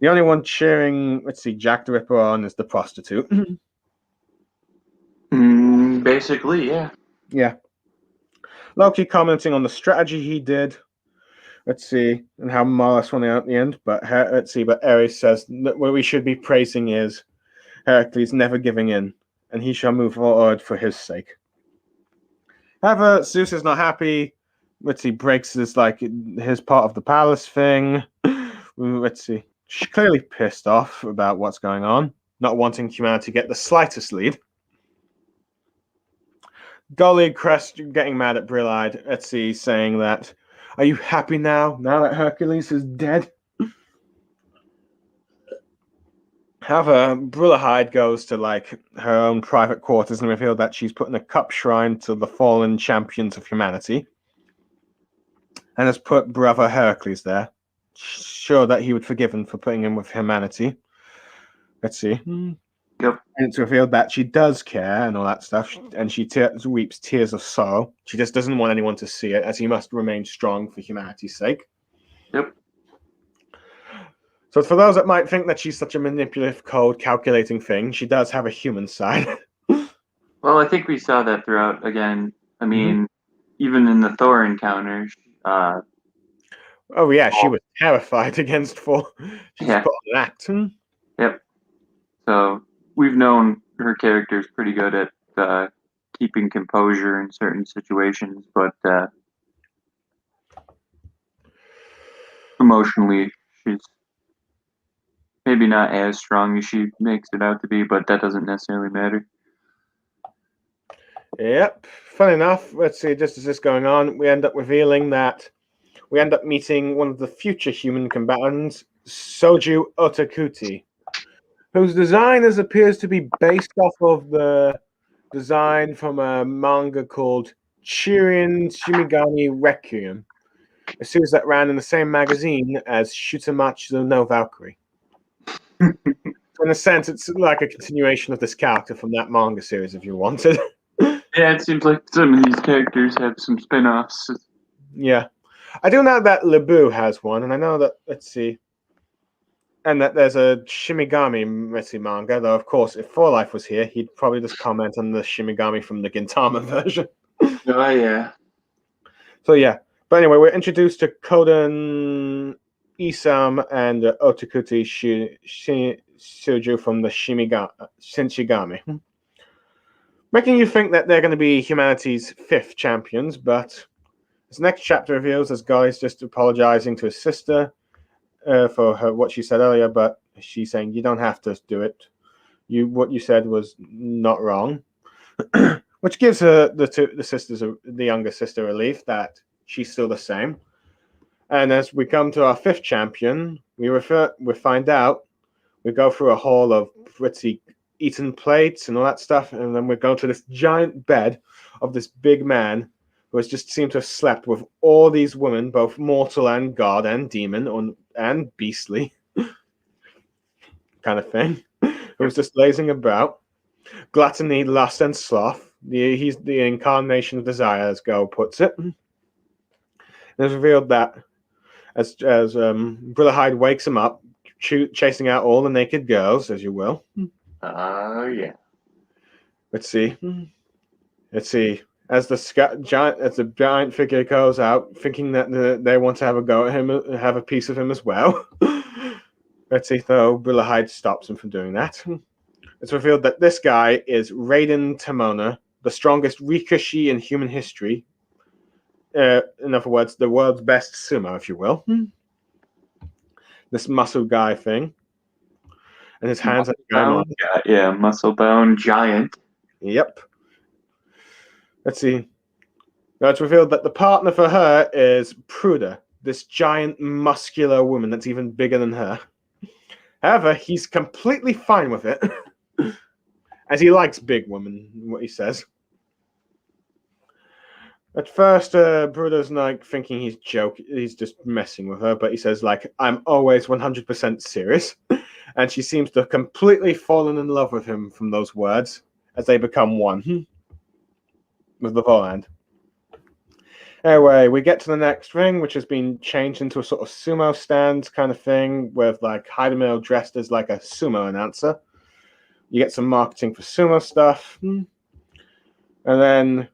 The only one cheering, Jack the Ripper on is the prostitute. Basically, yeah. Yeah. Loki commenting on the strategy he did. And how Mars won out at the end. But but Ares says that what we should be praising is Heracles never giving in, and he shall move forward for his sake. However, Zeus is not happy. Breaks his part of the palace thing. She's clearly pissed off about what's going on, not wanting humanity to get the slightest lead. Golly Crest getting mad at Brillide, saying that, are you happy now that Hercules is dead? However, Brillahide goes to her own private quarters and revealed that she's putting a cup shrine to the fallen champions of humanity, and has put brother Heracles there, sure that he would forgive him for putting him with humanity. Yep. And it's revealed that she does care and all that stuff, and she weeps tears of sorrow. She just doesn't want anyone to see it, as he must remain strong for humanity's sake. Yep. So for those that might think that she's such a manipulative, cold, calculating thing, she does have a human side. Well, I think we saw that throughout again. I mean, even in the Thor encounter. Oh yeah, she was terrified against Thor. She just put on an act. Yep. So we've known her character's pretty good at keeping composure in certain situations, but emotionally, she's maybe not as strong as she makes it out to be, but that doesn't necessarily matter. Yep. Fun enough, just as this going on, we end up meeting one of the future human combatants, Soju Otakuti, whose design appears to be based off of the design from a manga called Chirin Shimigami Requiem. a series that ran in the same magazine as Shutamachi no Valkyrie. So in a sense, it's like a continuation of this character from that manga series, if you wanted. Yeah, it seems like some of these characters have some spin-offs. Yeah. I do know that Lebu has one, and I know that, let's see, and that there's a Shimigami manga, though, of course, if Four Life was here, he'd probably just comment on the Shimigami from the Gintama version. Oh, yeah. So, yeah. But anyway, we're introduced to Koden Isam and Otakuti Suju from the Shinshigami. Making you think that they're going to be humanity's 5th champions, but this next chapter reveals this guy's just apologizing to his sister for what she said earlier, but she's saying you don't have to do it. What you said was not wrong, which gives her the younger sister relief that she's still the same. And as we come to our 5th champion, we find out we go through a hall of pretty eaten plates and all that stuff, and then we go to this giant bed of this big man who has just seemed to have slept with all these women, both mortal and god and demon and beastly kind of thing, who was just lazing about. Gluttony, lust, and sloth. He's the incarnation of desire, as Go puts it. And it's revealed that as Brotherhide wakes him up, chasing out all the naked girls, as you will. Oh, yeah. Let's see. As the giant figure goes out, thinking that they want to have a go at him, have a piece of him as well. Let's see, though Brotherhide stops him from doing that. It's revealed that this guy is Raiden Tamona, the strongest Rikishi in human history. In other words, the world's best sumo, if you will. This muscle guy thing. And his hands are giant. Yeah, muscle-bound giant. Yep. Let's see. Now it's revealed that the partner for her is Pruda, this giant muscular woman that's even bigger than her. However, he's completely fine with it, as he likes big women, what he says. At first, Pruda's like thinking he's just messing with her, but he says, like, I'm always 100% serious. And she seems to have completely fallen in love with him from those words as they become one with the Voland. Anyway, we get to the next ring, which has been changed into a sort of sumo stand kind of thing with like Hidemil dressed as like a sumo announcer. You get some marketing for sumo stuff. And then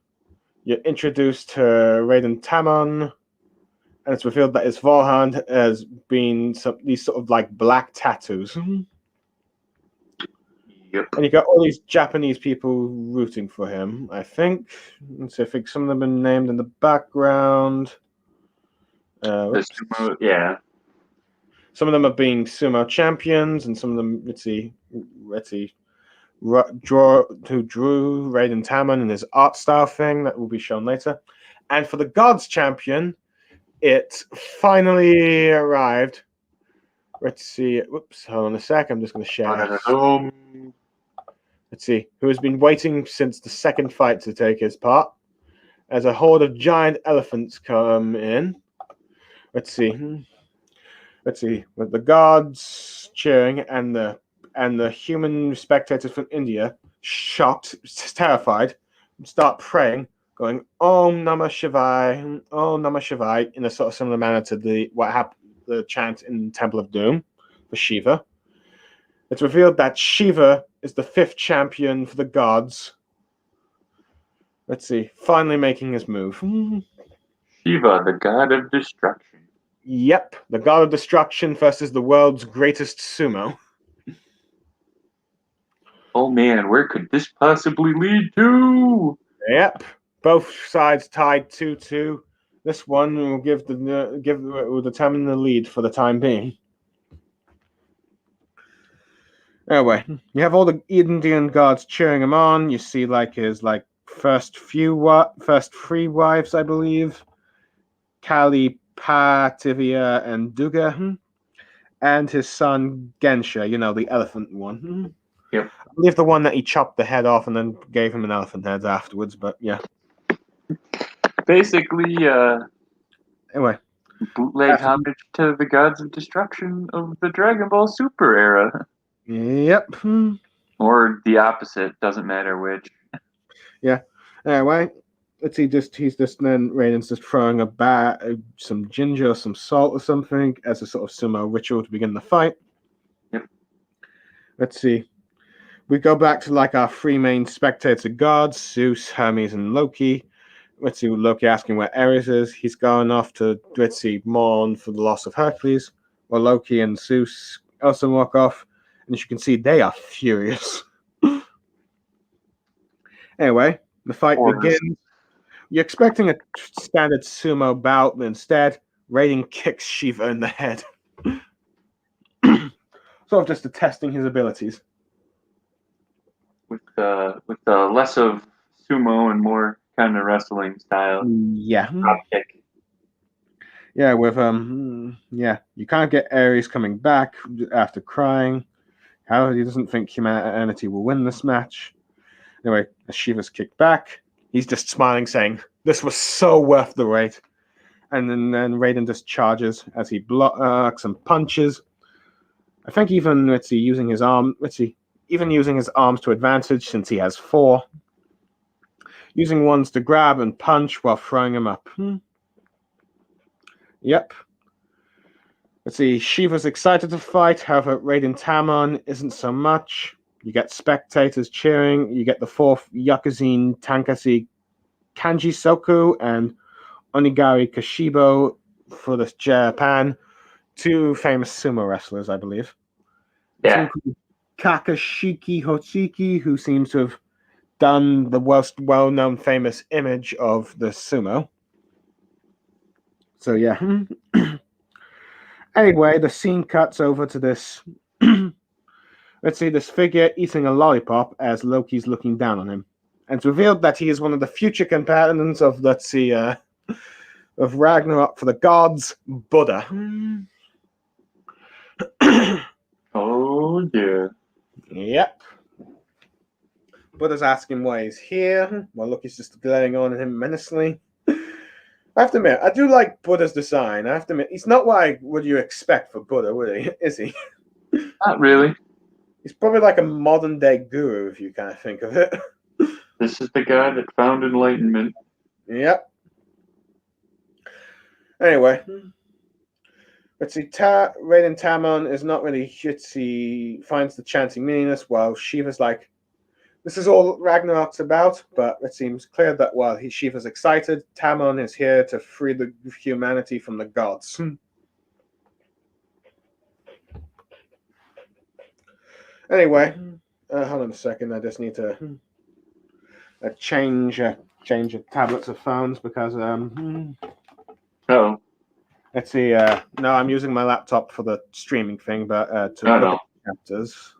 you're introduced to Raiden Tamon, and it's revealed that his Vorhand has been these sort of like black tattoos. Yep. And you got all these Japanese people rooting for him, I think. So I think some of them have been named in the background. Yeah. Some of them are being sumo champions, and some of them, let's see, who drew Raiden Tamon and his art style thing that will be shown later. And for the Gods champion, it finally arrived. Let's see. Whoops, hold on a sec. I'm just going to share. Let's see. Who has been waiting since the second fight to take his part. As a horde of giant elephants come in. Let's see. With the gods cheering and the human spectators from India, shocked, terrified, start praying, going Om Namah Shivaya, Om Namah Shivaya, in a sort of similar manner to the chant in Temple of Doom for Shiva. It's revealed that Shiva is the 5th champion for the gods. Let's see, finally making his move. Shiva, the god of destruction. Yep, the god of destruction versus the world's greatest sumo. Oh man, where could this possibly lead to? Yep, both sides tied 2-2. This one will will determine the lead for the time being. Anyway, you have all the Indian gods cheering him on. You see like his first 3 wives, I believe, Kali, Pativia, and Duga, and his son Gensha. You know, the elephant one. Yep. I believe the one that he chopped the head off and then gave him an elephant head afterwards. But yeah. Basically, Anyway, Bootleg homage to the gods of destruction of the Dragon Ball Super era. Yep. Or the opposite, doesn't matter which. Yeah. Anyway, he's just then Raiden's just throwing some ginger, some salt or something as a sort of sumo ritual to begin the fight. Yep. Let's see. We go back to like our three main spectator gods, Zeus, Hermes, and Loki. Let's see, Loki asking where Ares is. He's going off to, let's see, mourn for the loss of Hercules. While Loki and Zeus also walk off. And as you can see, they are furious. Anyway, the fight begins. You're expecting a standard sumo bout, but instead, Raiden kicks Shiva in the head. Sort of just testing his abilities. With the less of sumo and more kind of wrestling style. Yeah. Drop kick. Yeah, you can't get Ares coming back after crying. However, he doesn't think humanity will win this match. Anyway, as Shiva's kicked back, he's just smiling, saying, "This was so worth the wait." And then Raiden just charges as he blocks and punches. I think even using his arms to advantage since he has 4. Using ones to grab and punch while throwing him up. Yep. Let's see, Shiva's excited to fight, however, Raiden Tamon isn't so much. You get spectators cheering, you get the 4th Yakuzin Tankasi Kanji Soku and Onigari Kashibo for the Japan. 2 famous sumo wrestlers, I believe. Yeah. Kakashiki Hoshiki, who seems to have done the most well-known famous image of the sumo. So yeah. Anyway, the scene cuts over to this. Let's see, this figure eating a lollipop as Loki's looking down on him. And it's revealed that he is one of the future companions of, of Ragnarok for the gods, Buddha. Oh, yeah. Yep. Buddha's asking why he's here, while Loki's just glaring on at him menacingly. I have to admit, I do like Buddha's design. I have to admit, he's not what would you expect for Buddha, would he? Is he? Not really. He's probably like a modern-day guru, if you kind of think of it. This is the guy that found enlightenment. Yep. Anyway, let's see. Raiden Tamon is not really he finds the chanting meaningless, while Shiva's like, this is all Ragnarok's about, but it seems clear that while Shiva's excited, Tamon is here to free the humanity from the gods. Anyway, hold on a second. I just need to change the tablets of phones because Oh. let's see. No, I'm using my laptop for the streaming thing, but to look at the chapters,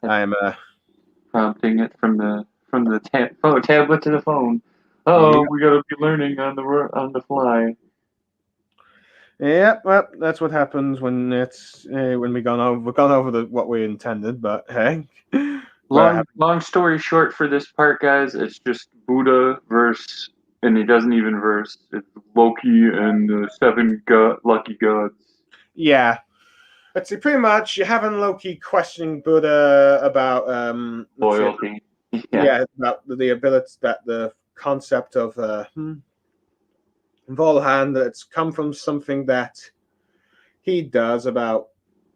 I'm prompting it from the tablet to the phone. Oh, we gotta be learning on the fly. Yeah, well, that's what happens when we've gone over what we intended. But hey, long story short for this part, guys, it's just Buddha verse, and he doesn't even verse. It's Loki and the 7 lucky gods. Yeah, let's see. Pretty much, you're having Loki questioning Buddha about loyalty. Yeah, about the ability that the concept of Volhan that's come from something that he does about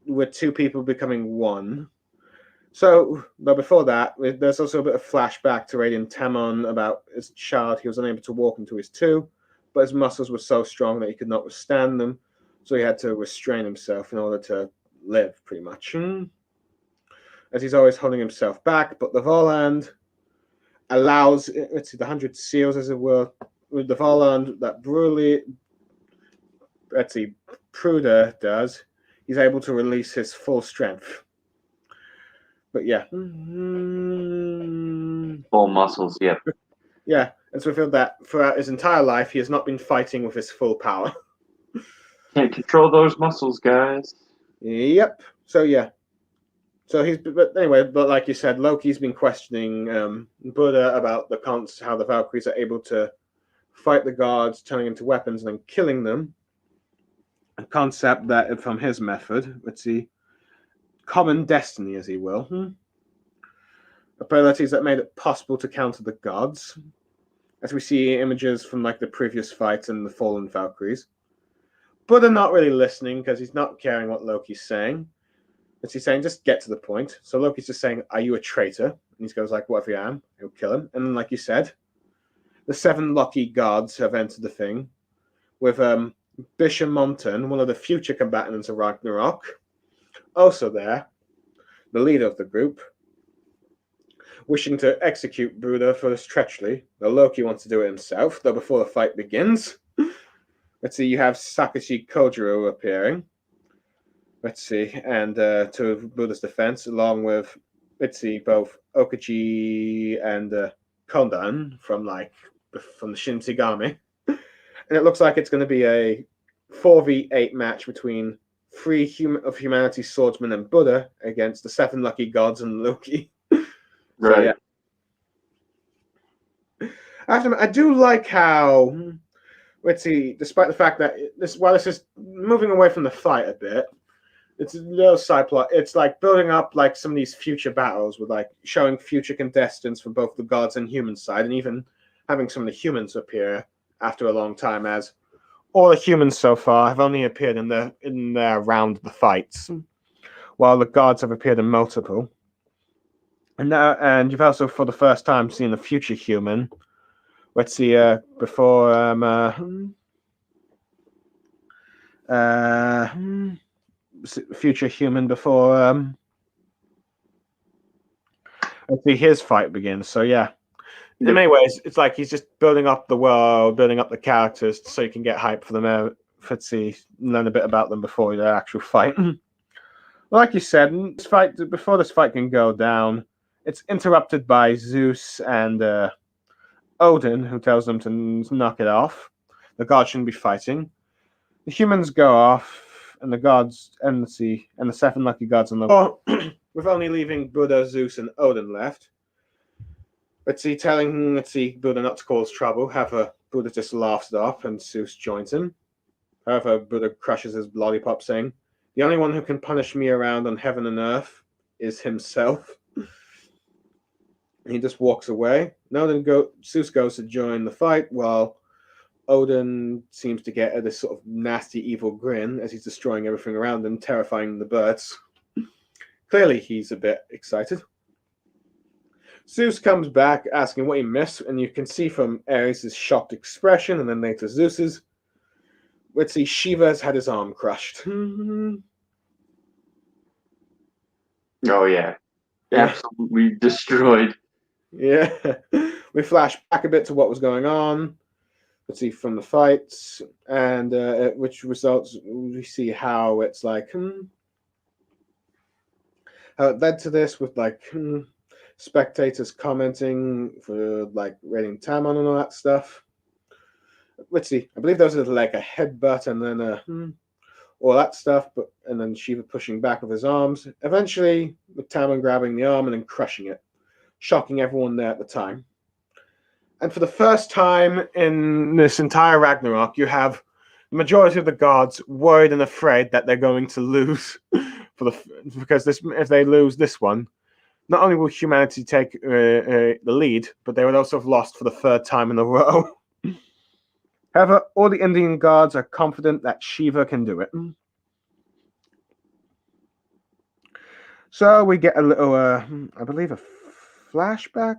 with 2 people becoming 1. So, but before that, there's also a bit of flashback to Raiden Tamon about as a child he was unable to walk into his 2, but his muscles were so strong that he could not withstand them, so he had to restrain himself in order to live, pretty much. As he's always holding himself back, but the Volland allows, the 100 seals, as it were, with the Volland that Pruda does, he's able to release his full strength. But yeah. Full muscles, yep. Yeah, it's revealed that throughout his entire life, he has not been fighting with his full power. Can't control those muscles, guys. Yep. So yeah. So but like you said, Loki's been questioning Buddha about how the Valkyries are able to fight the gods, turning into weapons and then killing them. a concept that from his method, let's see, common destiny, as he will. Abilities that made it possible to counter the gods, as we see images from like the previous fight and the fallen Valkyries. Buddha not really listening because he's not caring what Loki's saying. But he's saying, just get to the point. So Loki's just saying, are you a traitor? And he goes like, what if I am? He'll kill him. And then, like you said, the 7 lucky gods have entered the thing with Bishamonten, one of the future combatants of Ragnarok, also there, the leader of the group, wishing to execute Buddha for his treachery. Though Loki wants to do it himself, though before the fight begins. Let's see, you have Sakashi Kojiro appearing. Let's see, and to Buddha's defense, along with, let's see, both Okaji and Kondan from the Shinsigami. And it looks like it's going to be a 4v8 match between 3 of humanity's swordsmen and Buddha against the 7 lucky gods and Loki. Right. So, yeah. I do like how, let's see, despite the fact that while this is moving away from the fight a bit, it's a little side plot. It's like building up like some of these future battles with like showing future contestants from both the gods and human side, and even having some of the humans appear after a long time, as all the humans so far have only appeared in their round of the fights, while the gods have appeared in multiple. And you've also for the first time seen a future human. Let's see, before future human before let's see, his fight begins. So yeah, in many ways, it's like he's just building up the world, building up the characters, so you can get hype for them. Let's see, learn a bit about them before the actual fight. Like you said, before this fight can go down, it's interrupted by Zeus and Odin, who tells them to knock it off. The gods shouldn't be fighting. The humans go off, and the gods and the 7 lucky gods on the with only leaving Buddha, Zeus, and Odin left. Let's see, telling Buddha not to cause trouble. However, Buddha just laughs it off, and Zeus joins him. However, Buddha crushes his lollipop, saying, "The only one who can punish me around on heaven and earth is himself." And he just walks away. Zeus goes to join the fight, while Odin seems to get this sort of nasty, evil grin as he's destroying everything around him, terrifying the birds. Clearly, he's a bit excited. Zeus comes back asking what he missed, and you can see from Ares' shocked expression, and then later Zeus's. Let's see, Shiva's had his arm crushed. Oh, yeah. Absolutely destroyed. Yeah. We flash back a bit to what was going on. Let's see, from the fights, and which results, we see how it's like, how it led to this with like spectators commenting for like rating Tamon and all that stuff. Let's see, I believe there was like a headbutt and then all that stuff, and then Shiva pushing back with his arms. Eventually, with Tamon grabbing the arm and then crushing it, shocking everyone there at the time. And for the first time in this entire Ragnarok, you have the majority of the gods worried and afraid that they're going to lose because if they lose this one, not only will humanity take the lead, but they would also have lost for the 3rd time in a row. However, all the Indian gods are confident that Shiva can do it. So we get a little, I believe, a flashback.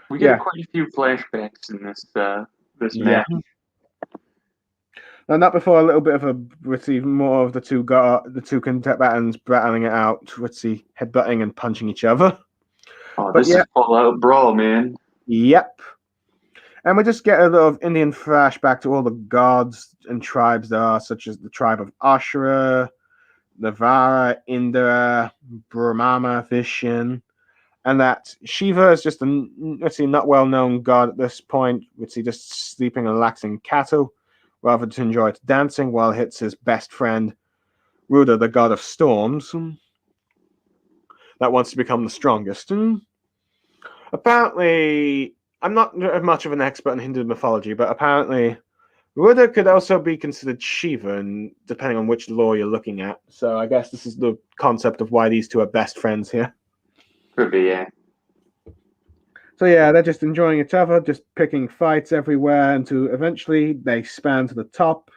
We get quite a few flashbacks in this match. And that before a little bit of more of the two combatants battling it out. Let's see, headbutting and punching each other. Oh, this is full out brawl, man. Yep. And we just get a little Indian flashback to all the gods and tribes there are, such as the tribe of Ashura, Navara, Indra, Brahma, Vishnu, and that Shiva is just a not well-known god at this point. Just sleeping and relaxing cattle, rather to enjoy its dancing, while it hits his best friend, Ruda, the god of storms, that wants to become the strongest. Apparently, I'm not much of an expert in Hindu mythology, but apparently Ruda could also be considered Shiva, and depending on which law you're looking at. So I guess this is the concept of why these two are best friends here. Could be, yeah. So yeah, they're just enjoying each other, just picking fights everywhere until eventually they span to the top.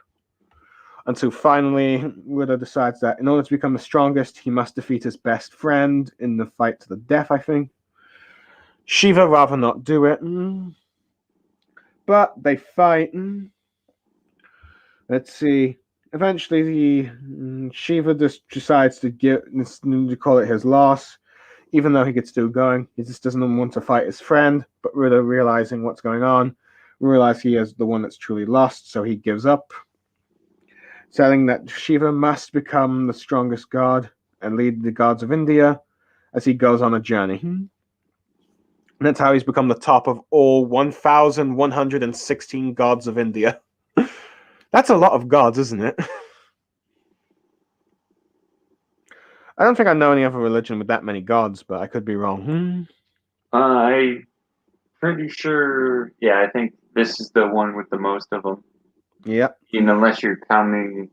Until finally, Ruda decides that in order to become the strongest, he must defeat his best friend in the fight to the death, I think. Shiva rather not do it. But they fight. Let's see. Eventually, Shiva just decides to call it his loss, even though he gets still going. He just doesn't want to fight his friend. But Ruda, realizing what's going on, realizes he is the one that's truly lost, so he gives up, saying that Shiva must become the strongest god and lead the gods of India as he goes on a journey. And that's how he's become the top of all 1,116 gods of India. That's a lot of gods, isn't it? I don't think I know any other religion with that many gods, but I could be wrong. I'm pretty sure. Yeah, I think this is the one with the most of them. Yep. Unless you're counting.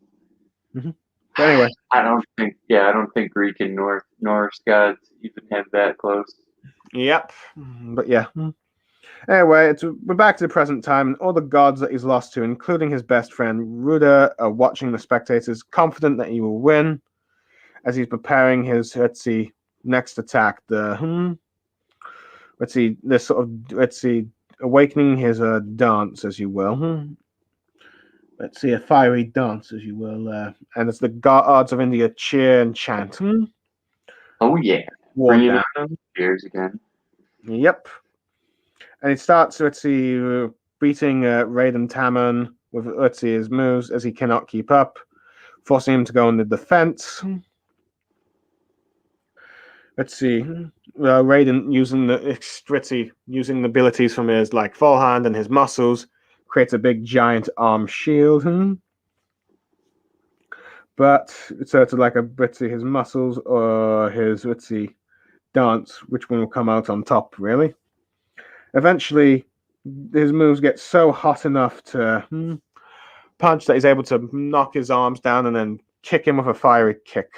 But anyway, I don't think. Yeah, I don't think Greek and Norse gods even have that close. yep. But yeah. Anyway, we're back to the present time, and all the gods that he's lost to, including his best friend Ruda, are watching the spectators, confident that he will win, as he's preparing his next attack. Awakening his dance, as you will. Let's see, a fiery dance, as you will, and it's the gods of India cheer and chant. Oh yeah, War bring it down. on. Cheers again. Yep. And he starts, beating Raiden Tamon with, his moves as he cannot keep up, forcing him to go on the defense. Raiden using using the abilities from his forehand and his muscles, creates a big giant arm shield. But so it's like his muscles or his dance, which one will come out on top, really. Eventually, his moves get so hot enough to punch that he's able to knock his arms down and then kick him with a fiery kick.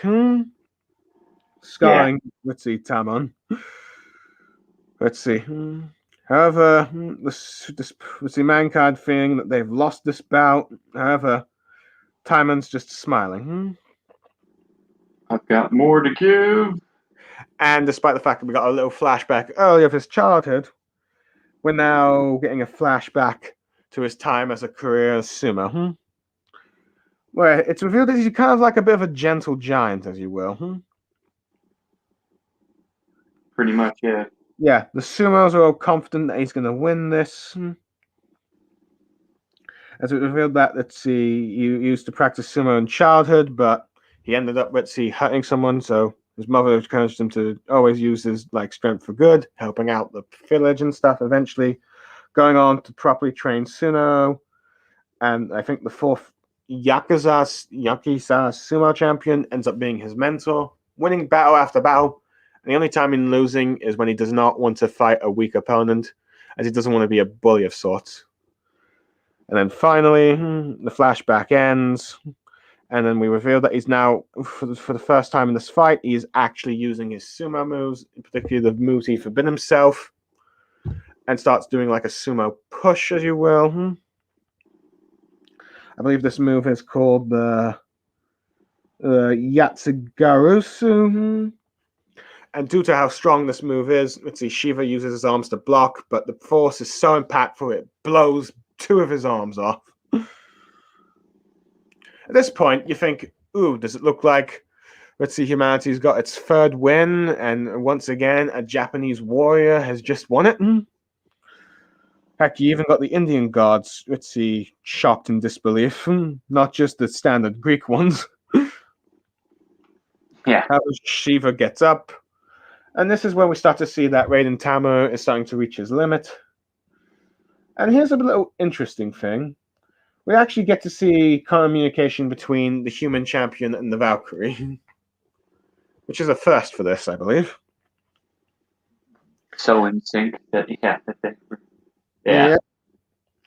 Scarring, Tamon. However, mankind feeling that they've lost this bout. However, Timon's just smiling. I've got more to give. And despite the fact that we got a little flashback earlier of his childhood, we're now getting a flashback to his time as a career sumo. Where it's revealed that he's kind of like a bit of a gentle giant, as you will. Pretty much, yeah. Yeah, the sumos are all confident that he's going to win this. As it revealed that, he used to practice sumo in childhood, but he ended up, hurting someone, so his mother encouraged him to always use his strength for good, helping out the village and stuff, eventually going on to properly train sumo. And I think the fourth Yakuza sumo champion ends up being his mentor, winning battle after battle. And the only time in losing is when he does not want to fight a weak opponent, as he doesn't want to be a bully of sorts. And then finally, the flashback ends, and then we reveal that he's now, for the first time in this fight, he's actually using his sumo moves, particularly the moves he forbid himself, and starts doing like a sumo push, as you will. I believe this move is called the Yatsugarusu. And due to how strong this move is, Shiva uses his arms to block, but the force is so impactful it blows two of his arms off. At this point, you think, ooh, does it look like, humanity's got its third win, and once again, a Japanese warrior has just won it? Heck, you even got the Indian gods, shocked in disbelief, not just the standard Greek ones. Yeah. How Shiva gets up, and this is where we start to see that Raiden Tamo is starting to reach his limit. And here's a little interesting thing. We actually get to see communication between the human champion and the Valkyrie, which is a first for this, I believe. So in sync that, yeah. Yeah.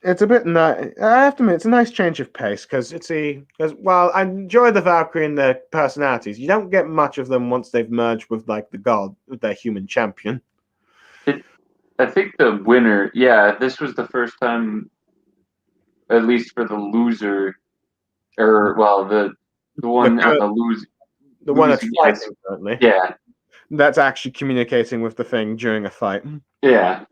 It's a bit nice. I have to admit, it's a nice change of pace because because while I enjoy the Valkyrie and their personalities, you don't get much of them once they've merged with like the god, with their human champion. I think the winner, yeah, this was the first time, at least for the loser, or well, the The one on the the one that's losing yes, fighting currently, yeah, that's actually communicating with the thing during a fight. yeah.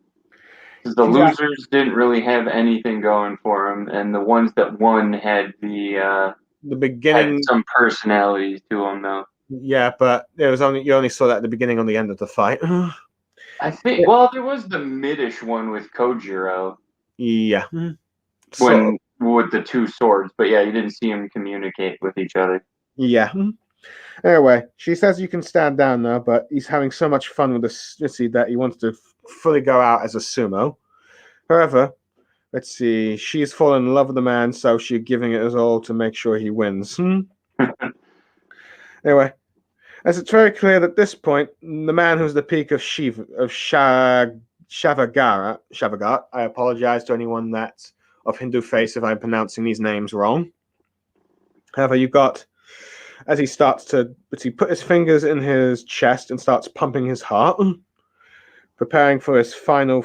Because the She's at losers didn't really have anything going for them, and the ones that won the had beginning. some personality to them, though. Yeah, but it was only you only saw that at the beginning or the end of the fight. I think. Well, there was the midish one with Kojiro Yeah, sort of. when with the two swords, but yeah, you didn't see them communicate with each other. Yeah. Anyway, she says you can stand down now, but he's having so much fun with the city that he wants to fully go out as a sumo. However, let's see, she's fallen in love with the man, so she's giving it his all to make sure he wins. Anyway, as it's very clear that at this point, the man who's the peak of Shavagat, I apologize to anyone that's of Hindu face if I'm pronouncing these names wrong. However, you've got as he starts to, but he put his fingers in his chest and starts pumping his heart, preparing for his final,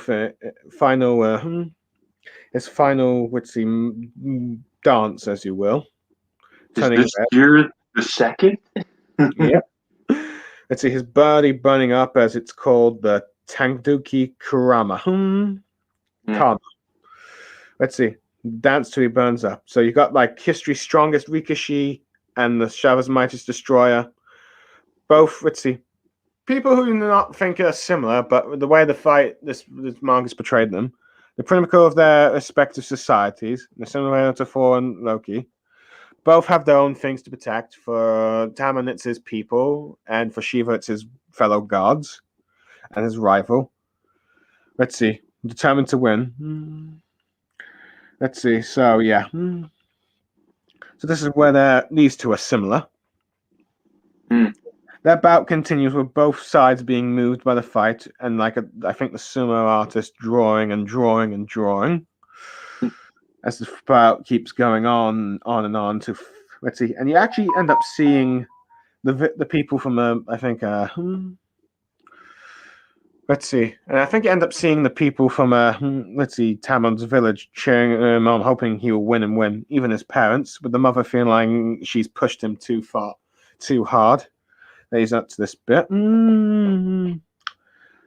dance, as you will. Is Turning this year the second? yeah. Let's see his body burning up as it's called the Tangduki Kurama. Yeah. Let's see. Dance till he burns up. So you got like history's strongest Rikishi and the Shava's mightiest destroyer. Both, let's see. People who do not think are similar, but the way the fight this manga's portrayed them, the pinnacle of their respective societies, in a similar way to Thor and Loki, both have their own things to protect. For Tamon, it's his people, and for Shiva, it's his fellow gods and his rival. Let's see. Determined to win. Let's see. So yeah. So this is where these two are similar. That bout continues with both sides being moved by the fight, and I think the sumo artist drawing and drawing and drawing as the bout keeps going and on to let's see, and you actually end up seeing the people from let's see, and I think you end up seeing the people from let's see, Tamon's village cheering him on, hoping he will win and win. Even his parents, with the mother feeling like she's pushed him too hard. He's up to this bit.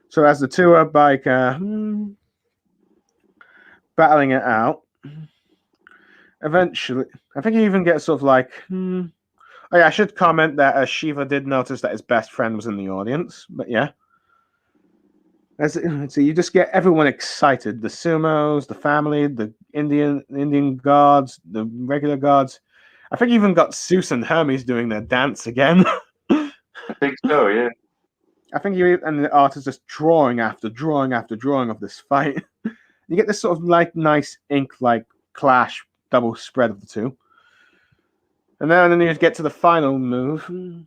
So as the two are like battling it out, eventually, I think he even gets sort of like. Oh yeah, I should comment that Shiva did notice that his best friend was in the audience, but yeah. So you just get everyone excited: the sumos, the family, the Indian guards, the regular guards. I think you even got Zeus and Hermes doing their dance again. I think so, yeah. I think you and the artist just drawing after drawing after drawing of this fight. You get this sort of like nice ink like clash double spread of the two. And then you get to the final move. And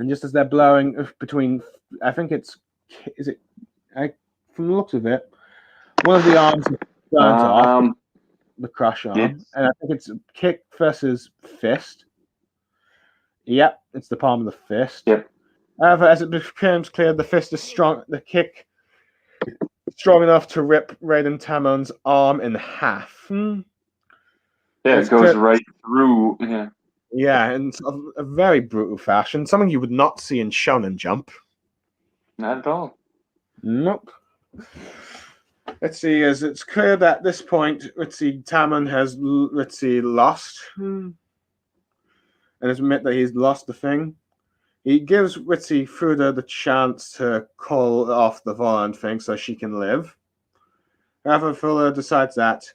just as they're blowing between I think from the looks of it, one of the arms is burnt off, the crush arm. And I think it's kick versus fist. Yep, it's the palm of the fist. Yep. However, as it becomes clear, the fist is strong. The kick is strong enough to rip Raiden Tamon's arm in half. Yeah, it goes right through. Yeah. Yeah, in a very brutal fashion. Something you would not see in Shonen Jump. Not at all. Nope. Let's see, as it's clear that at this point, Tamon has, lost. And admit that he's lost the thing. He gives Fuda the chance to call off the violent thing so she can live. However, Fuda decides that,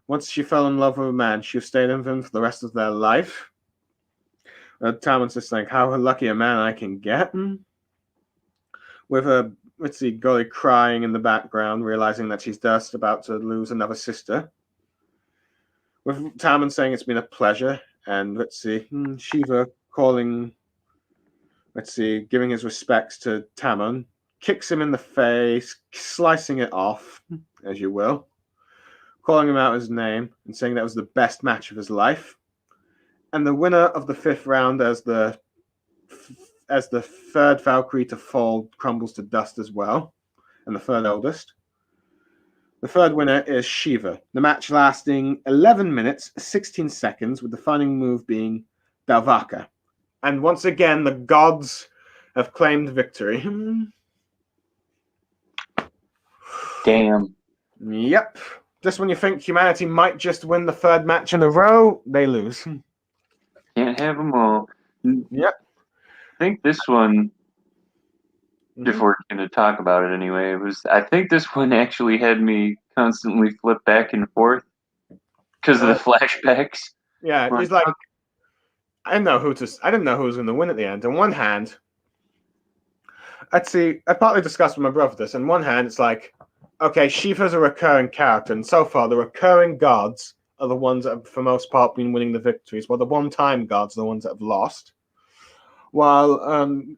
once she fell in love with a man, she'll stay with him for the rest of their life. Tamon's just like, how lucky a man I can get. With a, Golly crying in the background, realizing that she's just about to lose another sister. With Tamon saying it's been a pleasure, and Shiva calling, giving his respects to Tamon, kicks him in the face, slicing it off, as you will. calling him out his name and saying that was the best match of his life. And the winner of the 5th round, as the third Valkyrie to fall, crumbles to dust as well, and the third oldest. The third winner is Shiva. The match lasting 11 minutes, 16 seconds, with the final move being Dalvaka. And once again, the gods have claimed victory. Damn. Yep. Just when you think humanity might just win the third match in a row, they lose. Can't have them all. Yep. I think this one, if we're going to talk about it anyway, I think this one actually had me constantly flip back and forth because of the flashbacks. Yeah, it's like I didn't know who was going to win at the end. On one hand, I partly discussed with my brother this. On one hand, it's like, okay, Shiva's a recurring character, and so far the recurring gods are the ones that have, for most part, been winning the victories, while the one-time gods are the ones that have lost. While,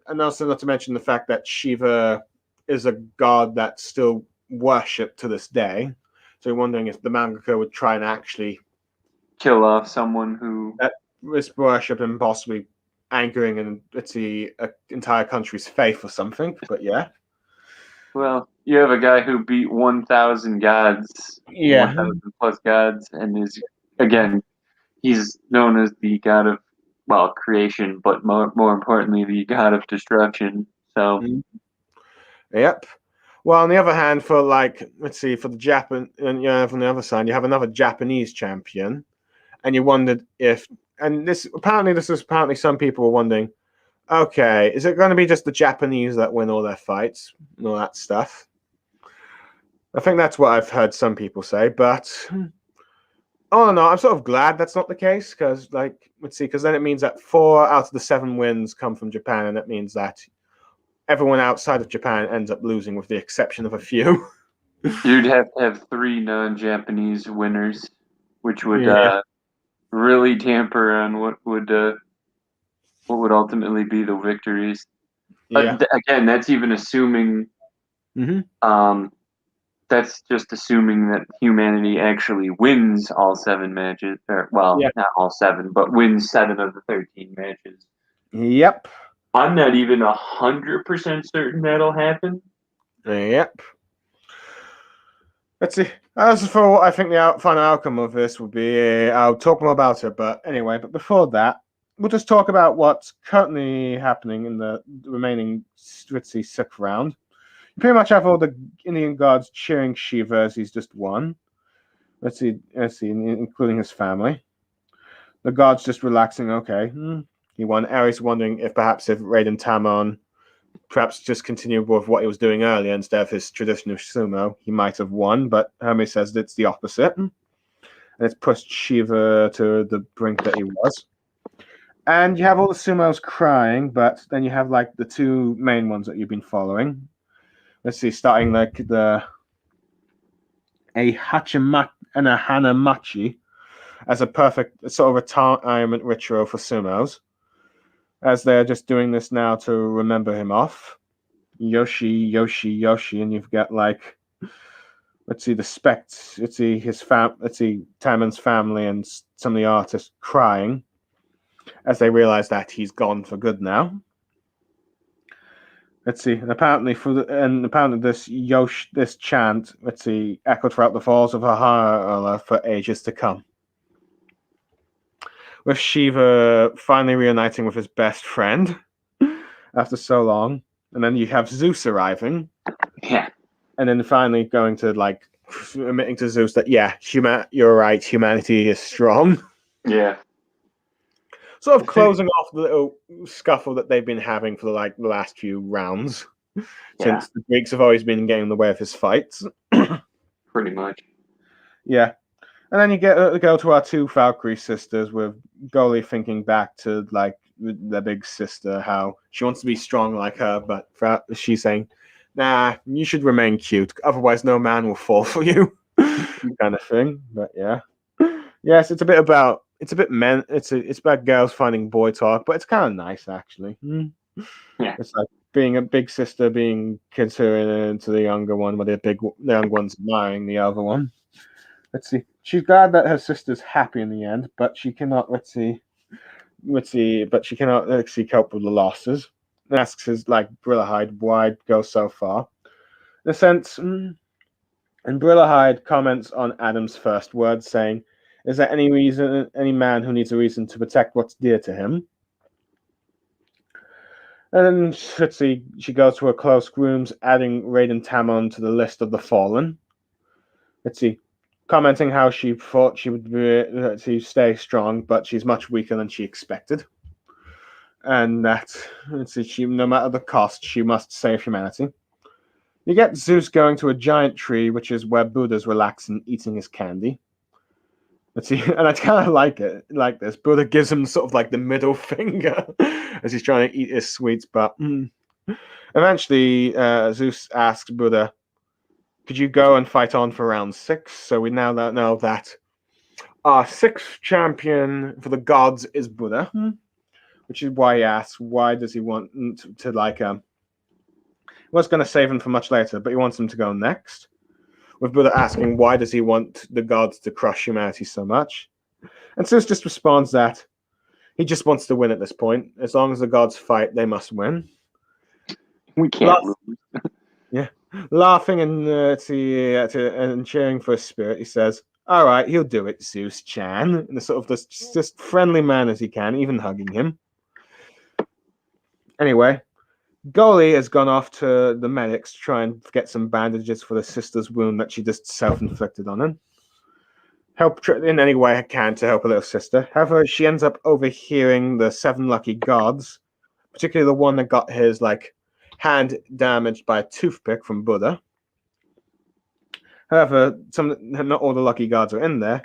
and also not to mention the fact that Shiva is a god that's still worshipped to this day. So you're wondering if the mangaka would try and actually kill off someone who is worshipped and possibly anchoring an entire country's faith or something. But yeah. Well, you have a guy who beat 1,000 gods, 1,000 plus gods, and he's known as the god of, creation, but more importantly, the god of destruction. So, Yep. Well, on the other hand, for for the Japan, and from the other side, you have another Japanese champion, and you wondered if, and this is apparently some people were wondering, okay, is it going to be just the Japanese that win all their fights and all that stuff? I think that's what I've heard some people say, but oh no, I'm sort of glad that's not the case because, because then it means that 4 out of the 7 wins come from Japan, and that means that everyone outside of Japan ends up losing, with the exception of a few. You'd have to have 3 non-Japanese winners, which would really tamper on what would ultimately be the victories. Yeah. Again, that's even assuming. That's just assuming that humanity actually wins all 7 matches, not all 7, but wins 7 of the 13 matches. Yep. I'm not even 100% certain that'll happen. Yep. Let's see. As for what I think the final outcome of this would be, I'll talk more about it. But anyway, before that, we'll just talk about what's currently happening in the remaining 6th round. You pretty much have all the Indian gods cheering Shiva as he's just won. Let's see, including his family. The gods just relaxing. Okay, he won. Ares wondering if Raiden Tamon perhaps just continue with what he was doing earlier instead of his traditional sumo, he might have won, but Hermes says it's the opposite. And it's pushed Shiva to the brink that he was. And you have all the sumos crying, but then you have the 2 main ones that you've been following. Let's see, starting a Hachimat and a Hanamachi as a perfect sort of retirement ritual for sumos, as they're just doing this now to remember him off. Yoshi, and you've got Taman's family and some of the artists crying as they realize that he's gone for good now. Let's see. And apparently this chant, echoed throughout the falls of Valhalla for ages to come. With Shiva finally reuniting with his best friend after so long, and then you have Zeus arriving. Yeah. And then finally going to admitting to Zeus that you're right, humanity is strong. Yeah. Sort of closing off the little scuffle that they've been having for the last few rounds. Since the Greeks have always been getting in the way of his fights. Pretty much. Yeah. And then you go to our 2 Valkyrie sisters, with Goli thinking back to the big sister, how she wants to be strong like her, but she's saying, nah, you should remain cute, otherwise no man will fall for you. Kind of thing. But yeah. Yes, it's about girls finding boy talk, but it's kind of nice actually. Yeah. It's like being a big sister being considerate to the younger one, but the young one's admiring the other one. Let's see. She's glad that her sister's happy in the end, but she cannot. Let's see. But she cannot cope with the losses. And asks his Brillahide why go so far. In a sense, and Brillahide comments on Adam's first words, saying, "Is there any man who needs a reason to protect what's dear to him?" And then, let's see, she goes to her close grooms, adding Raiden Tamon to the list of the fallen. Let's see, commenting how she thought she would to stay strong, but she's much weaker than she expected. And that, let's see, no matter the cost, she must save humanity. You get Zeus going to a giant tree, which is where Buddha's relaxing, eating his candy. Let's see, and I kind of like this. Buddha gives him sort of the middle finger as he's trying to eat his sweets, but eventually Zeus asks Buddha, "Could you go and fight on for round 6?" So we now know that our 6th champion for the gods is Buddha, which is why he asks, why does he want to he was going to save him for much later, but he wants him to go next. With Buddha asking, why does he want the gods to crush humanity so much? And Zeus just responds that he just wants to win at this point. As long as the gods fight, they must win. We can't lose. Yeah. Laughing and cheering for his spirit, he says, "All right, he'll do it, Zeus-chan," in a sort of just friendly man as he can, even hugging him. Anyway, Goalie has gone off to the medics to try and get some bandages for the sister's wound that she just self-inflicted on him. Help in any way I can to help her little sister. However, she ends up overhearing the 7 lucky gods, particularly the one that got his hand damaged by a toothpick from Buddha. However, not all the lucky gods are in there,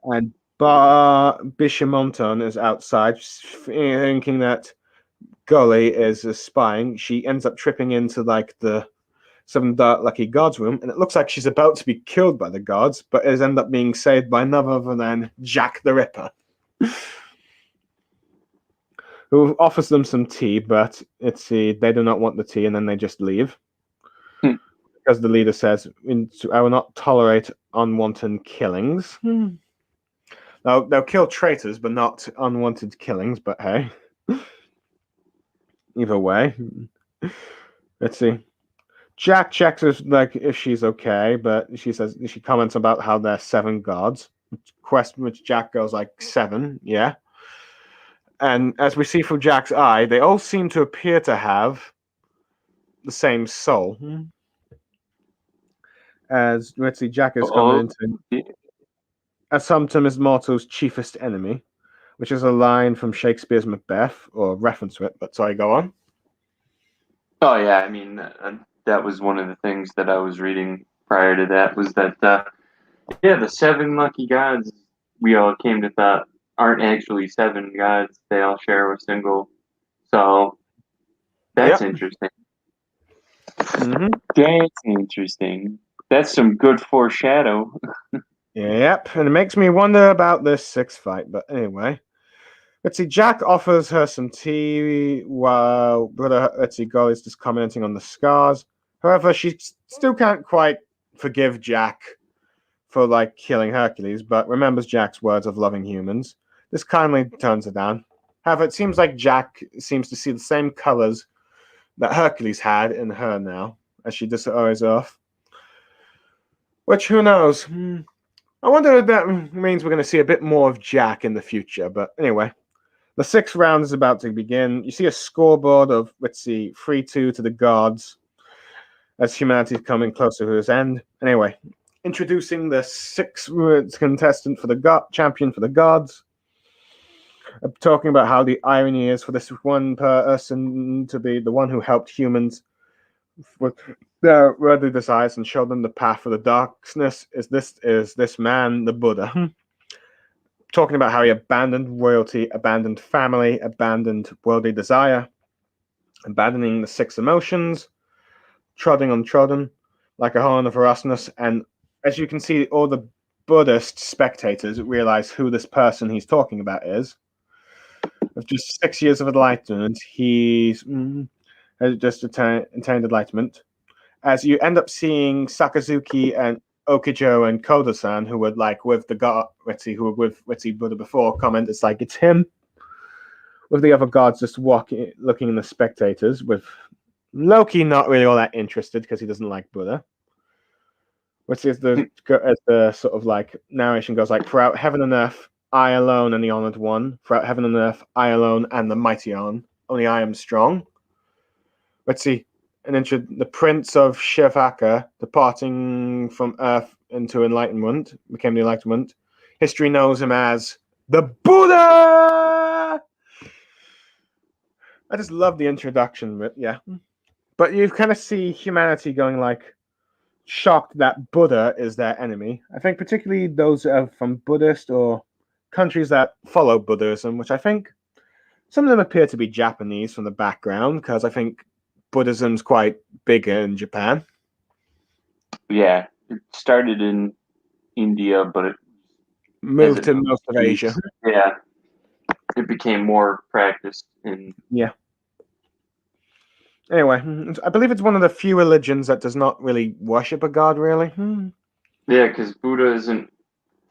and Bishamonton is outside, thinking that Gully is spying. She ends up tripping into the 7 dark lucky gods room, and it looks like she's about to be killed by the gods, but is end up being saved by none other than Jack the Ripper, who offers them some tea, but they do not want the tea, and then they just leave. Because the leader says, "I will not tolerate unwanted killings." They'll kill traitors, but not unwanted killings, but hey. Either way. Let's see. Jack checks if she's okay, but she comments about how they're 7 gods. Which Jack goes 7, yeah. And as we see from Jack's eye, they all seem to appear to have the same soul. As let's see, Jack is coming into Assumptum is mortal's chiefest enemy, which is a line from Shakespeare's Macbeth, or reference to it, but sorry, go on. Oh, yeah, I mean, that was one of the things that I was reading prior to that, was that, the 7 lucky gods we all came to thought aren't actually 7 gods. They all share a single. So, that's interesting. Mm-hmm. That's interesting. That's some good foreshadow. Yep, and it makes me wonder about this 6th fight, but anyway. Let's see, Jack offers her some tea while Gull is just commenting on the scars. However, she still can't quite forgive Jack for killing Hercules, but remembers Jack's words of loving humans. This kindly turns her down. However, it seems like Jack seems to see the same colors that Hercules had in her now, as she disarrows off. Which, who knows? I wonder if that means we're going to see a bit more of Jack in the future, but anyway. The 6th round is about to begin. You see a scoreboard of, 3-2 to the gods as humanity is coming closer to its end. Anyway, introducing the 6th contestant for the champion for the gods. Talking about how the irony is for this one person to be the one who helped humans with their worldly desires and showed them the path of the darkness. Is this man the Buddha? Talking about how he abandoned royalty, abandoned family, abandoned worldly desire, abandoning the 6 emotions, treading untrodden, like a horn of Erasmus. And as you can see, all the Buddhist spectators realize who this person he's talking about is. With just 6 years of enlightenment, he's has just attained enlightenment. As you end up seeing Sakazuki and Okijo and Koda-san, who were like with the god, who were with Buddha before, comment it's like it's him with the other gods just walking, looking in the spectators, with Loki not really all that interested because he doesn't like Buddha. Which is as the sort of like narration goes like, throughout heaven and earth, I alone am the honored one. Throughout heaven and earth, I alone am the mighty on. Only I am strong. Let's see. And then the prince of Shivaka, departing from earth into enlightenment, became the enlightenment. History knows him as the Buddha! I just love the introduction, but yeah. But you kind of see humanity going like, shocked that Buddha is their enemy. I think particularly those from Buddhist or countries that follow Buddhism, which I think some of them appear to be Japanese from the background, because I think Buddhism's quite big in Japan. Yeah, it started in India, but it moved to most of Asia. Yeah, it became more practiced in. Yeah. Anyway, I believe it's one of the few religions that does not really worship a god, really. Yeah, because Buddha isn't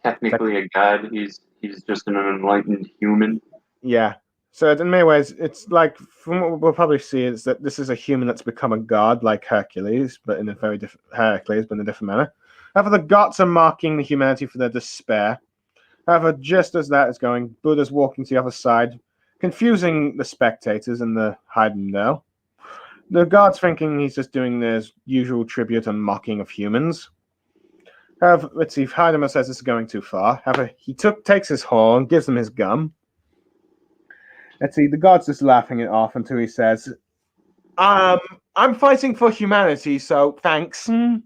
technically a god. He's just an enlightened human. Yeah. So in many ways, it's like, from what we'll probably see, is that this is a human that's become a god, like Hercules, but in a very different Heracles, but in a different manner. However, the gods are mocking the humanity for their despair. However, just as that is going, Buddha's walking to the other side, confusing the spectators in the Heidendale. The gods thinking he's just doing his usual tribute and mocking of humans. However, let's see, if Heidemann says this is going too far. However, he takes his horn, gives them his gum. Let's see, the god's just laughing it off until he says, I'm fighting for humanity, so thanks. And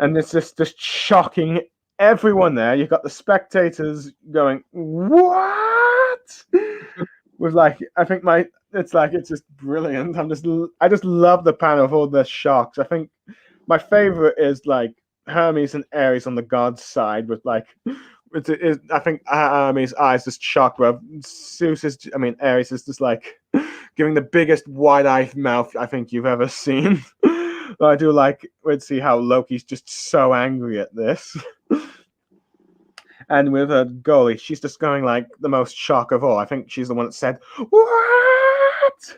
it's just shocking everyone there. You've got the spectators going, what? With like, I think it's just brilliant. I just love the panel of all the shocks. I think my favorite is like Hermes and Ares on the god's side with like, I think Hermes' eyes just shocked, where Ares is just like giving the biggest wide-eyed mouth I think you've ever seen. I do like, let's see how Loki's just so angry at this. And with her goalie, she's just going like the most shock of all. I think she's the one that said, what?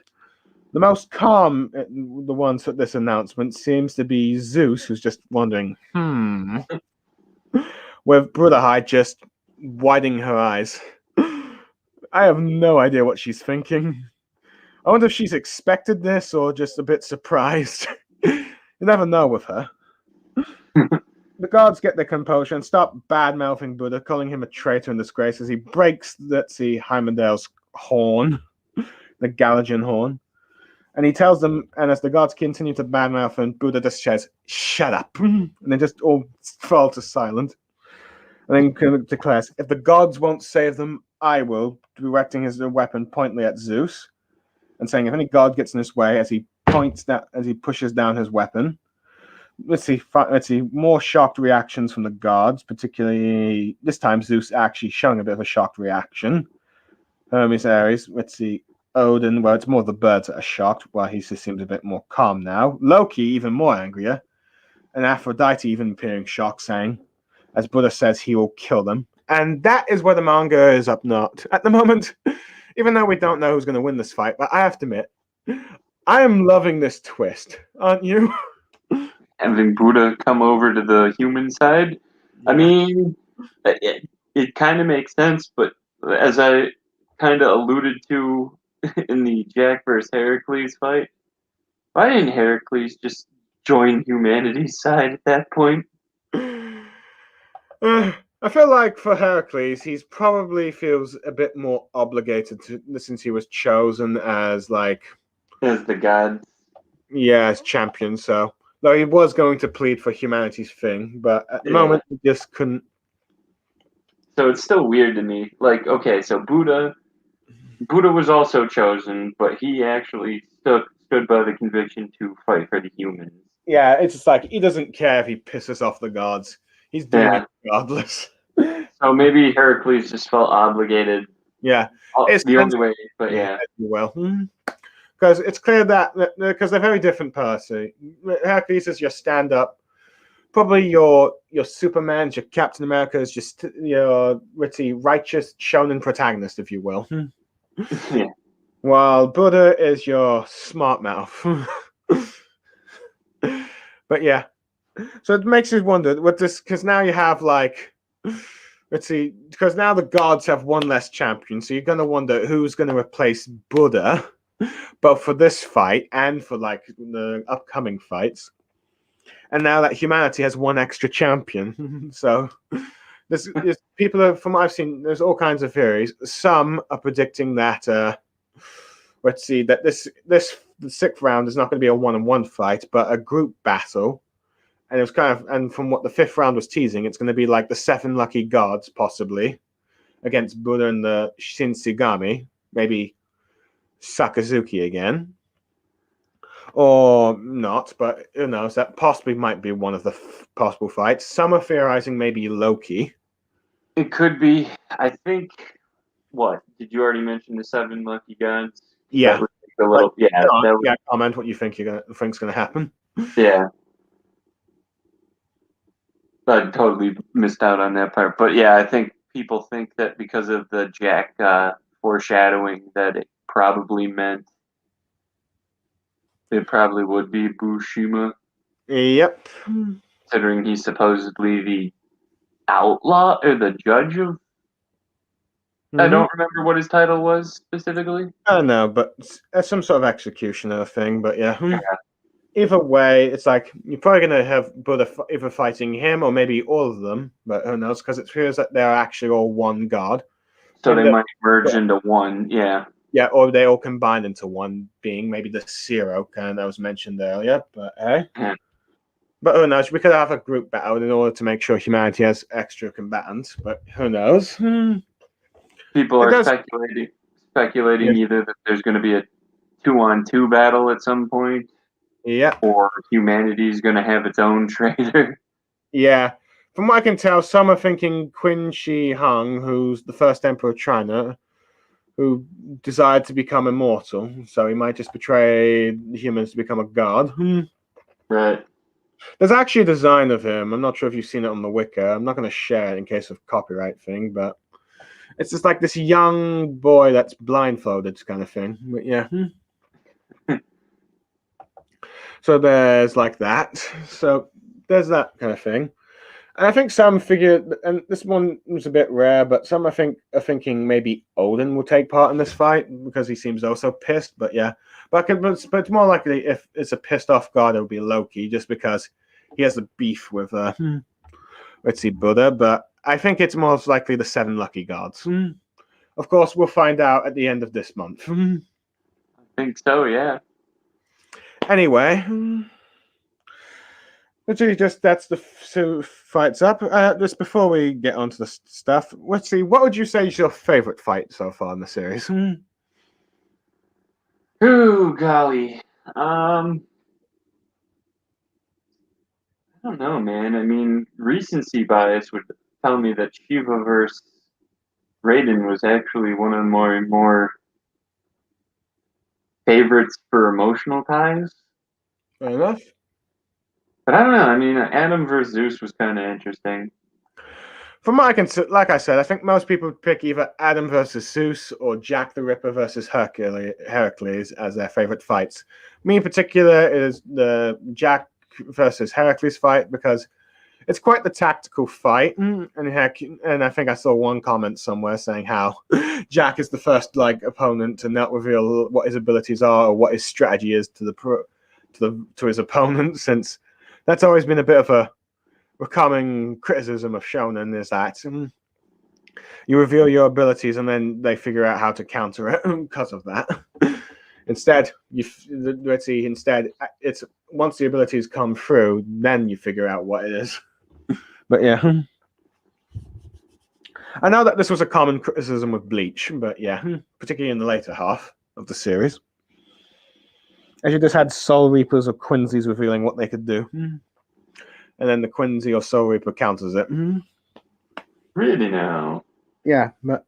The most calm, the ones at this announcement, seems to be Zeus, who's just wondering, with Brotherhide just widening her eyes. I have no idea what she's thinking. I wonder if she's expected this or just a bit surprised. You never know with her. The gods get their composure and start bad-mouthing Buddha, calling him a traitor and disgrace as he breaks, let's see, Heimdall's horn, the Galligan horn. And he tells them, and as the gods continue to badmouth him, Buddha just says, shut up. And they just all fall to silence. And then declares, if the gods won't save them, I will, directing his weapon pointedly at Zeus, and saying, if any god gets in his way, as he pushes down his weapon. Let's see, more shocked reactions from the gods, particularly this time Zeus actually showing a bit of a shocked reaction. Hermes, Ares, let's see, Odin, well, it's more the birds that are shocked, while he just seems a bit more calm now. Loki, even more angrier, and Aphrodite even appearing shocked, saying, as Buddha says, he will kill them. And that is where the manga is up not at the moment, even though we don't know who's going to win this fight, but I have to admit, I am loving this twist, aren't you? Having Buddha come over to the human side. Yeah. I mean, it kind of makes sense, but as I kind of alluded to in the Jack versus Heracles fight, why didn't Heracles just join humanity's side at that point? I feel like for Heracles, he's probably feels a bit more obligated to, since he was chosen as the god. Yeah, as champion, so. Though he was going to plead for humanity's thing, but at the moment he just couldn't. So it's still weird to me. Like, okay, so Buddha was also chosen, but he actually stood by the conviction to fight for the humans. Yeah, it's just like he doesn't care if he pisses off the gods. He's doing it regardless. So maybe Heracles just felt obligated. Yeah, it's the only way. But yeah. Well. Because it's clear that because they're very different person. Hercules is your stand-up, probably your Superman, your Captain America's, just your witty, righteous shonen protagonist, if you will. Yeah. While Buddha is your smart mouth. But yeah, so it makes you wonder what this, because now you have like, let's see, because now the gods have one less champion, so you're gonna wonder who's gonna replace Buddha, both for this fight and for like the upcoming fights. And now that humanity has one extra champion, so there's people are, from what I've seen, there's all kinds of theories. Some are predicting that let's see, that the sixth round is not going to be a one-on-one fight, but a group battle. And it was kind of, and from what the fifth round was teasing, it's going to be like the 7 lucky gods, possibly, against Buddha and the Shinsigami, maybe Sakazuki again. Or not, but who knows? That possibly might be one of the possible fights. Some are theorizing maybe Loki. It could be. I think. What did you already mention? The 7 lucky gods. Yeah. That would take a little. Yeah. That would, yeah. Comment what you think think's gonna happen. yeah. I totally missed out on that part, but yeah, I think people think that because of the Jack foreshadowing, that it probably meant it probably would be Bushima, Yep. considering he's supposedly the outlaw or the judge of. I don't remember what his title was specifically. I don't know, but it's some sort of executioner thing. But yeah. Yeah. Either way, it's like you're probably gonna have Buddha either fighting him or maybe all of them, but who knows? Because it appears that they're actually all one god. So Maybe they might merge into one. Yeah. Yeah, or they all combine into one being, maybe the Zero kind that was mentioned earlier. But Yeah. But who knows? We could have a group battle in order to make sure humanity has extra combatants. But who knows? People are speculating either that there's going to be a 2-on-2 battle at some point. Yeah. Or humanity is going to have its own traitor. Yeah. From what I can tell, some are thinking Qin Shi Huang, who's the first emperor of China, who desired to become immortal. So he might just betray humans to become a god. Right. There's actually a design of him. I'm not sure if you've seen it on the Wiki. I'm not going to share it in case of copyright thing, but it's just like this young boy that's blindfolded kind of thing. But yeah. So there's like that. So there's that kind of thing. And I think some figure, and this one was a bit rare, but some I think are thinking maybe Odin will take part in this fight because he seems also pissed. But yeah, but it's more likely if it's a pissed off god, it'll be Loki, just because he has a beef with let's see, Buddha. But I think it's most likely the 7 lucky gods. Of course, we'll find out at the end of this month. I think so. Yeah. Anyway. Literally, that's the 2 fights up. Just before we get onto the stuff, let's see. What would you say is your favorite fight so far in the series? Ooh, golly. I don't know, man. I mean, recency bias would tell me that Shiva versus Raiden was actually one of my more favorites for emotional ties. Fair enough. But I don't know. I mean, Adam versus Zeus was kind of interesting. From what I can, like I said, I think most people pick either Adam versus Zeus or Jack the Ripper versus Heracles as their favorite fights. Me in particular is the Jack versus Heracles fight because it's quite the tactical fight, and I think I saw one comment somewhere saying how Jack is the first opponent to not reveal what his abilities are or what his strategy is to his opponent, since that's always been a bit of a common criticism of shonen, is that you reveal your abilities and then they figure out how to counter it because of that. Instead, it's once the abilities come through, then you figure out what it is. But yeah, I know that this was a common criticism with Bleach, but yeah, particularly in the later half of the series, as you just had Soul Reapers or Quincy's revealing what they could do, and then the Quincy or Soul Reaper counters it. Really now? Yeah, but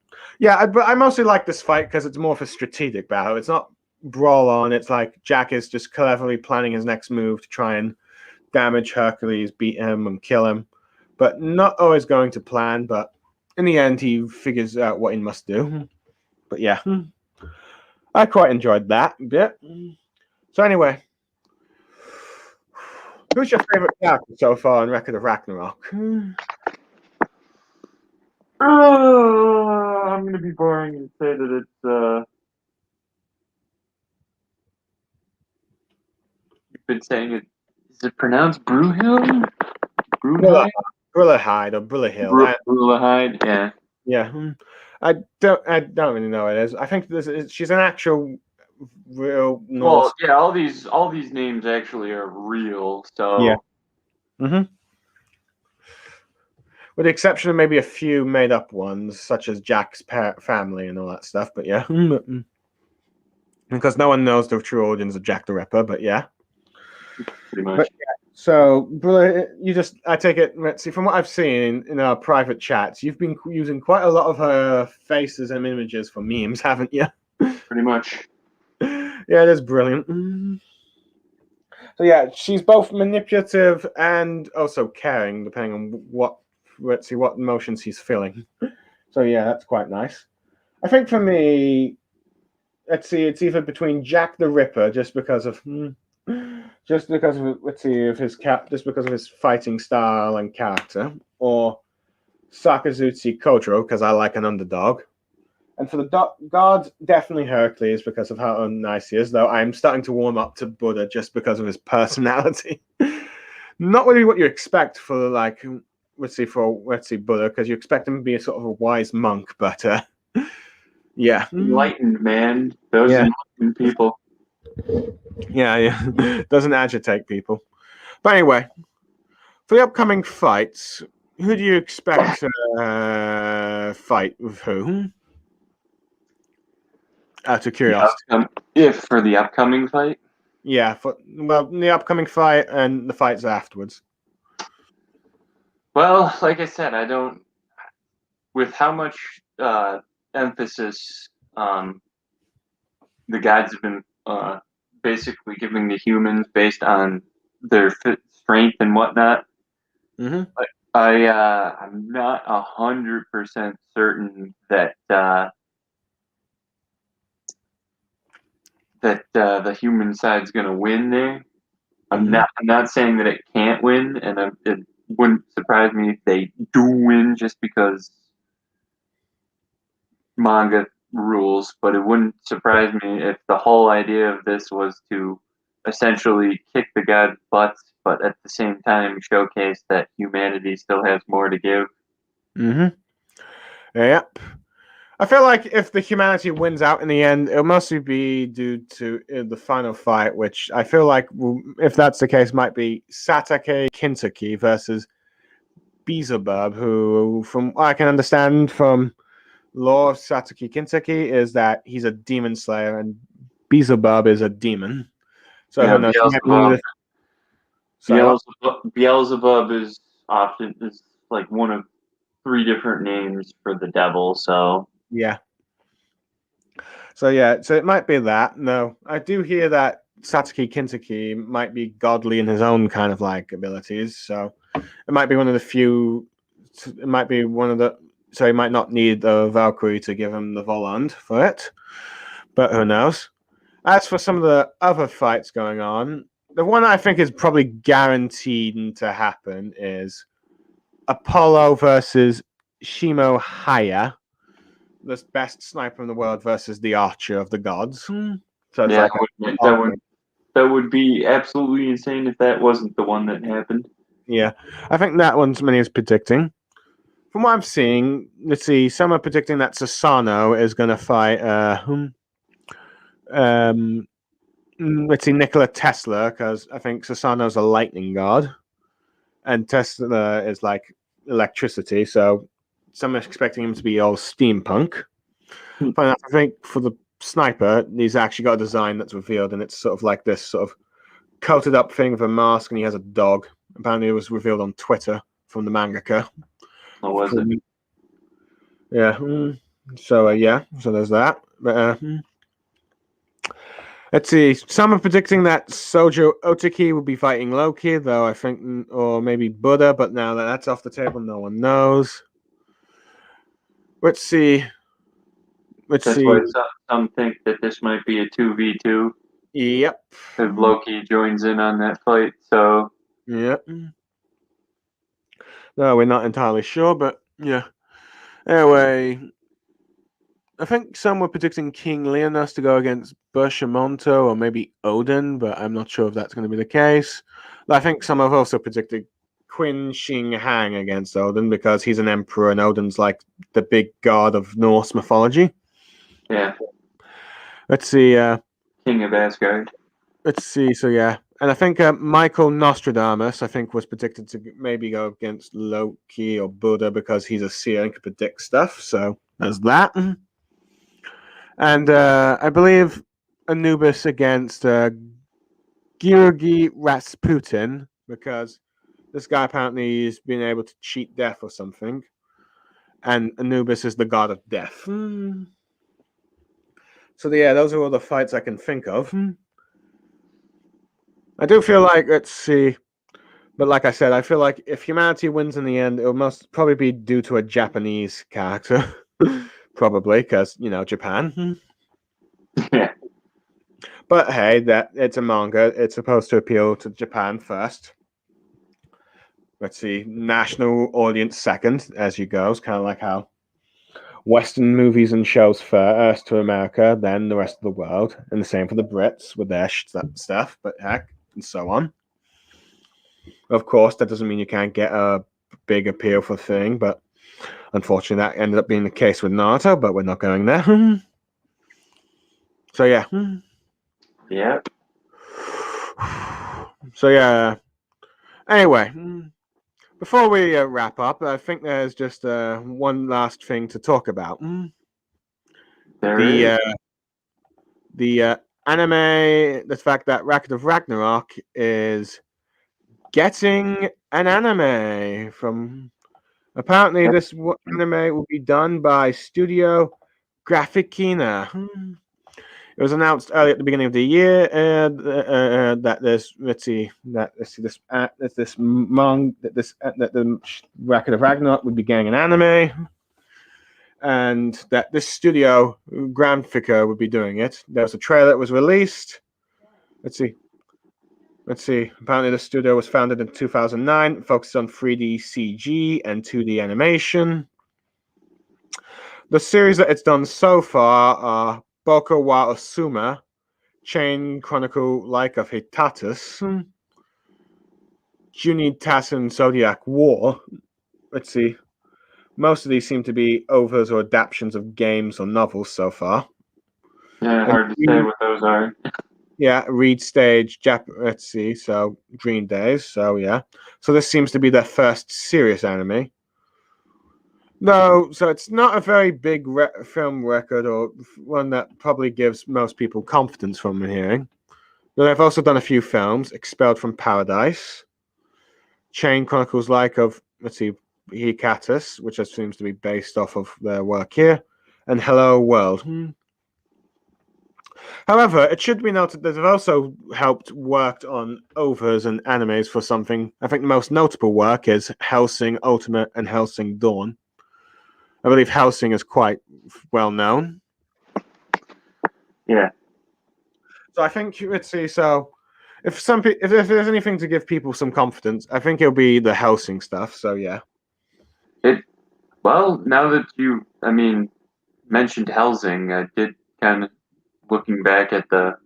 I mostly like this fight because it's more of a strategic battle. It's not brawl on. It's like Jack is just cleverly planning his next move to try and damage Hercules, beat him, and kill him, but not always going to plan. But in the end, he figures out what he must do. But yeah, I quite enjoyed that bit. So anyway, who's your favorite character so far in Record of Ragnarok? I'm going to be boring and say that it's, you've been saying it, is it pronounced Brewhill? Brewhide? Brillahide or Brillahill. Brewhide, yeah. Yeah, I don't really know what it is. I think she's an actual real Norse. Well, yeah, all these names actually are real, so. Yeah. With the exception of maybe a few made-up ones, such as Jack's family and all that stuff. But yeah, because no one knows the true origins of Jack the Ripper. But yeah, pretty much. But, yeah. So, I take it, let's see, from what I've seen in our private chats, you've been using quite a lot of her faces and images for memes, haven't you? Pretty much. Yeah, it is brilliant. So yeah, she's both manipulative and also caring, depending on what emotions he's feeling. So yeah, that's quite nice. I think for me, let's see, it's either between Jack the Ripper, just because of his fighting style and character, or Sakazuchi Kotaro, because I like an underdog. And for the gods, definitely Hercules because of how nice he is, though I'm starting to warm up to Buddha just because of his personality. Not really what you expect for, like, let's see, Buddha, because you expect him to be a sort of a wise monk, but yeah. Enlightened, man. Those enlightened people. Yeah. Doesn't agitate people. But anyway, for the upcoming fights, who do you expect to fight with who? Out of curiosity. If for the upcoming fight? Yeah, the upcoming fight and the fights afterwards. Well, like I said, I don't. With how much emphasis the gods have been basically giving the humans based on their strength and whatnot, I'm not 100% certain that the human side's going to win there. I'm not saying that it can't win, and it wouldn't surprise me if they do win just because manga rules, but it wouldn't surprise me if the whole idea of this was to essentially kick the gods' butts, but at the same time showcase that humanity still has more to give. Yep. I feel like if the humanity wins out in the end, it'll mostly be due to the final fight, which I feel like, if that's the case, might be Satake Kintsugi versus Beelzebub, who, from what I can understand from lore of Satake Kintsugi, is that he's a demon slayer and Beelzebub is a demon. So Beelzebub is like one of 3 different names for the devil, so yeah. So it might be that. No, I do hear that Satake Kintsugi might be godly in his own kind of like abilities. So it might be one of the few. It might be one of the. So he might not need the Valkyrie to give him the Voland for it, but who knows? As for some of the other fights going on, the one I think is probably guaranteed to happen is Apollo versus Shimo Haya, the best sniper in the world, versus the archer of the gods. So it's that would be absolutely insane if that wasn't the one that happened. Yeah, I think that one's many is predicting. From what I'm seeing, let's see, some are predicting that Sasano is going to fight let's see, Nikola Tesla, because I think Sasano's a lightning god and Tesla is like electricity, so some are expecting him to be all steampunk. But I think for the sniper, he's actually got a design that's revealed, and it's sort of like this sort of coated up thing with a mask, and he has a dog. Apparently, it was revealed on Twitter from the mangaka. Oh, was it? Yeah. So so there's that. But Let's see. Some are predicting that Sojo Otaki will be fighting Loki, though I think, or maybe Buddha, but now that that's off the table, no one knows. Let's see. Let's That's see. why some think that this might be a 2v2 Yep. if Loki joins in on that fight. So Yep. No, we're not entirely sure, but yeah. Anyway, I think some were predicting King Leonidas to go against Bushimonto or maybe Odin, but I'm not sure if that's going to be the case. I think some have also predicted Qin Shi Huang against Odin because he's an emperor and Odin's like the big god of Norse mythology. yeah, Let's see. King of Asgard. Let's see. So yeah, and I think Michael Nostradamus, I think, was predicted to maybe go against Loki or Buddha because he's a seer and can predict stuff. So there's that. And I believe Anubis against Georgi Rasputin because this guy apparently has been able to cheat death or something. And Anubis is the god of death. So yeah, those are all the fights I can think of. I do feel like, let's see, but like I said, I feel like if humanity wins in the end, it will most probably be due to a Japanese character. Probably, because, Japan. Yeah, But hey, that it's a manga. It's supposed to appeal to Japan first. Let's see, national audience second as you go. It's kind of like how Western movies and shows first to America, then the rest of the world, and the same for the Brits with their stuff. But heck, and so on. Of course, that doesn't mean you can't get a big appeal for the thing, but unfortunately, that ended up being the case with Naruto. But we're not going there. So yeah. yep. So yeah. Anyway, before we wrap up, I think there's just one last thing to talk about. There is. The anime, the fact that Record of Ragnarok is getting an anime from. Apparently, this anime will be done by Studio Graphikina. It was announced early at the beginning of the year that there's that the Record of Ragnarok would be getting an anime, and that this studio Graphica would be doing it. There was a trailer that was released. Let's see. Apparently, the studio was founded in 2009, focused on 3D CG and 2D animation. The series that it's done so far are Boko wa Osuma, Chain Chronicle Like of Hitatus, Juni Tassen Zodiac War. Let's see. Most of these seem to be overs or adaptations of games or novels so far. Yeah, hard to say what those are. Yeah, Reed Stage, let's see, so Green Days, so yeah. So this seems to be their first serious anime. No, so it's not a very big film record or one that probably gives most people confidence from hearing. But they've also done a few films, Expelled from Paradise, Chain Chronicles Like of, let's see, Hikatus, which seems to be based off of their work here, and Hello World. However, it should be noted that they've also worked on overs and animes for something. I think the most notable work is Hellsing Ultimate and Hellsing Dawn. I believe Hellsing is quite well known. Yeah. So I think, let's see, so if there's anything to give people some confidence, I think it'll be the Hellsing stuff, so yeah. Well, now that you, mentioned Helsing, I did kind of, looking back at the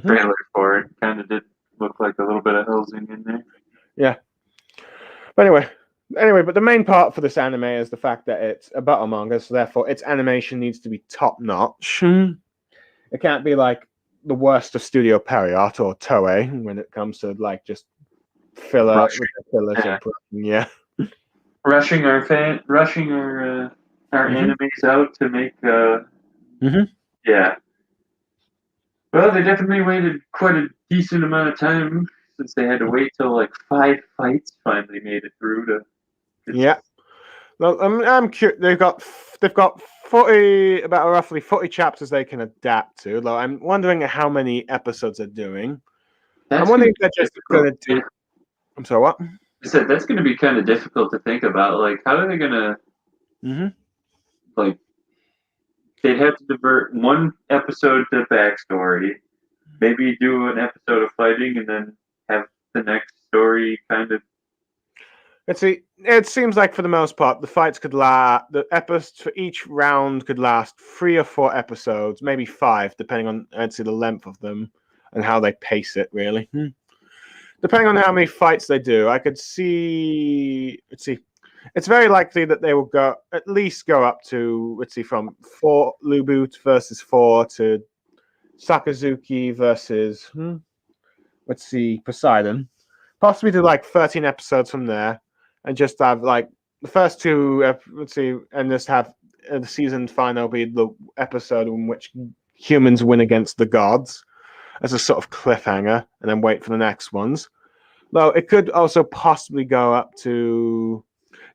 trailer for it, kind of did look like a little bit of Helsing in there. Yeah. But anyway, but the main part for this anime is the fact that it's a battle manga, so therefore its animation needs to be top notch. It can't be like the worst of Studio Period or Toei when it comes to like just fillers. Yeah. Rushing our animes out to make yeah. Well, they definitely waited quite a decent amount of time since they had to wait till like 5 fights finally made it through to. Yeah. Well, I'm curious. They've got 40, about roughly 40 chapters they can adapt to. Though I'm wondering how many episodes they're doing. I'm That's gonna wondering if be they're just difficult. gonna do. I'm sorry, what? I said that's gonna be kind of difficult to think about. Like, how are they gonna Mm-hmm. like? They'd have to divert one episode to backstory, maybe do an episode of fighting, and then have the next story kind of. Let's see. It seems like for the most part, the fights could last. The episodes for each round could last 3 or 4 episodes, maybe 5, depending on I'd say the length of them and how they pace it. Really, depending on how many fights they do, I could see. Let's see. It's very likely that they will go at least go up to, let's see, from 4 Lubut versus 4 to Sakazuki versus let's see, Poseidon. Possibly to like 13 episodes from there, and just have like the first 2. Let's see, and just have the season final be the episode in which humans win against the gods as a sort of cliffhanger, and then wait for the next ones. Though it could also possibly go up to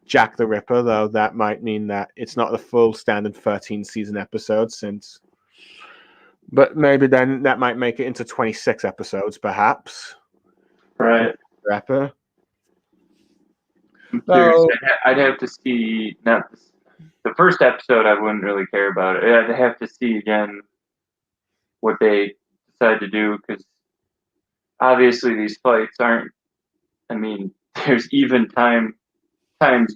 Jack the Ripper, though that might mean that it's not the full standard 13 season episode, since. But maybe then that might make it into 26 episodes, perhaps. Right. Rapper. I'm curious. So I'd have to see not the first episode. I wouldn't really care about it. I'd have to see again what they decide to do because obviously these fights aren't. I mean, there's even times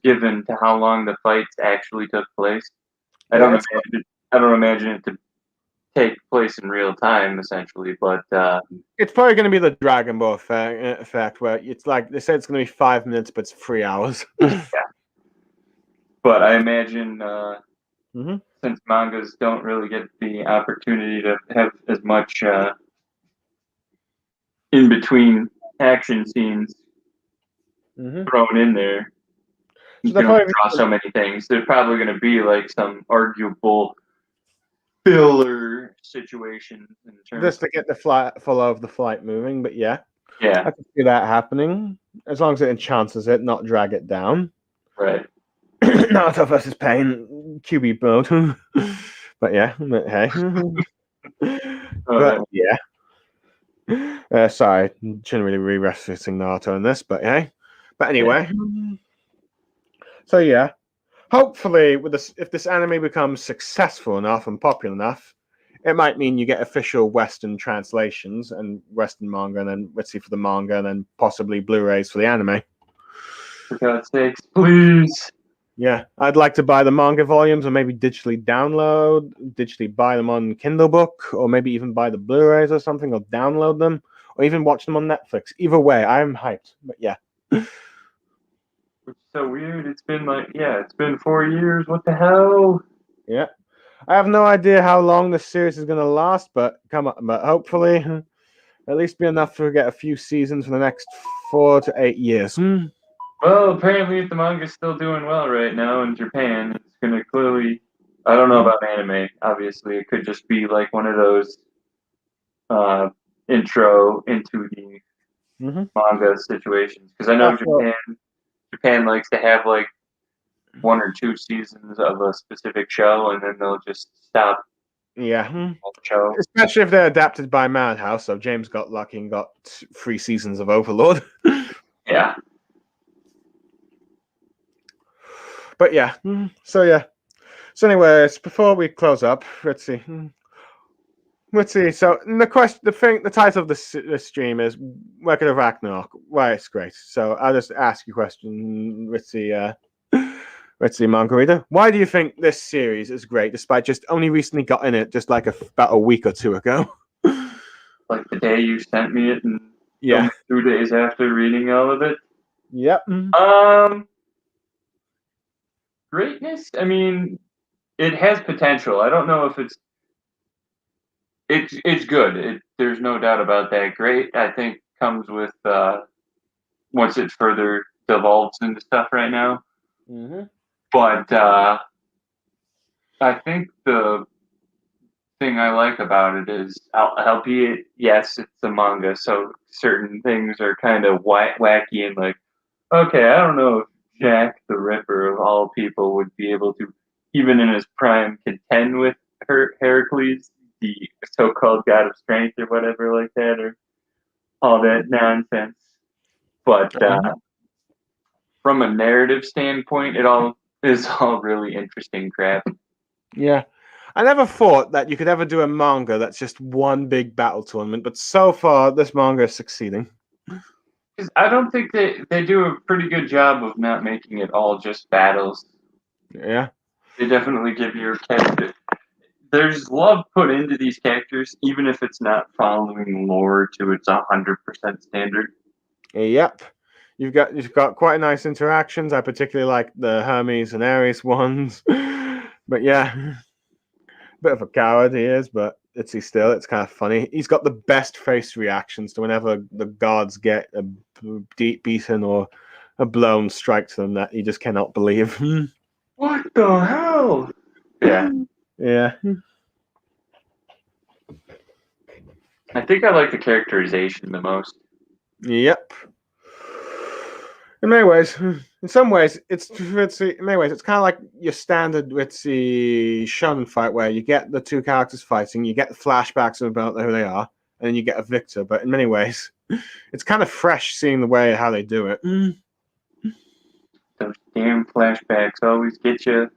given to how long the fights actually took place. I don't imagine. I don't imagine it to take place in real time, essentially. But it's probably going to be the Dragon Ball effect, where it's like they said it's going to be 5 minutes, but it's 3 hours. yeah. But I imagine Mm-hmm. since mangas don't really get the opportunity to have as much in between action scenes Mm-hmm. thrown in there, you So they're can only probably draw so many things. There's probably going to be like some arguable filler situation in terms. just to get the flow of the flight moving, but yeah, Yeah, I can see that happening as long as it enhances it, not drag it down. right. Naruto versus Pain, QB mode. But yeah, but hey. But yeah. Sorry, shouldn't really be referencing Naruto in this, but hey. But anyway. So yeah. Hopefully, with this, if this anime becomes successful enough and popular enough, it might mean you get official Western translations and Western manga, and then let's see for the manga, and then possibly Blu-rays for the anime. For God's sakes, please. Yeah, I'd like to buy the manga volumes, or maybe digitally buy them on Kindle Book, or maybe even buy the Blu-rays or something, or download them, or even watch them on Netflix. Either way, I'm hyped. But yeah. Which is so weird. It's been it's been 4 years. What the hell? Yeah. I have no idea how long this series is going to last, but hopefully at least be enough to get a few seasons for the next 4 to 8 years. Well, apparently, if the manga's still doing well right now in Japan, it's gonna clearly. I don't know about anime. Obviously, it could just be like one of those intro into the manga situations. Because I know Japan likes to have like 1 or 2 seasons of a specific show, and then they'll just stop. Yeah. The show. Especially if they're adapted by Madhouse. So James got lucky and got 3 seasons of Overlord. Yeah. But yeah. So yeah. So anyways, before we close up, let's see. So the title of this stream is Record of Ragnarok. Why it's great. So I'll just ask you a question. Let's see, Mangareader. Why do you think this series is great, despite just only recently got in it, just like about a week or 2 ago? Like the day you sent me it, and Yeah. 2 days after reading all of it. Yep. Greatness. I mean, it has potential. I don't know if it's good. There's no doubt about that. Great, I think, comes with once it further devolves into stuff right now. Mm-hmm. But I think the thing I like about it is, albeit yes, it's a manga, so certain things are kind of wacky and like, okay, I don't know if Jack the Ripper of all people would be able to, even in his prime, contend with Heracles, the so-called god of strength or whatever like that, or all that nonsense. But from a narrative standpoint, it all is all really interesting crap. Yeah. I never thought that you could ever do a manga that's just one big battle tournament, but so far this manga is succeeding. Because I don't think they do a pretty good job of not making it all just battles. Yeah. They definitely give your character. There's love put into these characters, even if it's not following lore to its 100% standard. Yep. You've got quite nice interactions. I particularly like the Hermes and Ares ones. But yeah. Bit of a coward he is, but it's kind of funny. He's got the best face reactions to whenever the gods get a deep beaten or a blown strike to them that he just cannot believe. What the hell? Yeah. Yeah. I think I like the characterization the most. Yep. In many ways, in some ways, in many ways, it's kind of like your standard with the shonen fight where you get the two characters fighting, you get the flashbacks about who they are, and then you get a victor. But in many ways, it's kind of fresh seeing the way how they do it. Those damn flashbacks always get you.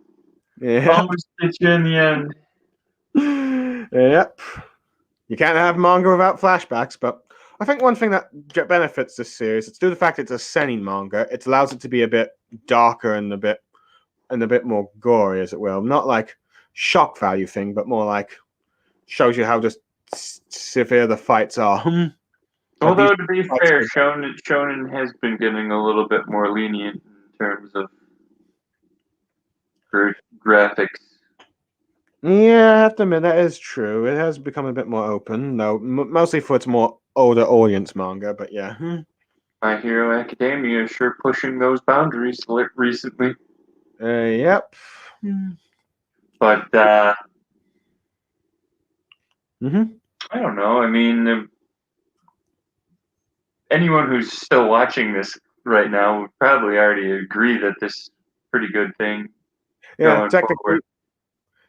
Yeah. Always get you in the end. Yep. You can't have manga without flashbacks, but I think one thing that benefits this series, it's due to the fact it's a seinen manga. It allows it to be a bit darker and a bit more gory, as it will. Not like shock value thing, but more like shows you how just severe the fights are. Although to be fair, Shonen has been getting a little bit more lenient in terms of graphics. Yeah, I have to admit that is true. It has become a bit more open, though mostly for its more older audience manga. But yeah, My Hero Academia is sure pushing those boundaries recently. Yep. But Mm-hmm. I don't know. I mean, anyone who's still watching this right now would probably already agree that this is a pretty good thing. Yeah, technically,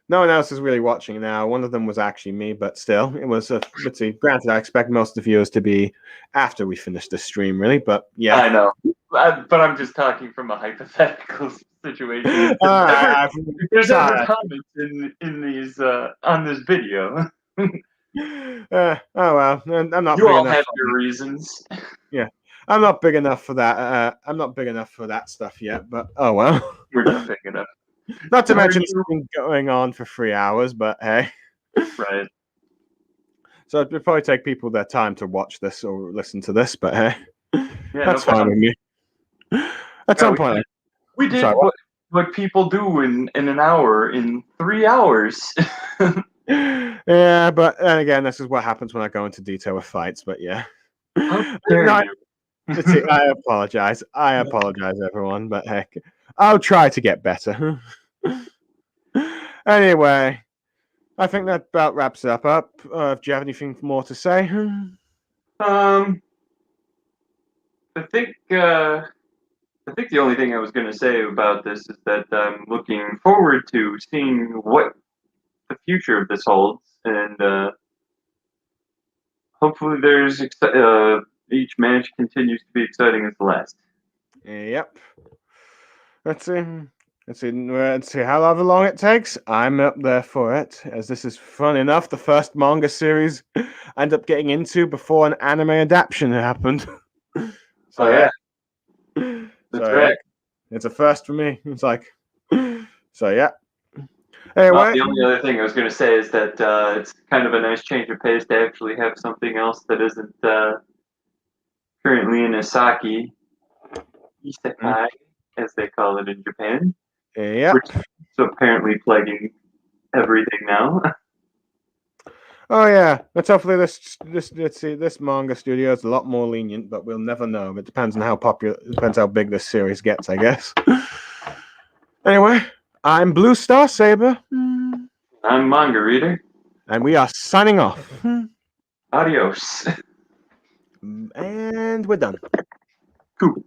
no one else is really watching now. One of them was actually me, but still, it was. Let's see. Granted, I expect most of the viewers to be after we finish the stream, really. But yeah, I know. But I'm just talking from a hypothetical situation. If there's ever comments in these on this video. Oh well, I'm not. You all have your reasons. Yeah, I'm not big enough for that. I'm not big enough for that stuff yet. But oh well. We're not big enough. Not to mention it's been going on for 3 hours. But hey. Right. So it'd probably take people their time to watch this or listen to this. But hey, that's fine with me. At some point, we did what people do in an hour in 3 hours. Yeah, but then again, this is what happens when I go into detail with fights. But yeah, I apologize. I apologize, everyone. But heck, I'll try to get better. Anyway, I think that about wraps it up. Do you have anything more to say? I think the only thing I was going to say about this is that I'm looking forward to seeing what the future of this holds, and hopefully there's each match continues to be exciting as the last. Yep. Let's see however long it takes. I'm up there for it, as this is fun enough. The first manga series I ended up getting into before an anime adaptation happened. So yeah. That's right. Yeah, it's a first for me. It's like, so yeah. Anyway, the only other thing I was going to say is that it's kind of a nice change of pace to actually have something else that isn't currently in Isaki Isekai, as they call it in Japan. Yeah. Which is apparently plaguing everything now. Oh yeah, let's hopefully this manga studio is a lot more lenient, but we'll never know. It depends on how popular. It depends how big this series gets, I guess. Anyway, I'm Blue Star Saber. I'm Mangareader. And we are signing off. Adios. And we're done. Cool.